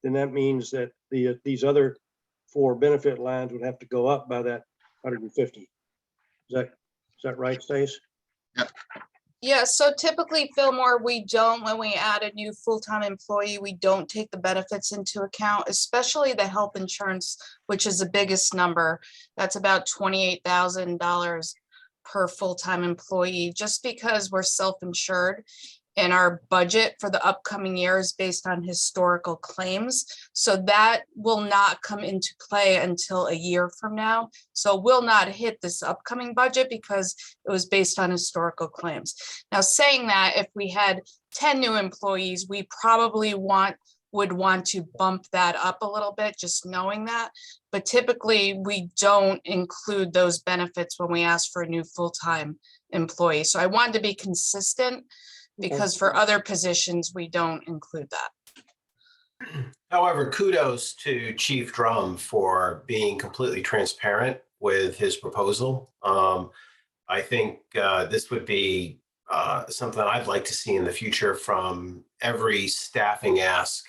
then that means that these other 4 benefit lines would have to go up by that 150. Is that right, Stace? Yeah. Yeah, so typically, Fillmore, we don't, when we add a new full-time employee, we don't take the benefits into account, especially the health insurance, which is the biggest number. That's about $28,000 per full-time employee, just because we're self-insured and our budget for the upcoming year is based on historical claims. So that will not come into play until a year from now. So we'll not hit this upcoming budget because it was based on historical claims. Now, saying that, if we had 10 new employees, we probably would want to bump that up a little bit, just knowing that. But typically, we don't include those benefits when we ask for a new full-time employee. So I wanted to be consistent, because for other positions, we don't include that. However, kudos to Chief Drum for being completely transparent with his proposal. I think this would be something I'd like to see in the future from every staffing ask,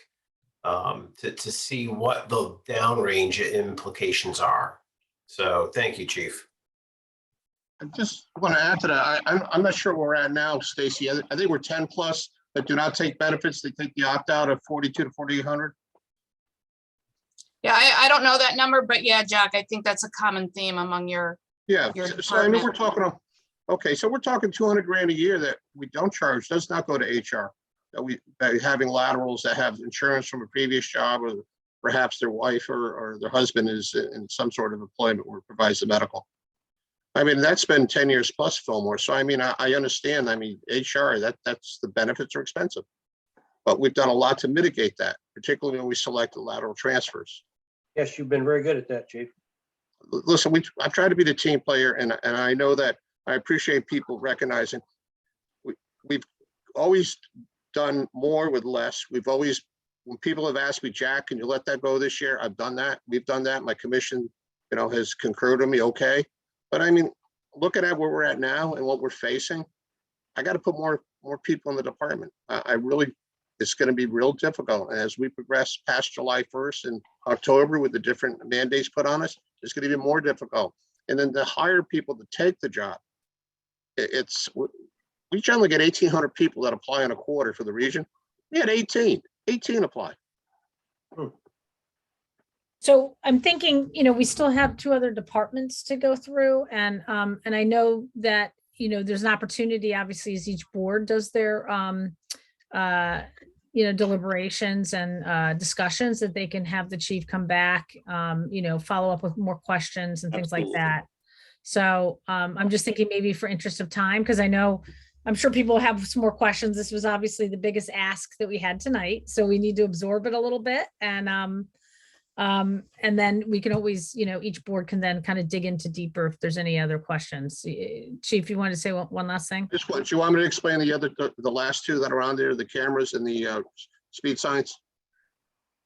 to see what the downrange implications are. So thank you, Chief. I just want to add to that. I'm not sure where we're at now, Stacy. I think we're 10 plus that do not take benefits. They take the opt-out of 42 to 4,800. Yeah, I don't know that number, but yeah, Jack, I think that's a common theme among your So I mean, department. we're talking, okay, so we're talking 200 grand a year that we don't charge, does not go to HR. That having laterals that have insurance from a previous job, or perhaps their wife or their husband is in some sort of employment where it provides the medical. I mean, that's been 10 years plus, Fillmore. So I mean, I understand. I mean, HR, that's the benefits are expensive, but we've done a lot to mitigate that, particularly when we select the lateral transfers. Yes, you've been very good at that, Chief. Listen, I've tried to be the team player, and I know that I appreciate people recognizing we've always done more with less. We've always, when people have asked me, Jack, can you let that go this year? I've done that. We've done that. My commission, has concurred with me. Okay. But I mean, looking at where we're at now and what we're facing, I got to put more people in the department. It's going to be real difficult. And as we progress past July 1st and October with the different mandates put on us, it's going to be more difficult. And then to hire people to take the job, we generally get 1,800 people that apply in a quarter for the region. We had 18 apply. So I'm thinking, we still have 2 other departments to go through, and I know that, there's an opportunity, obviously, as each board does their, deliberations and discussions, that they can have the chief come back, follow up with more questions and things like that. So I'm just thinking maybe for interest of time, because I'm sure people have some more questions. This was obviously the biggest ask that we had tonight, so we need to absorb it a little bit, and then we can always, each board can then kind of dig into deeper if there's any other questions. Chief, you want to say one last thing? Just what, do you want me to explain the last 2 that are on there, the cameras and the speed signs?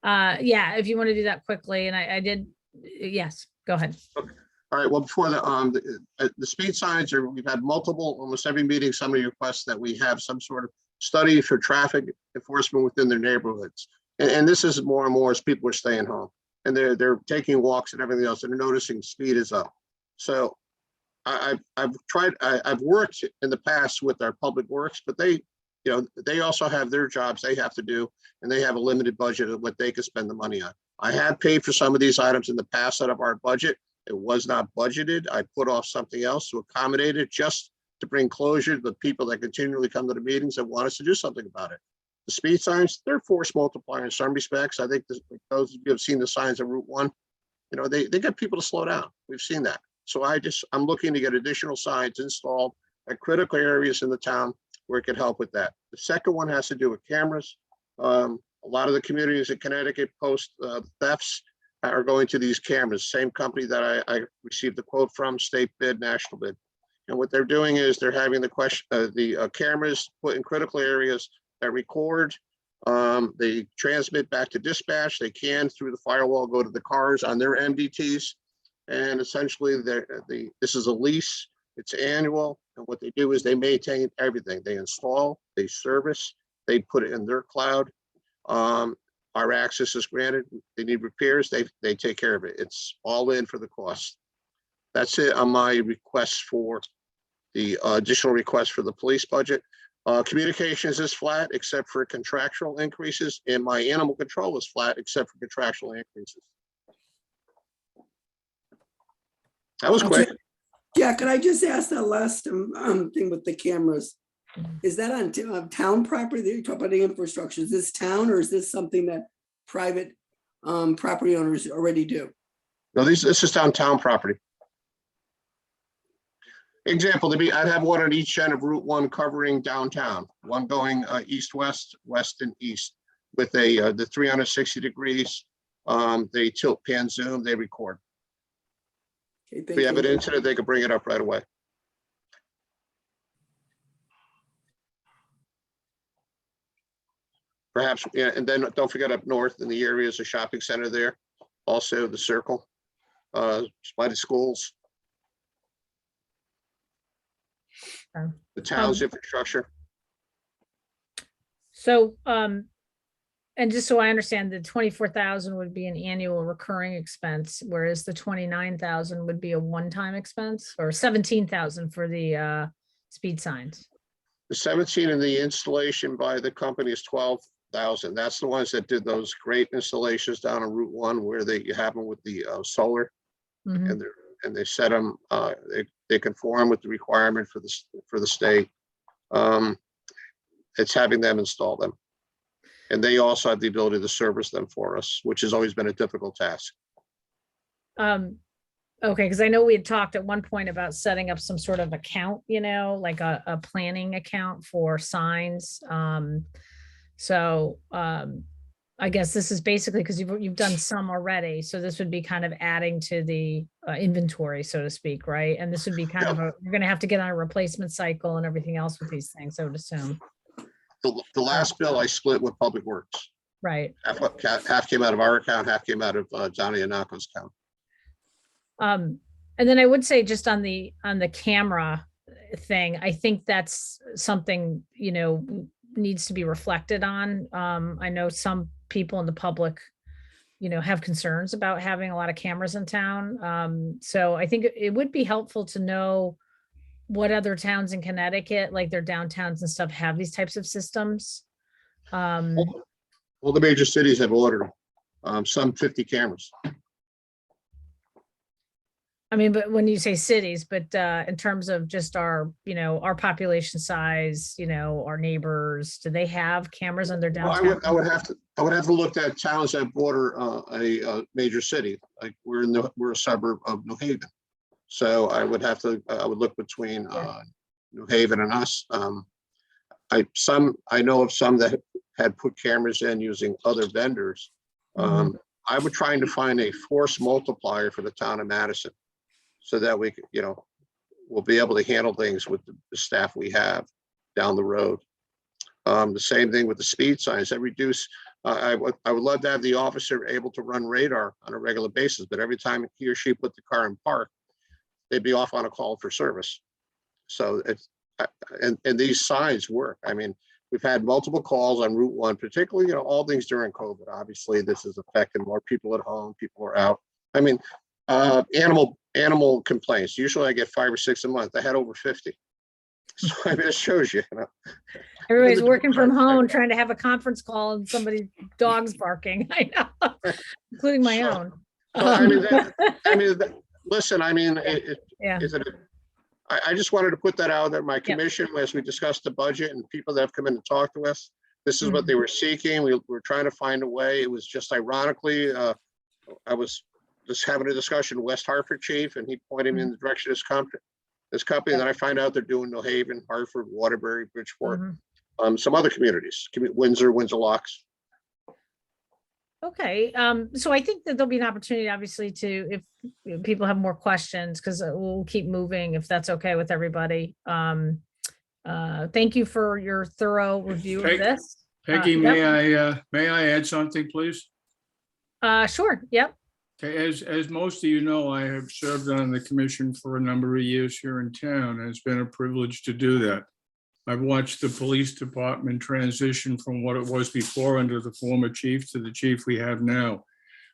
Yeah, if you want to do that quickly, and I did, yes, go ahead. Okay. All right, well, before the speed signs we've had multiple, almost every meeting, somebody requests that we have some sort of study for traffic enforcement within their neighborhoods. And this is more and more as people are staying home and they're taking walks and everything else, and they're noticing speed is up. So I've worked in the past with our public works, but they also have their jobs they have to do, and they have a limited budget of what they could spend the money on. I have paid for some of these items in the past out of our budget. It was not budgeted. I put off something else to accommodate it, just to bring closure to the people that continually come to the meetings and want us to do something about it. The speed signs, they're force multiplier in some respects. I think those of you have seen the signs on Route 1, they get people to slow down. We've seen that. So I'm looking to get additional signs installed at critical areas in the town where it could help with that. The second one has to do with cameras. A lot of the communities in Connecticut post thefts are going to these cameras, same company that I received the quote from, state bid, national bid. And what they're doing is they're having the cameras put in critical areas that record. They transmit back to dispatch. They can, through the firewall, go to the cars on their MDTs. And essentially, this is a lease. It's annual. And what they do is they maintain everything. They install, they service, they put it in their cloud. Our access is granted. They need repairs. They take care of it. It's all in for the cost. That's it on my request for the additional request for the police budget. Communications is flat except for contractual increases, and my animal control is flat except for contractual increases. That was quick. Yeah, could I just ask that last thing with the cameras? Is that on town property that you talk about the infrastructure? Is this town, or is this something that private property owners already do? No, this is downtown property. Example, I'd have one on each end of Route 1 covering downtown, one going east-west, west and east with the 360 degrees. They tilt, pan, zoom, they record. Okay, if we have an incident, they could bring it up right away. Perhaps, yeah, and then don't forget up north in the area is a shopping center there. Also the circle, by the schools. The town's infrastructure. So, and just so I understand, the 24,000 would be an annual recurring expense, whereas the 29,000 would be a one-time expense, or 17,000 for the speed signs. The 17 in the installation by the company is 12,000. That's the ones that did those great installations down on Route 1 where you have them with the solar, and they set them. They conform with the requirement for the state. It's having them install them. And they also have the ability to service them for us, which has always been a difficult task. Okay, because I know we had talked at one point about setting up some sort of account, like a planning account for signs. I guess this is basically because you've done some already. So this would be kind of adding to the inventory, so to speak, right? And this would be kind of you're going to have to get on a replacement cycle and everything else with these things, I would assume. The last bill I split with Public Works. Right. Half came out of our account, half came out of Johnny Anako's account. And then I would say just on the camera thing, I think that's something, needs to be reflected on. I know some people in the public, have concerns about having a lot of cameras in town. So I think it would be helpful to know what other towns in Connecticut, like their downtowns and stuff, have these types of systems. All the major cities have ordered some 50 cameras. I mean, but when you say cities, but in terms of just our population size, our neighbors, do they have cameras on their downtown? Well, I would have to look at towns that border a major city. Like we're a suburb of New Haven, so I would look between New Haven and us. I know of some that had put cameras in using other vendors. I would try to find a force multiplier for the town of Madison, so that we could, we'll be able to handle things with the staff we have down the road. The same thing with the speed signs that reduce. I would love to have the officer able to run radar on a regular basis, but every time he or she put the car in park, they'd be off on a call for service. So it's, and these signs work. I mean, we've had multiple calls on Route 1, particularly, all things during COVID. Obviously, this is affecting more people at home, people are out. I mean, Animal complaints. Usually I get 5 or 6 a month. I had over 50. So I mean, it shows you, you know. Everybody's the working from dogs home, trying to have a conference call and somebody's dog's barking. I know, including my So- own. So, I mean, listen, I mean, Yeah. I just wanted to put that out there. My commission, as we discussed the budget and people that have come in to talk to us, this is what they were seeking. We were trying to find a way. It was just ironically, I was just having a discussion with West Hartford chief, and he pointed me in the direction of this company. Then I find out they're doing New Haven, Hartford, Waterbury, Bridgeport, some other communities, Windsor Locks. Okay, so I think that there'll be an opportunity, obviously, to, if people have more questions, because we'll keep moving, if that's okay with everybody. Thank you for your thorough review of this. Peggy, Yep. may I add something, please? Sure, yep. Okay, as most of you know, I have served on the commission for a number of years here in town, and it's been a privilege to do that. I've watched the police department transition from what it was before under the former chief to the chief we have now.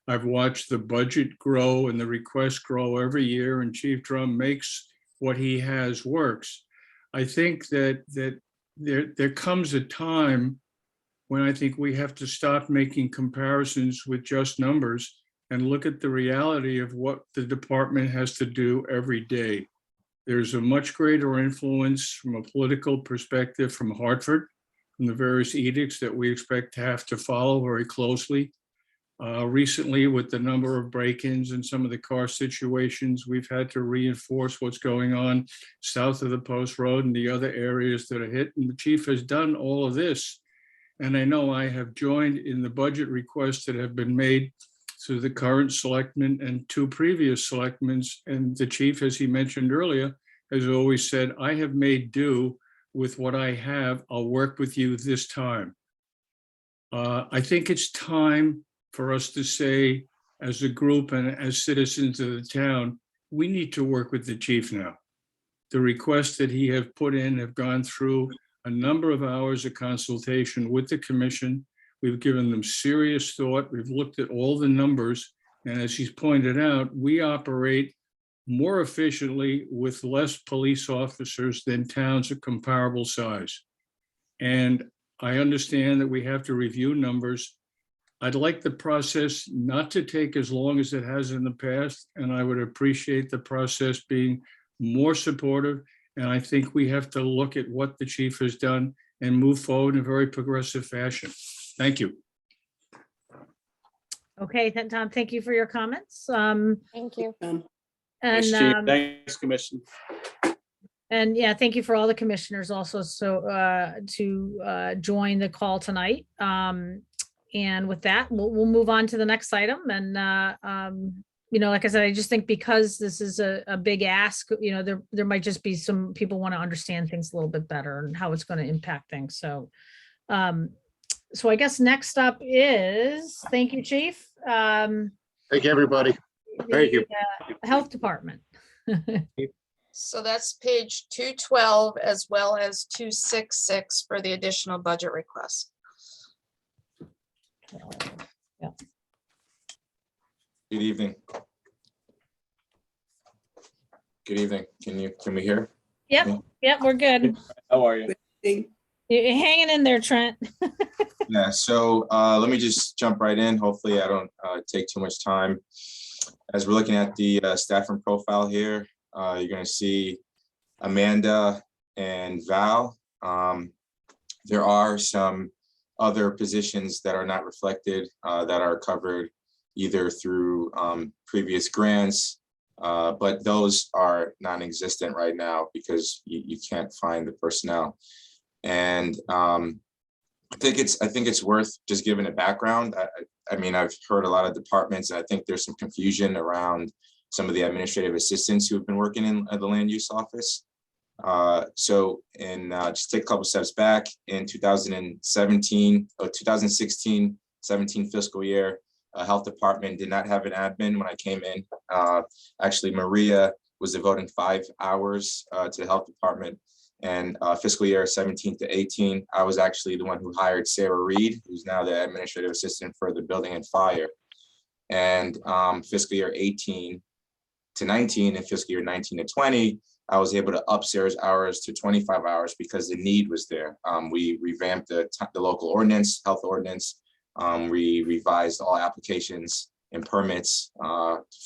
I've watched the budget grow and the requests grow every year, and Chief Drum makes what he has works. I think that there comes a time when I think we have to stop making comparisons with just numbers and look at the reality of what the department has to do every day. There's a much greater influence from a political perspective from Hartford, from the various edicts that we expect to have to follow very closely. Recently, with the number of break-ins and some of the car situations, we've had to reinforce what's going on south of the Post Road and the other areas that are hit. And the chief has done all of this. And I know I have joined in the budget requests that have been made to the current selectmen and 2 previous selectmen. And the chief, as he mentioned earlier, has always said, I have made do with what I have. I'll work with you this time. I think it's time for us to say, as a group and as citizens of the town, we need to work with the chief now. The requests that he have put in have gone through a number of hours of consultation with the commission. We've given them serious thought. We've looked at all the numbers. And as he's pointed out, we operate more efficiently with less police officers than towns of comparable size. And I understand that we have to review numbers. I'd like the process not to take as long as it has in the past, and I would appreciate the process being more supportive. And I think we have to look at what the chief has done and move forward in a very progressive fashion. Thank you. Okay, then, Tom, thank you for your comments. Thank you. Thanks, Chief. Thanks, Commission. And yeah, thank you for all the commissioners also to join the call tonight. And with that, we'll move on to the next item. And like I said, I just think because this is a big ask, there might just be some people want to understand things a little bit better and how it's going to impact things. So I guess next up is, thank you, Chief. Thank you, everybody. Thank you. Health Department. So that's page 212 as well as 266 for the additional budget request. Yeah. Good evening. Good evening. Can we hear? Yep, we're good. How are you? You're hanging in there, Trent. Yeah, so let me just jump right in. Hopefully I don't take too much time. As we're looking at the staffing profile here, you're going to see Amanda and Val. There are some other positions that are not reflected that are covered either through previous grants, but those are non-existent right now because you can't find the personnel. And I think it's worth just giving a background. I mean, I've heard a lot of departments, and I think there's some confusion around some of the administrative assistants who have been working in the land use office. Just take a couple steps back in 2016, 17 fiscal year, health department did not have an admin when I came in. Actually, Maria was devoting 5 hours to the health department. And fiscal year 17 to 18, I was actually the one who hired Sarah Reed, who's now the administrative assistant for the building and fire. And fiscal year 18, to 19 and fiscal year 19 to 20, I was able to up Sarah's hours to 25 hours because the need was there. We revamped the local ordinance, health ordinance. We revised all applications and permits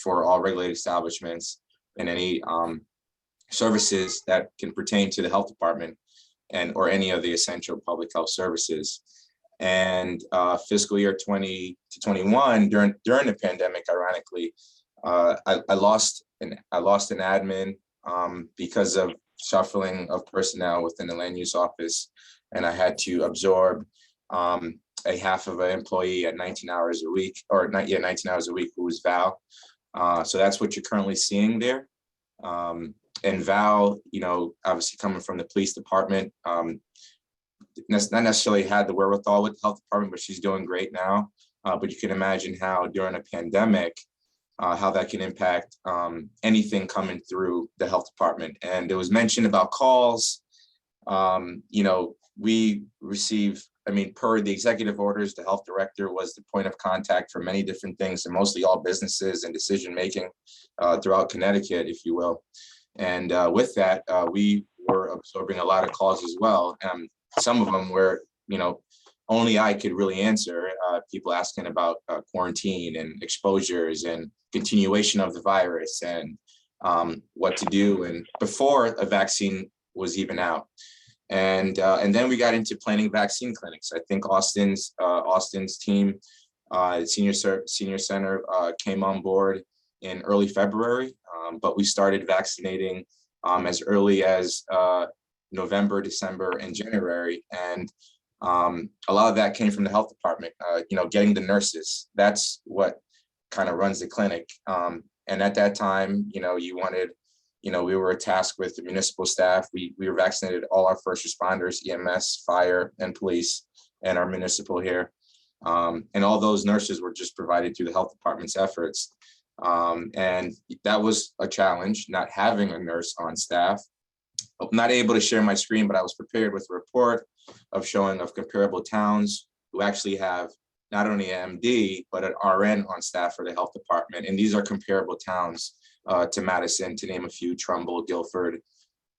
for all regulated establishments and any services that can pertain to the health department or any of the essential public health services. And fiscal year 20 to 21, during the pandemic, ironically, I lost an admin because of shuffling of personnel within the land use office, and I had to absorb a half of an employee at 19 hours a week, or not yet 19 hours a week, who was Val. So that's what you're currently seeing there. And Val, you know, obviously coming from the police department, not necessarily had the wherewithal with the health department, but she's doing great now. But you can imagine how during a pandemic, how that can impact anything coming through the health department. And it was mentioned about calls. You know, we receive, I mean, per the executive orders, the health director was the point of contact for many different things, and mostly all businesses and decision-making throughout Connecticut, if you will. And with that, we were absorbing a lot of calls as well. Some of them were, you know, only I could really answer. People asking about quarantine and exposures and continuation of the virus and what to do, and before a vaccine was even out. And then we got into planning vaccine clinics. I think Austin's team, senior center, came on board in early February, but we started vaccinating as early as November, December, and January. And a lot of that came from the health department, you know, getting the nurses. That's what kind of runs the clinic. And at that time, you know, we were tasked with the municipal staff. We vaccinated all our first responders, EMS, fire, and police, and our municipal here. And all those nurses were just provided through the health department's efforts. And that was a challenge, not having a nurse on staff. I'm not able to share my screen, but I was prepared with a report of showing of comparable towns who actually have not only an MD, but an RN on staff for the health department. And these are comparable towns to Madison, to name a few: Trumbull, Guilford.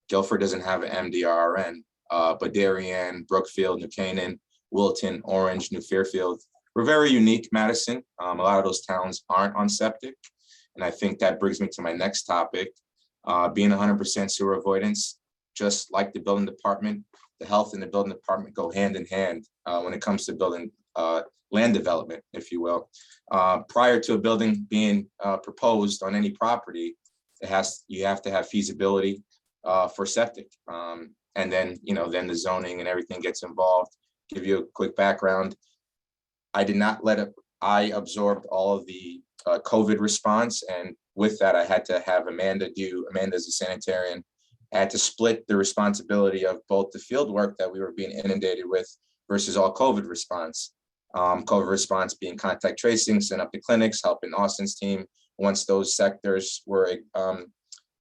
Guilford doesn't have an MD or RN, but Darien, Brookfield, New Canaan, Wilton, Orange, New Fairfield. We're very unique, Madison. A lot of those towns aren't on septic. And I think that brings me to my next topic, being 100% sewer avoidance. Just like the building department, the health and the building department go hand in hand when it comes to building land development, if you will. Prior to a building being proposed on any property, you have to have feasibility for septic. And then, you know, then the zoning and everything gets involved. Give you a quick background. I did not I absorbed all of the COVID response. And with that, I had to have Amanda's a sanitarian. I had to split the responsibility of both the field work that we were being inundated with versus all COVID response. COVID response being contact tracing, sent up to clinics, helping Austin's team once those sectors were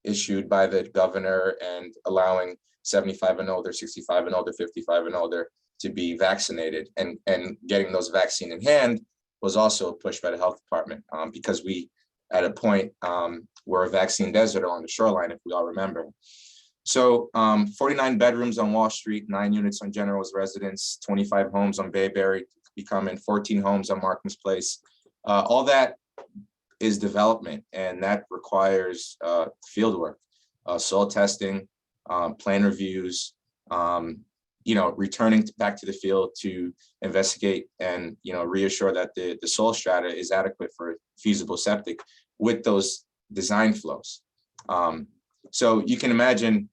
issued by the governor and allowing 75 and older, 65 and older, 55 and older to be vaccinated, and getting those vaccine in hand was also a push by the health department because we, at a point, were a vaccine desert along the shoreline, if we all remember. So 49 bedrooms on Wall Street, 9 units on General's Residence, 25 homes on Bayberry, becoming 14 homes on Markham's Place. All that is development, and that requires field work, soil testing, plan reviews, you know, returning back to the field to investigate and, you know, reassure that the soil strata is adequate for feasible septic with those design flows. So you can imagine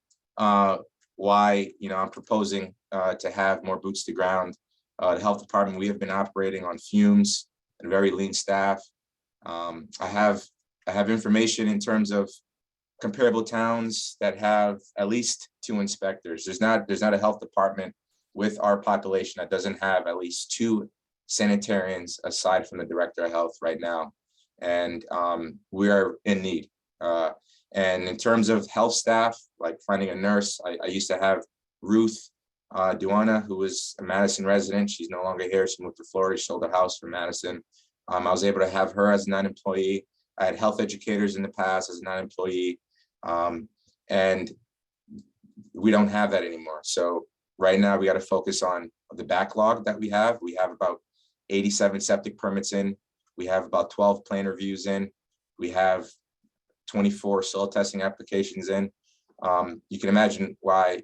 why, you know, I'm proposing to have more boots to ground. The health department, we have been operating on fumes and very lean staff. I have information in terms of comparable towns that have at least 2 inspectors. There's not a health department with our population that doesn't have at least 2 sanitarians aside from the director of health right now. And we are in need. And in terms of health staff, like finding a nurse, I used to have Ruth Duana, who was a Madison resident. She's no longer here. She moved to Florida, she sold her house from Madison. I was able to have her as a non-employee. I had health educators in the past as a non-employee. And we don't have that anymore. So right now we got to focus on the backlog that we have. We have about 87 septic permits in. We have about 12 plan reviews in. We have 24 soil testing applications in. You can imagine why,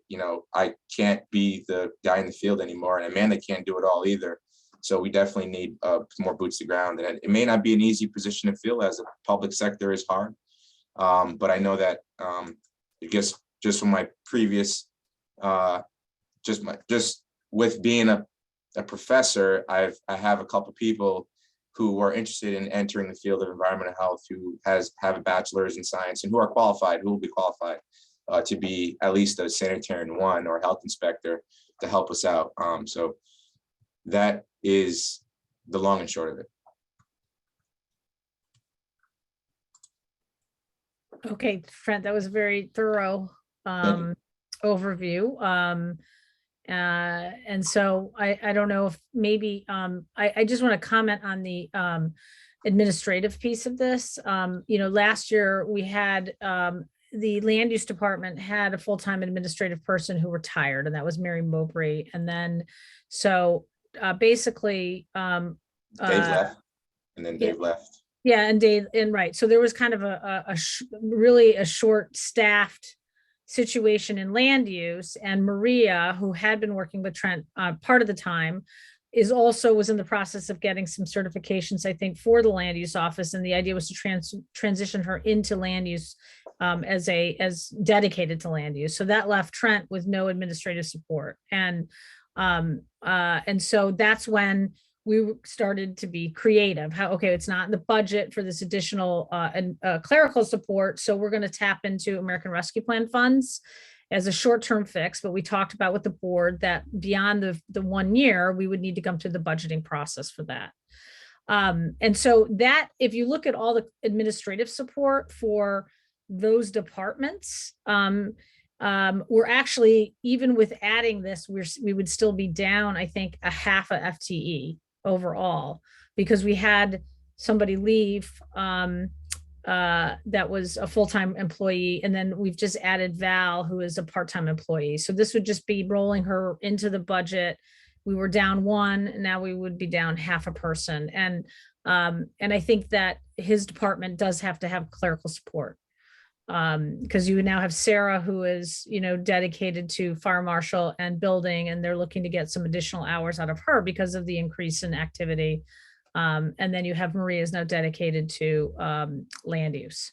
I can't be the guy in the field anymore, and Amanda can't do it all either. So we definitely need more boots to ground. And it may not be an easy position to fill, as the public sector is hard. But I know that I guess just from my previous, just with being a professor, I have a couple people who are interested in entering the field of environmental health, who have a bachelor's in science and who are qualified, who will be qualified to be at least a sanitarian 1 or a health inspector to help us out. So that is the long and short of it. Okay, Trent, that was a very thorough overview. And so I don't know if maybe I just want to comment on the administrative piece of this. Last year we had the land use department had a full-time administrative person who retired, and that was Mary Mowbray. And then basically Dave left, and then Dave left. Yeah, and Dave, and right. So there was kind of really a short staffed situation in land use, and Maria, who had been working with Trent part of the time, was in the process of getting some certifications, I think, for the land use office. And the idea was to transition her into land use as dedicated to land use. So that left Trent with no administrative support. And so that's when we started to be creative. It's not in the budget for this additional clerical support. So we're going to tap into American Rescue Plan funds as a short-term fix. But we talked about with the board that beyond the 1 year, we would need to come to the budgeting process for that. And so that, if you look at all the administrative support for those departments, we're actually, even with adding this, we would still be down, I think, a half a FTE overall, because we had somebody leave that was a full-time employee, and then we've just added Val, who is a part-time employee. So this would just be rolling her into the budget. We were down 1, now we would be down half a person. And I think that his department does have to have clerical support, because you now have Sarah, who is, dedicated to fire marshal and building, and they're looking to get some additional hours out of her because of the increase in activity. And then you have Maria is now dedicated to land use.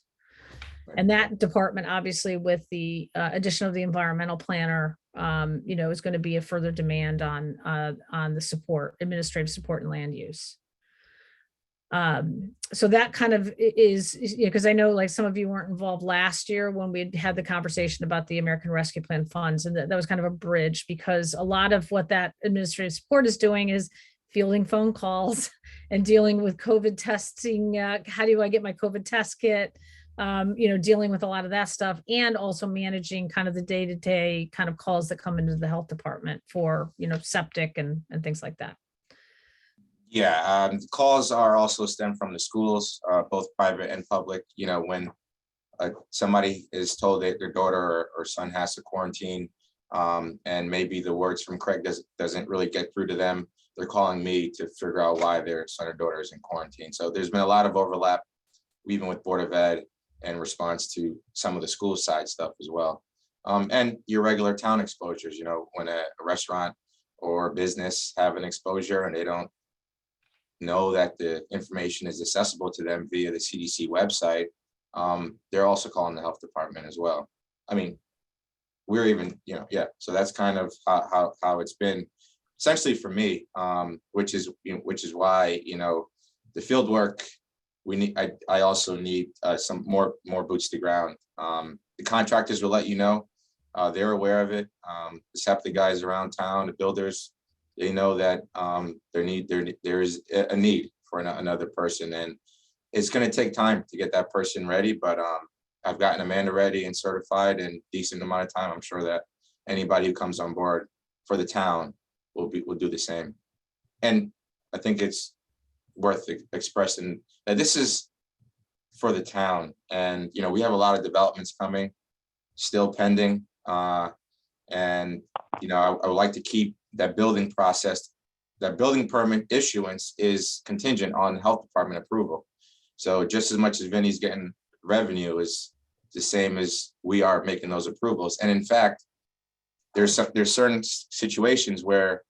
And that department, obviously, with the addition of the environmental planner, is going to be a further demand on the support, administrative support and land use. So that kind of is, because I know like some of you weren't involved last year when we had the conversation about the American Rescue Plan funds, and that was kind of a bridge, because a lot of what that administrative support is doing is fielding phone calls and dealing with COVID testing. How do I get my COVID test kit? Dealing with a lot of that stuff, and also managing kind of the day-to-day kind of calls that come into the health department for, septic and things like that. Yeah, calls are also stem from the schools, both private and public. When somebody is told that their daughter or son has to quarantine, and maybe the words from Craig doesn't really get through to them, they're calling me to figure out why their son or daughter is in quarantine. So there's been a lot of overlap, even with Board of Ed, in response to some of the school side stuff as well. And your regular town exposures, when a restaurant or business have an exposure and they don't know that the information is accessible to them via the CDC website, they're also calling the health department as well. I mean, we're even, so that's kind of how it's been essentially for me, which is why, the field work, I also need some more boots to ground. The contractors will let you know, they're aware of it. The septic guys around town, the builders, they know that there is a need for another person, and it's going to take time to get that person ready. But I've gotten Amanda ready and certified in decent amount of time. I'm sure that anybody who comes on board for the town will do the same. And I think it's worth expressing that this is for the town. And, you know, we have a lot of developments coming, still pending. And, you know, I would like to keep that building process. That building permit issuance is contingent on health department approval. So just as much as Vinny's getting revenue is the same as we are making those approvals. And in fact, there's certain situations where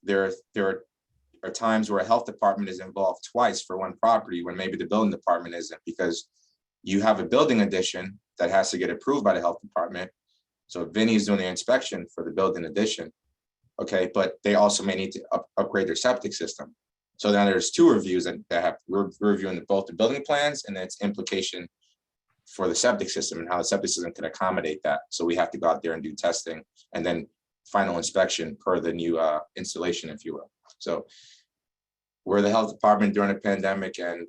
there are times where a health department is involved twice for one property when maybe the building department isn't, because you have a building addition that has to get approved by the health department. So Vinny's doing the inspection for the building addition. Okay, but they also may need to upgrade their septic system. So now there's two reviews that we're reviewing both the building plans and its implication for the septic system and how the septic system can accommodate that. So we have to go out there and do testing and then final inspection per the new installation, if you will. So we're the health department during a pandemic, and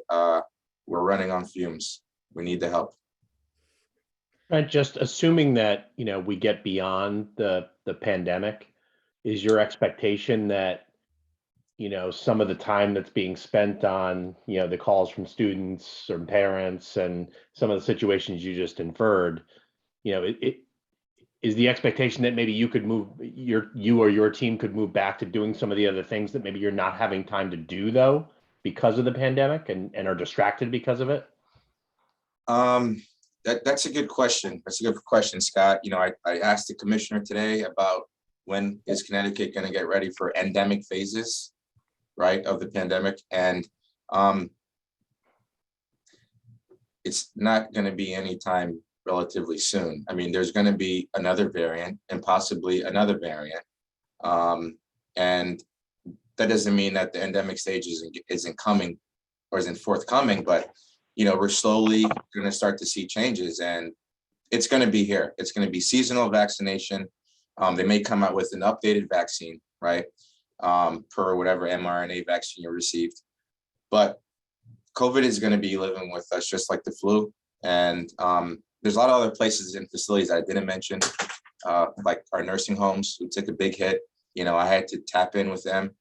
we're running on fumes. We need the help. Right, just assuming that, you know, we get beyond the pandemic, is your expectation that, you know, some of the time that's being spent on, you know, the calls from students or parents and some of the situations you just inferred, you know, it is the expectation that maybe you could move you or your team could move back to doing some of the other things that maybe you're not having time to do though because of the pandemic and are distracted because of it? That's a good question. That's a good question, Scott. You know, I asked the commissioner today about when is Connecticut going to get ready for endemic phases, right, of the pandemic. And it's not going to be anytime relatively soon. I mean, there's going to be another variant and possibly another variant. And that doesn't mean that the endemic stage isn't coming or isn't forthcoming, but, you know, we're slowly going to start to see changes, and it's going to be here. It's going to be seasonal vaccination. They may come out with an updated vaccine, right? Per whatever mRNA vaccine you received. But COVID is going to be living with us just like the flu. And there's a lot of other places and facilities that I didn't mention, like our nursing homes who took a big hit. You know, I had to tap in with them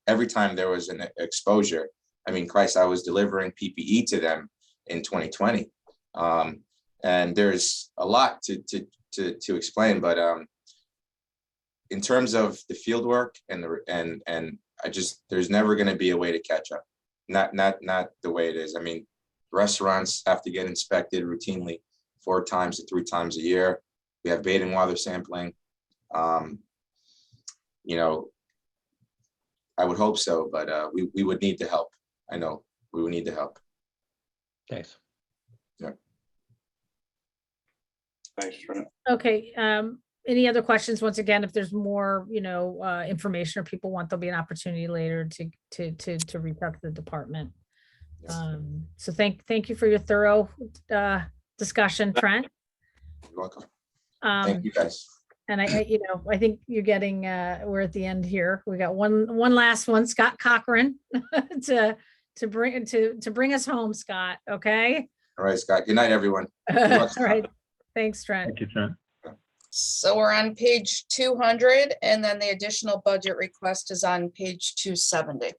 every time there was an exposure. I mean, Christ, I was delivering PPE to them in 2020. And there's a lot to explain, but in terms of the field work and there's never going to be a way to catch up. Not the way it is. I mean, restaurants have to get inspected routinely 4 times to 3 times a year. We have bathing water sampling. You know, I would hope so, but we would need the help. I know we would need the help. Thanks. Yeah. Thanks, Trent. Okay, any other questions? Once again, if there's more, you know, information or people want, there'll be an opportunity later to reach out to the department. So thank you for your thorough discussion, Trent. You're welcome. Thank you guys. And you know, I think you're getting, we're at the end here. We got one last one, Scott Cochran, to bring us home, Scott. Okay. All right, Scott. Good night, everyone. All right. Thanks, Trent. Thank you, Trent. So we're on page 200, and then the additional budget request is on page 270.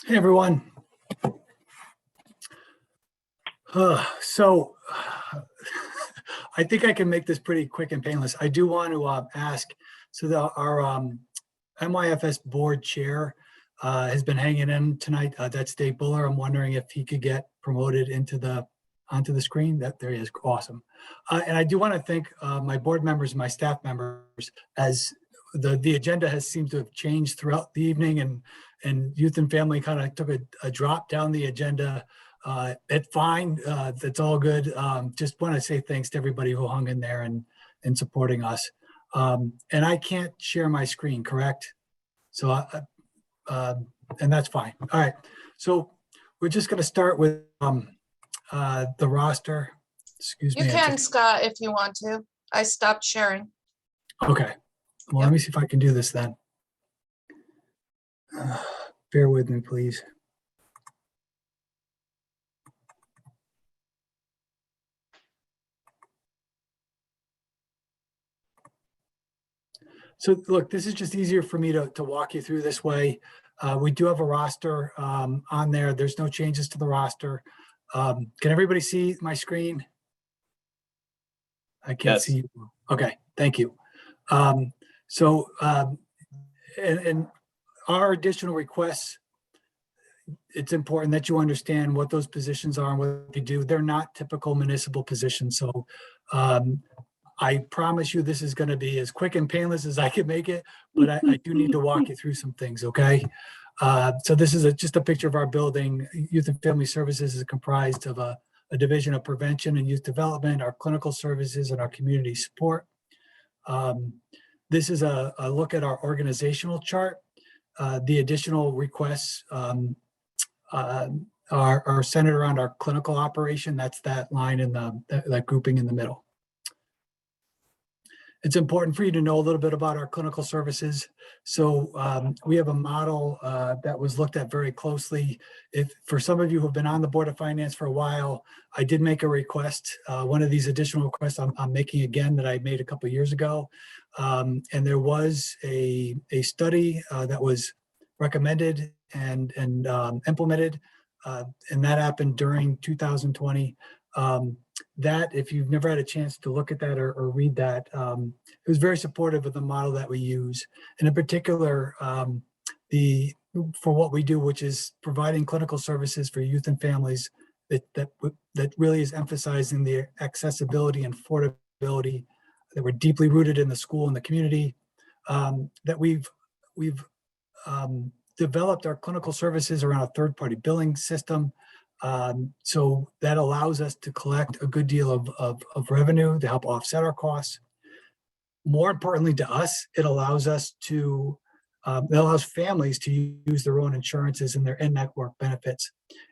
Hey, everyone. So I think I can make this pretty quick and painless. I do want to ask, so our MYFS board chair has been hanging in tonight. That's Dave Buller. I'm wondering if he could get promoted onto the screen. There he is. Awesome. And I do want to thank my board members and my staff members, as the agenda has seemed to have changed throughout the evening, and youth and family kind of took a drop down the agenda. It's fine. That's all good. Just want to say thanks to everybody who hung in there and supporting us. And I can't share my screen, correct? So, and that's fine. All right. So we're just going to start with the roster. Excuse me. You can, Scott, if you want to. I stopped sharing. Okay. Well, let me see if I can do this then. Bear with me, please. So look, this is just easier for me to walk you through this way. We do have a roster on there. There's no changes to the roster. Can everybody see my screen? I can't Yes. see you. Okay, thank you. So, and our additional requests, it's important that you understand what those positions are and what they do. They're not typical municipal positions. So I promise you this is going to be as quick and painless as I can make it, but I do need to walk you through some things, okay? So this is just a picture of our building. Youth and Family Services is comprised of a division of prevention and youth development, our clinical services, and our community support. This is a look at our organizational chart. The additional requests are centered around our clinical operation. That's that line in that grouping in the middle. It's important for you to know a little bit about our clinical services. So we have a model that was looked at very closely. If for some of you who've been on the Board of Finance for a while, I did make a request. One of these additional requests I'm making again that I made a couple of years ago. And there was a study that was recommended and implemented, and that happened during 2020. That, if you've never had a chance to look at that or read that, it was very supportive of the model that we use. And in particular, for what we do, which is providing clinical services for youth and families that really is emphasizing the accessibility and affordability that were deeply rooted in the school and the community, that we've developed our clinical services around a third-party billing system. So that allows us to collect a good deal of revenue to help offset our costs. More importantly to us, it allows families to use their own insurances and their in-network benefits.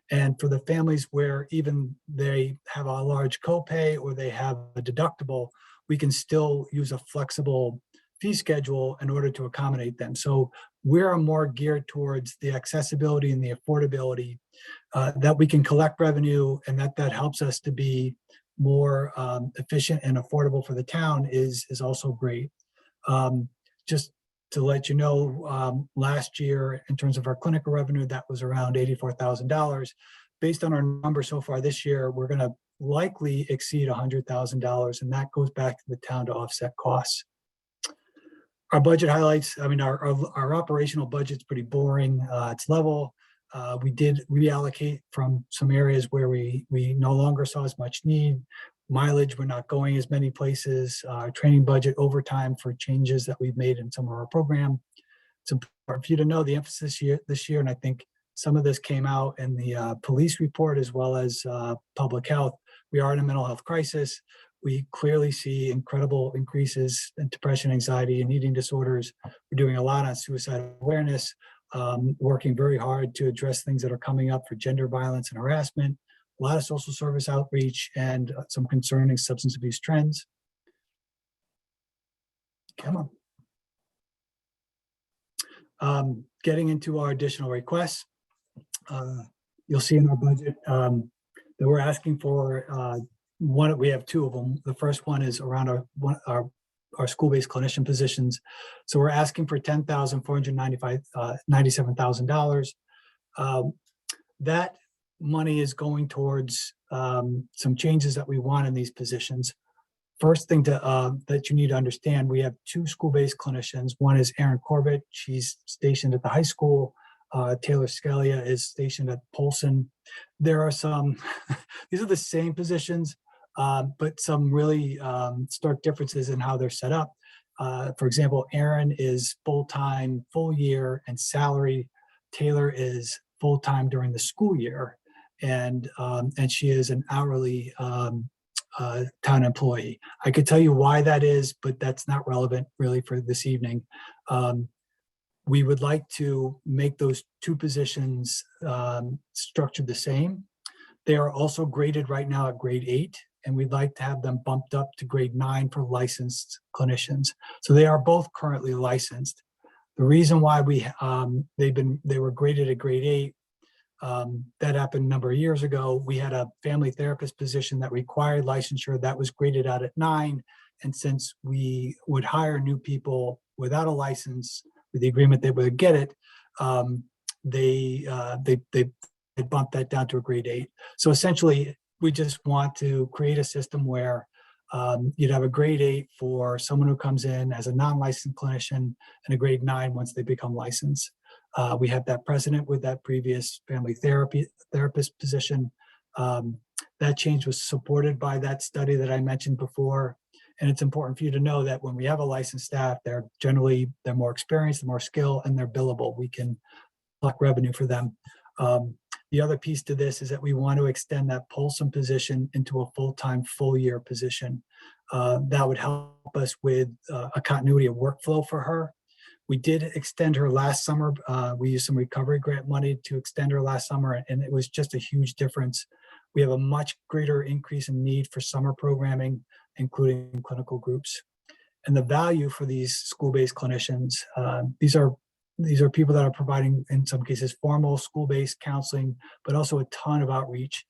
And for the families where even they have a large copay or they have a deductible, we can still use a flexible fee schedule in order to accommodate them. So we're more geared towards the accessibility and the affordability that we can collect revenue, and that helps us to be more efficient and affordable for the town is also great. Just to let you know, last year, in terms of our clinical revenue, that was around $84,000. Based on our numbers so far this year, we're going to likely exceed $100,000, and that goes back to the town to offset costs. Our budget highlights, I mean, our operational budget's pretty boring. It's level. We did reallocate from some areas where we no longer saw as much need. Mileage, we're not going as many places. Training budget, overtime for changes that we've made in some of our program. It's important for you to know the emphasis this year, and I think some of this came out in the police report as well as public health. We are in a mental health crisis. We clearly see incredible increases in depression, anxiety, and eating disorders. We're doing a lot on suicide awareness, working very hard to address things that are coming up for gender violence and harassment, a lot of social service outreach, and some concerning substance abuse trends. Come on. Getting into our additional requests, you'll see in our budget that we're asking for we have two of them. The first one is around our school-based clinician positions. So we're asking for $97,000. That money is going towards some changes that we want in these positions. First thing that you need to understand, we have two school-based clinicians. One is Erin Corbett. She's stationed at the high school. Taylor Scalia is stationed at Polson. There are some, these are the same positions, but some really stark differences in how they're set up. For example, Erin is full-time, full year and salary. Taylor is full-time during the school year, and she is an hourly town employee. I could tell you why that is, but that's not relevant really for this evening. We would like to make those two positions structured the same. They are also graded right now at grade 8, and we'd like to have them bumped up to grade 9 for licensed clinicians. So they are both currently licensed. The reason why they were graded at grade 8, that happened a number of years ago. We had a family therapist position that required licensure that was graded out at 9. And since we would hire new people without a license, with the agreement they would get it, they bumped that down to a grade 8. So essentially, we just want to create a system where you'd have a grade 8 for someone who comes in as a non-licensed clinician and a grade 9 once they become licensed. We have that precedent with that previous family therapist position. That change was supported by that study that I mentioned before. And it's important for you to know that when we have a licensed staff, they're more experienced, they're more skilled, and they're billable. We can collect revenue for them. The other piece to this is that we want to extend that Polson position into a full-time, full-year position. That would help us with a continuity of workflow for her. We did extend her last summer. We used some recovery grant money to extend her last summer, and it was just a huge difference. We have a much greater increase in need for summer programming, including clinical groups. And the value for these school-based clinicians, these are people that are providing, in some cases, formal school-based counseling, but also a ton of outreach.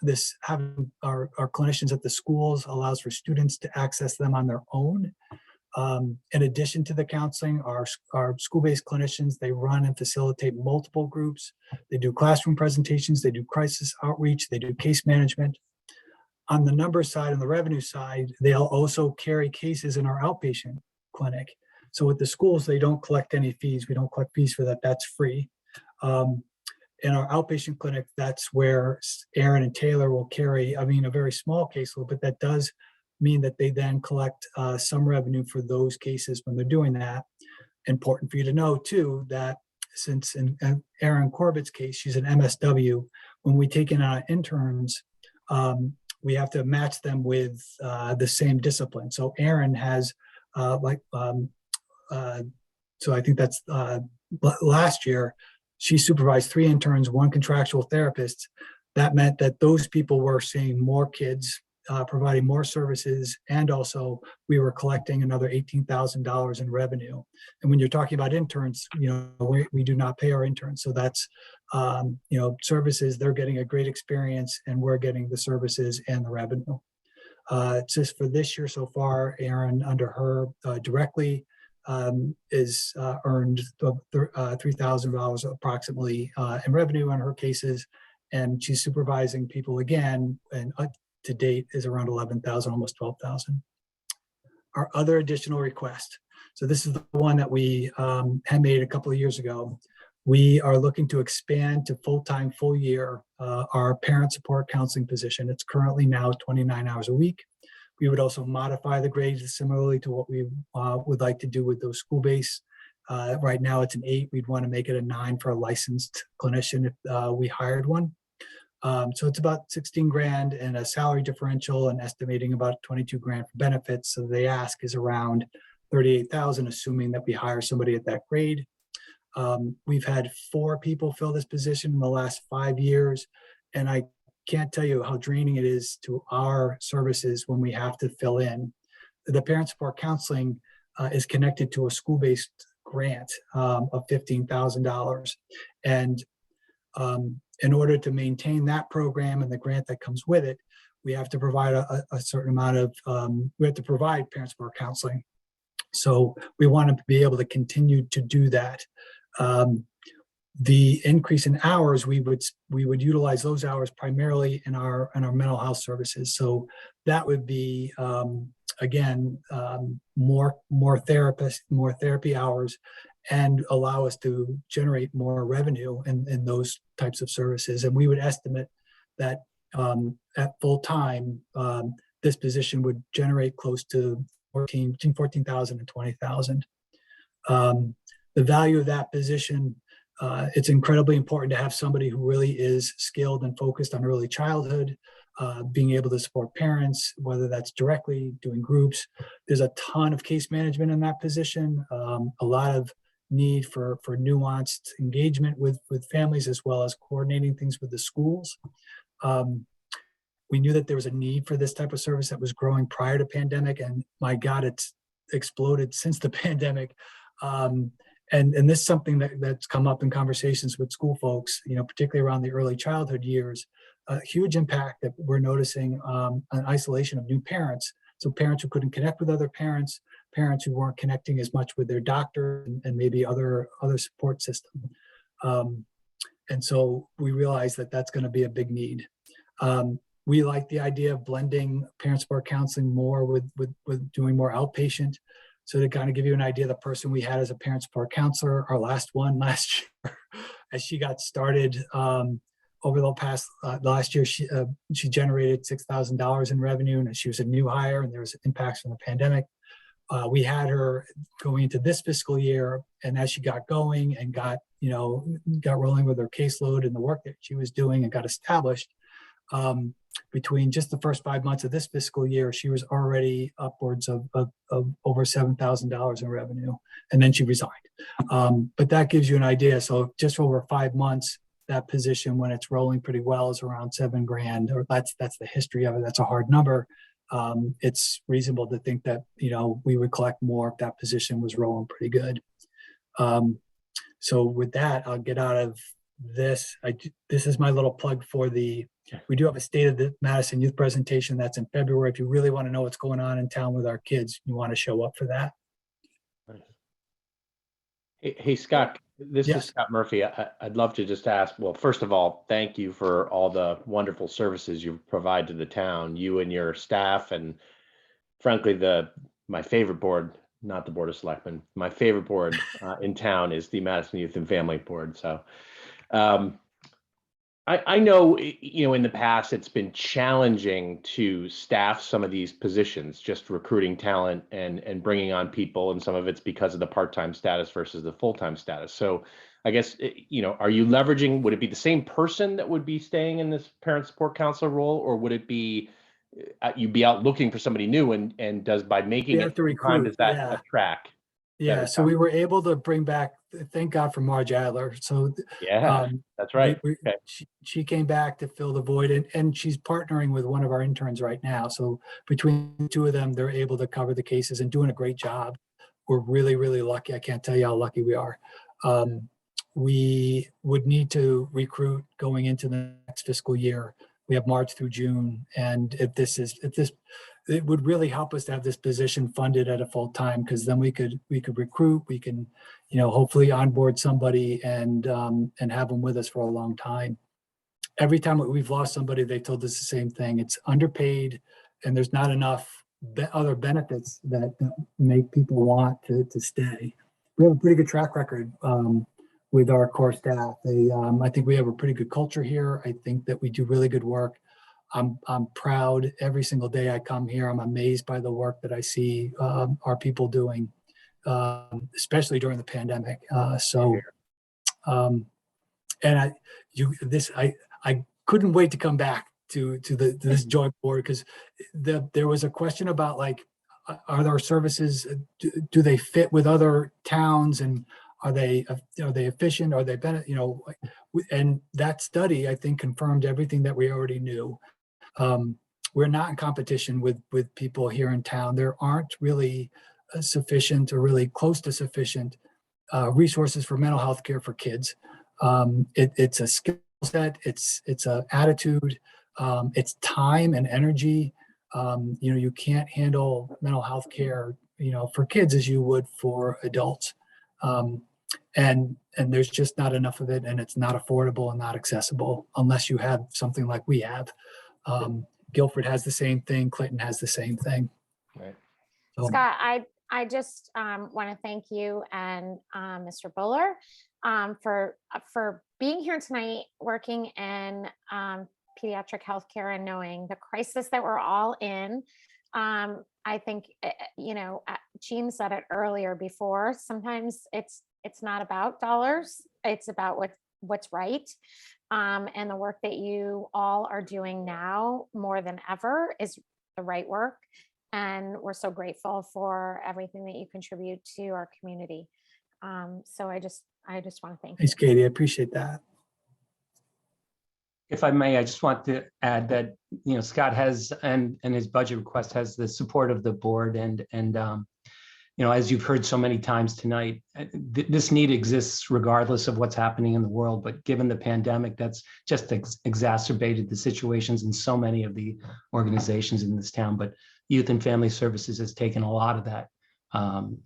This having our clinicians at the schools allows for students to access them on their own. In addition to the counseling, our school-based clinicians, they run and facilitate multiple groups. They do classroom presentations, they do crisis outreach, they do case management. On the number side and the revenue side, they'll also carry cases in our outpatient clinic. So with the schools, they don't collect any fees. We don't collect fees for that. That's free. In our outpatient clinic, that's where Aaron and Taylor will carry, a very small caseload, but that does mean that they then collect some revenue for those cases when they're doing that. Important for you to know too, that since in Aaron Corbett's case, she's an MSW, when we take in our interns, we have to match them with the same discipline. So Aaron has so I think that's last year, she supervised 3 interns, 1 contractual therapist. That meant that those people were seeing more kids, providing more services, and also we were collecting another $18,000 in revenue. And when you're talking about interns, we do not pay our interns. So that's, services, they're getting a great experience and we're getting the services and the revenue. Just for this year so far, Aaron, under her directly, is earned $3,000 approximately in revenue on her cases. And she's supervising people again, and to date is around 11,000, almost 12,000. Our other additional request. So this is the one that we had made a couple of years ago. We are looking to expand to full-time, full year, our parent support counseling position. It's currently now 29 hours a week. We would also modify the grades similarly to what we would like to do with those school-based. Right now it's an 8. We'd want to make it a 9 for a licensed clinician if we hired one. So it's about 16 grand and a salary differential, and estimating about 22 grand for benefits. So the ask is around 38,000, assuming that we hire somebody at that grade. We've had 4 people fill this position in the last 5 years, and I can't tell you how draining it is to our services when we have to fill in. The parent support counseling is connected to a school-based grant of $15,000. And in order to maintain that program and the grant that comes with it, we have to provide a certain amount of, we have to provide parent support counseling. So we want to be able to continue to do that. The increase in hours, we would utilize those hours primarily in our mental health services. So that would be again more therapists, more therapy hours, and allow us to generate more revenue in those types of services. And we would estimate that at full time, this position would generate close to between 14,000 and 20,000. The value of that position, it's incredibly important to have somebody who really is skilled and focused on early childhood, being able to support parents, whether that's directly doing groups. There's a ton of case management in that position, a lot of need for nuanced engagement with families, as well as coordinating things with the schools. We knew that there was a need for this type of service that was growing prior to pandemic, and my God, it's exploded since the pandemic. And this is something that's come up in conversations with school folks, particularly around the early childhood years, a huge impact that we're noticing on isolation of new parents. So parents who couldn't connect with other parents, parents who weren't connecting as much with their doctor and maybe other support system. And so we realized that that's going to be a big need. We like the idea of blending parent support counseling more with doing more outpatient. So to kind of give you an idea, the person we had as a parent support counselor, our last one last year, as she got started over the past last year, she generated $6,000 in revenue, and she was a new hire, and there was impacts from the pandemic. We had her going into this fiscal year, and as she got going and got rolling with her caseload and the work that she was doing and got established, between just the first 5 months of this fiscal year, she was already upwards of over $7,000 in revenue, and then she resigned. But that gives you an idea. So just over 5 months, that position, when it's rolling pretty well, is around $7,000, or that's the history of it. That's a hard number. It's reasonable to think that we would collect more if that position was rolling pretty good. So with that, I'll get out of this. This is my little plug for we do have a State of the Madison Youth presentation that's in February. If you really want to know what's going on in town with our kids, you want to show up for that. Hey, Scott, this is Scott Murphy. I'd love to just ask, well, first of all, thank you for all the wonderful services you provide to the town, you and your staff, and frankly, my favorite board, not the Board of Selectmen, my favorite board in town is the Madison Youth and Family Board. So I know, in the past, it's been challenging to staff some of these positions, just recruiting talent and bringing on people. And some of it's because of the part-time status versus the full-time status. So I guess, are you leveraging, would it be the same person that would be staying in this parent support counselor role, or would it be, you'd be out looking for somebody new and does by making it time, does that attract? Yeah, so we were able to bring back, thank God for Marge Adler. So that's right. She came back to fill the void, and she's partnering with one of our interns right now. So between the two of them, they're able to cover the cases and doing a great job. We're really, really lucky. I can't tell you how lucky we are. We would need to recruit going into the next fiscal year. We have March through June, and it would really help us to have this position funded at a full time, because then we could recruit, we can, hopefully onboard somebody and have them with us for a long time. Every time we've lost somebody, they told us the same thing. It's underpaid, and there's not enough other benefits that make people want to stay. We have a pretty good track record with our core staff. I think we have a pretty good culture here. I think that we do really good work. I'm proud every single day I come here. I'm amazed by the work that I see our people doing, especially during the pandemic. I couldn't wait to come back to this joint board, because there was a question about, like, are there services, do they fit with other towns, and are they efficient? Are they and that study, I think, confirmed everything that we already knew. We're not in competition with people here in town. There aren't really sufficient or really close to sufficient resources for mental health care for kids. It's a skill set, it's an attitude, it's time and energy. You can't handle mental health care, for kids as you would for adults. And there's just not enough of it, and it's not affordable and not accessible unless you have something like we have. Guilford has the same thing. Clinton has the same thing. Right. Scott, I just want to thank you and Mr. Buller for being here tonight, working in pediatric healthcare and knowing the crisis that we're all in. I think, Jean said it earlier before, sometimes it's not about dollars, it's about what's right. And the work that you all are doing now more than ever is the right work. And we're so grateful for everything that you contribute to our community. So I just want to thank you. Thanks, Katie. I appreciate that. If I may, I just want to add that, Scott has, and his budget request has the support of the board, and as you've heard so many times tonight, this need exists regardless of what's happening in the world. But given the pandemic, that's just exacerbated the situations in so many of the organizations in this town. But Youth and Family Services has taken a lot of that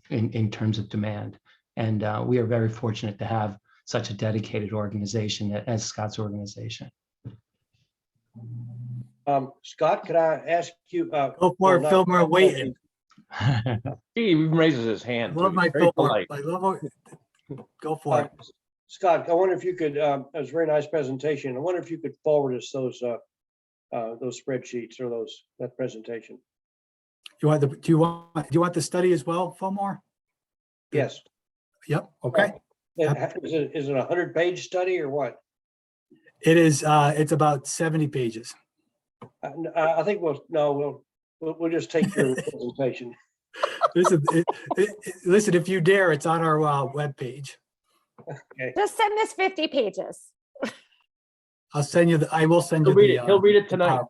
in terms of demand. And we are very fortunate to have such a dedicated organization as Scott's organization. Scott, could I ask you? Go for it, Fillmore, waiting. He even raises his hand. Love too. my Very Fillmore. polite. I love it. Go for it. Scott, I wonder if you could, it was a very nice presentation. I wonder if you could forward us those spreadsheets or that presentation. You want do you want the study as well, Fillmore? Yes. Yep, okay. Is it a 100-page study or what? It is, it's about 70 pages. I think we'll just take your presentation. Listen, listen, if you dare, it's on our webpage. Okay. Just send us 50 pages. I'll send you I will send you He'll read it tonight.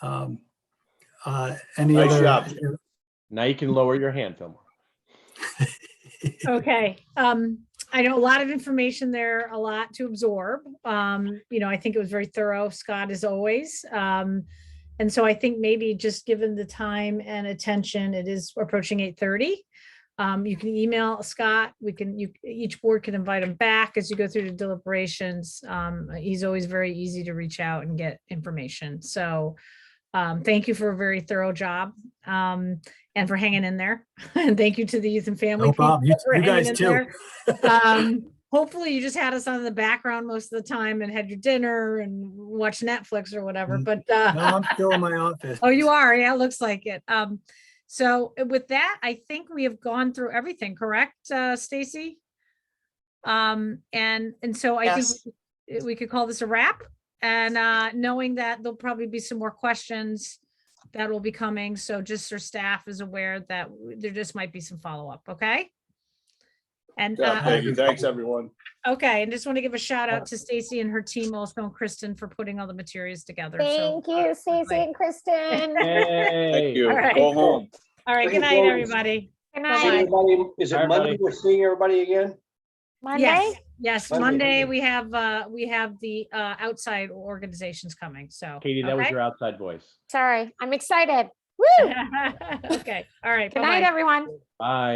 Any Nice other? job. Now you can lower your hand, Fillmore. Okay. I know a lot of information there, a lot to absorb. I think it was very thorough, Scott, as always. And so I think maybe just given the time and attention, it is approaching 8:30. You can email Scott. Each board can invite him back as you go through the deliberations. He's always very easy to reach out and get information. So thank you for a very thorough job and for hanging in there. And thank you to the youth and family. No problem. people for You guys hanging in too. there. Hopefully you just had us on in the background most of the time and had your dinner and watched Netflix or whatever, but No, I'm still in my office. oh, you are? Yeah, it looks like it. So with that, I think we have gone through everything, correct, Stacy? And so I Yes. think we could call this a wrap. And knowing that there'll probably be some more questions that will be coming. So just so staff is aware that there just might be some follow-up, okay? And Yeah, Peggy, thanks, everyone. okay, and just want to give a shout out to Stacy and her team, also and Kristen, for putting all the materials together. So Thank you, Stacey and Kristen. Thank you. All right. Go home. all right, good night, everybody. Good Bye-bye. night. Everybody, is All it right, Monday buddy. we're seeing everybody again? Monday? Yes, Monday. Monday we have the outside organizations coming, so. Katie, that was okay? your outside voice. Sorry, I'm excited. Woo! Okay, all right. Good night, bye-bye. everyone. Bye.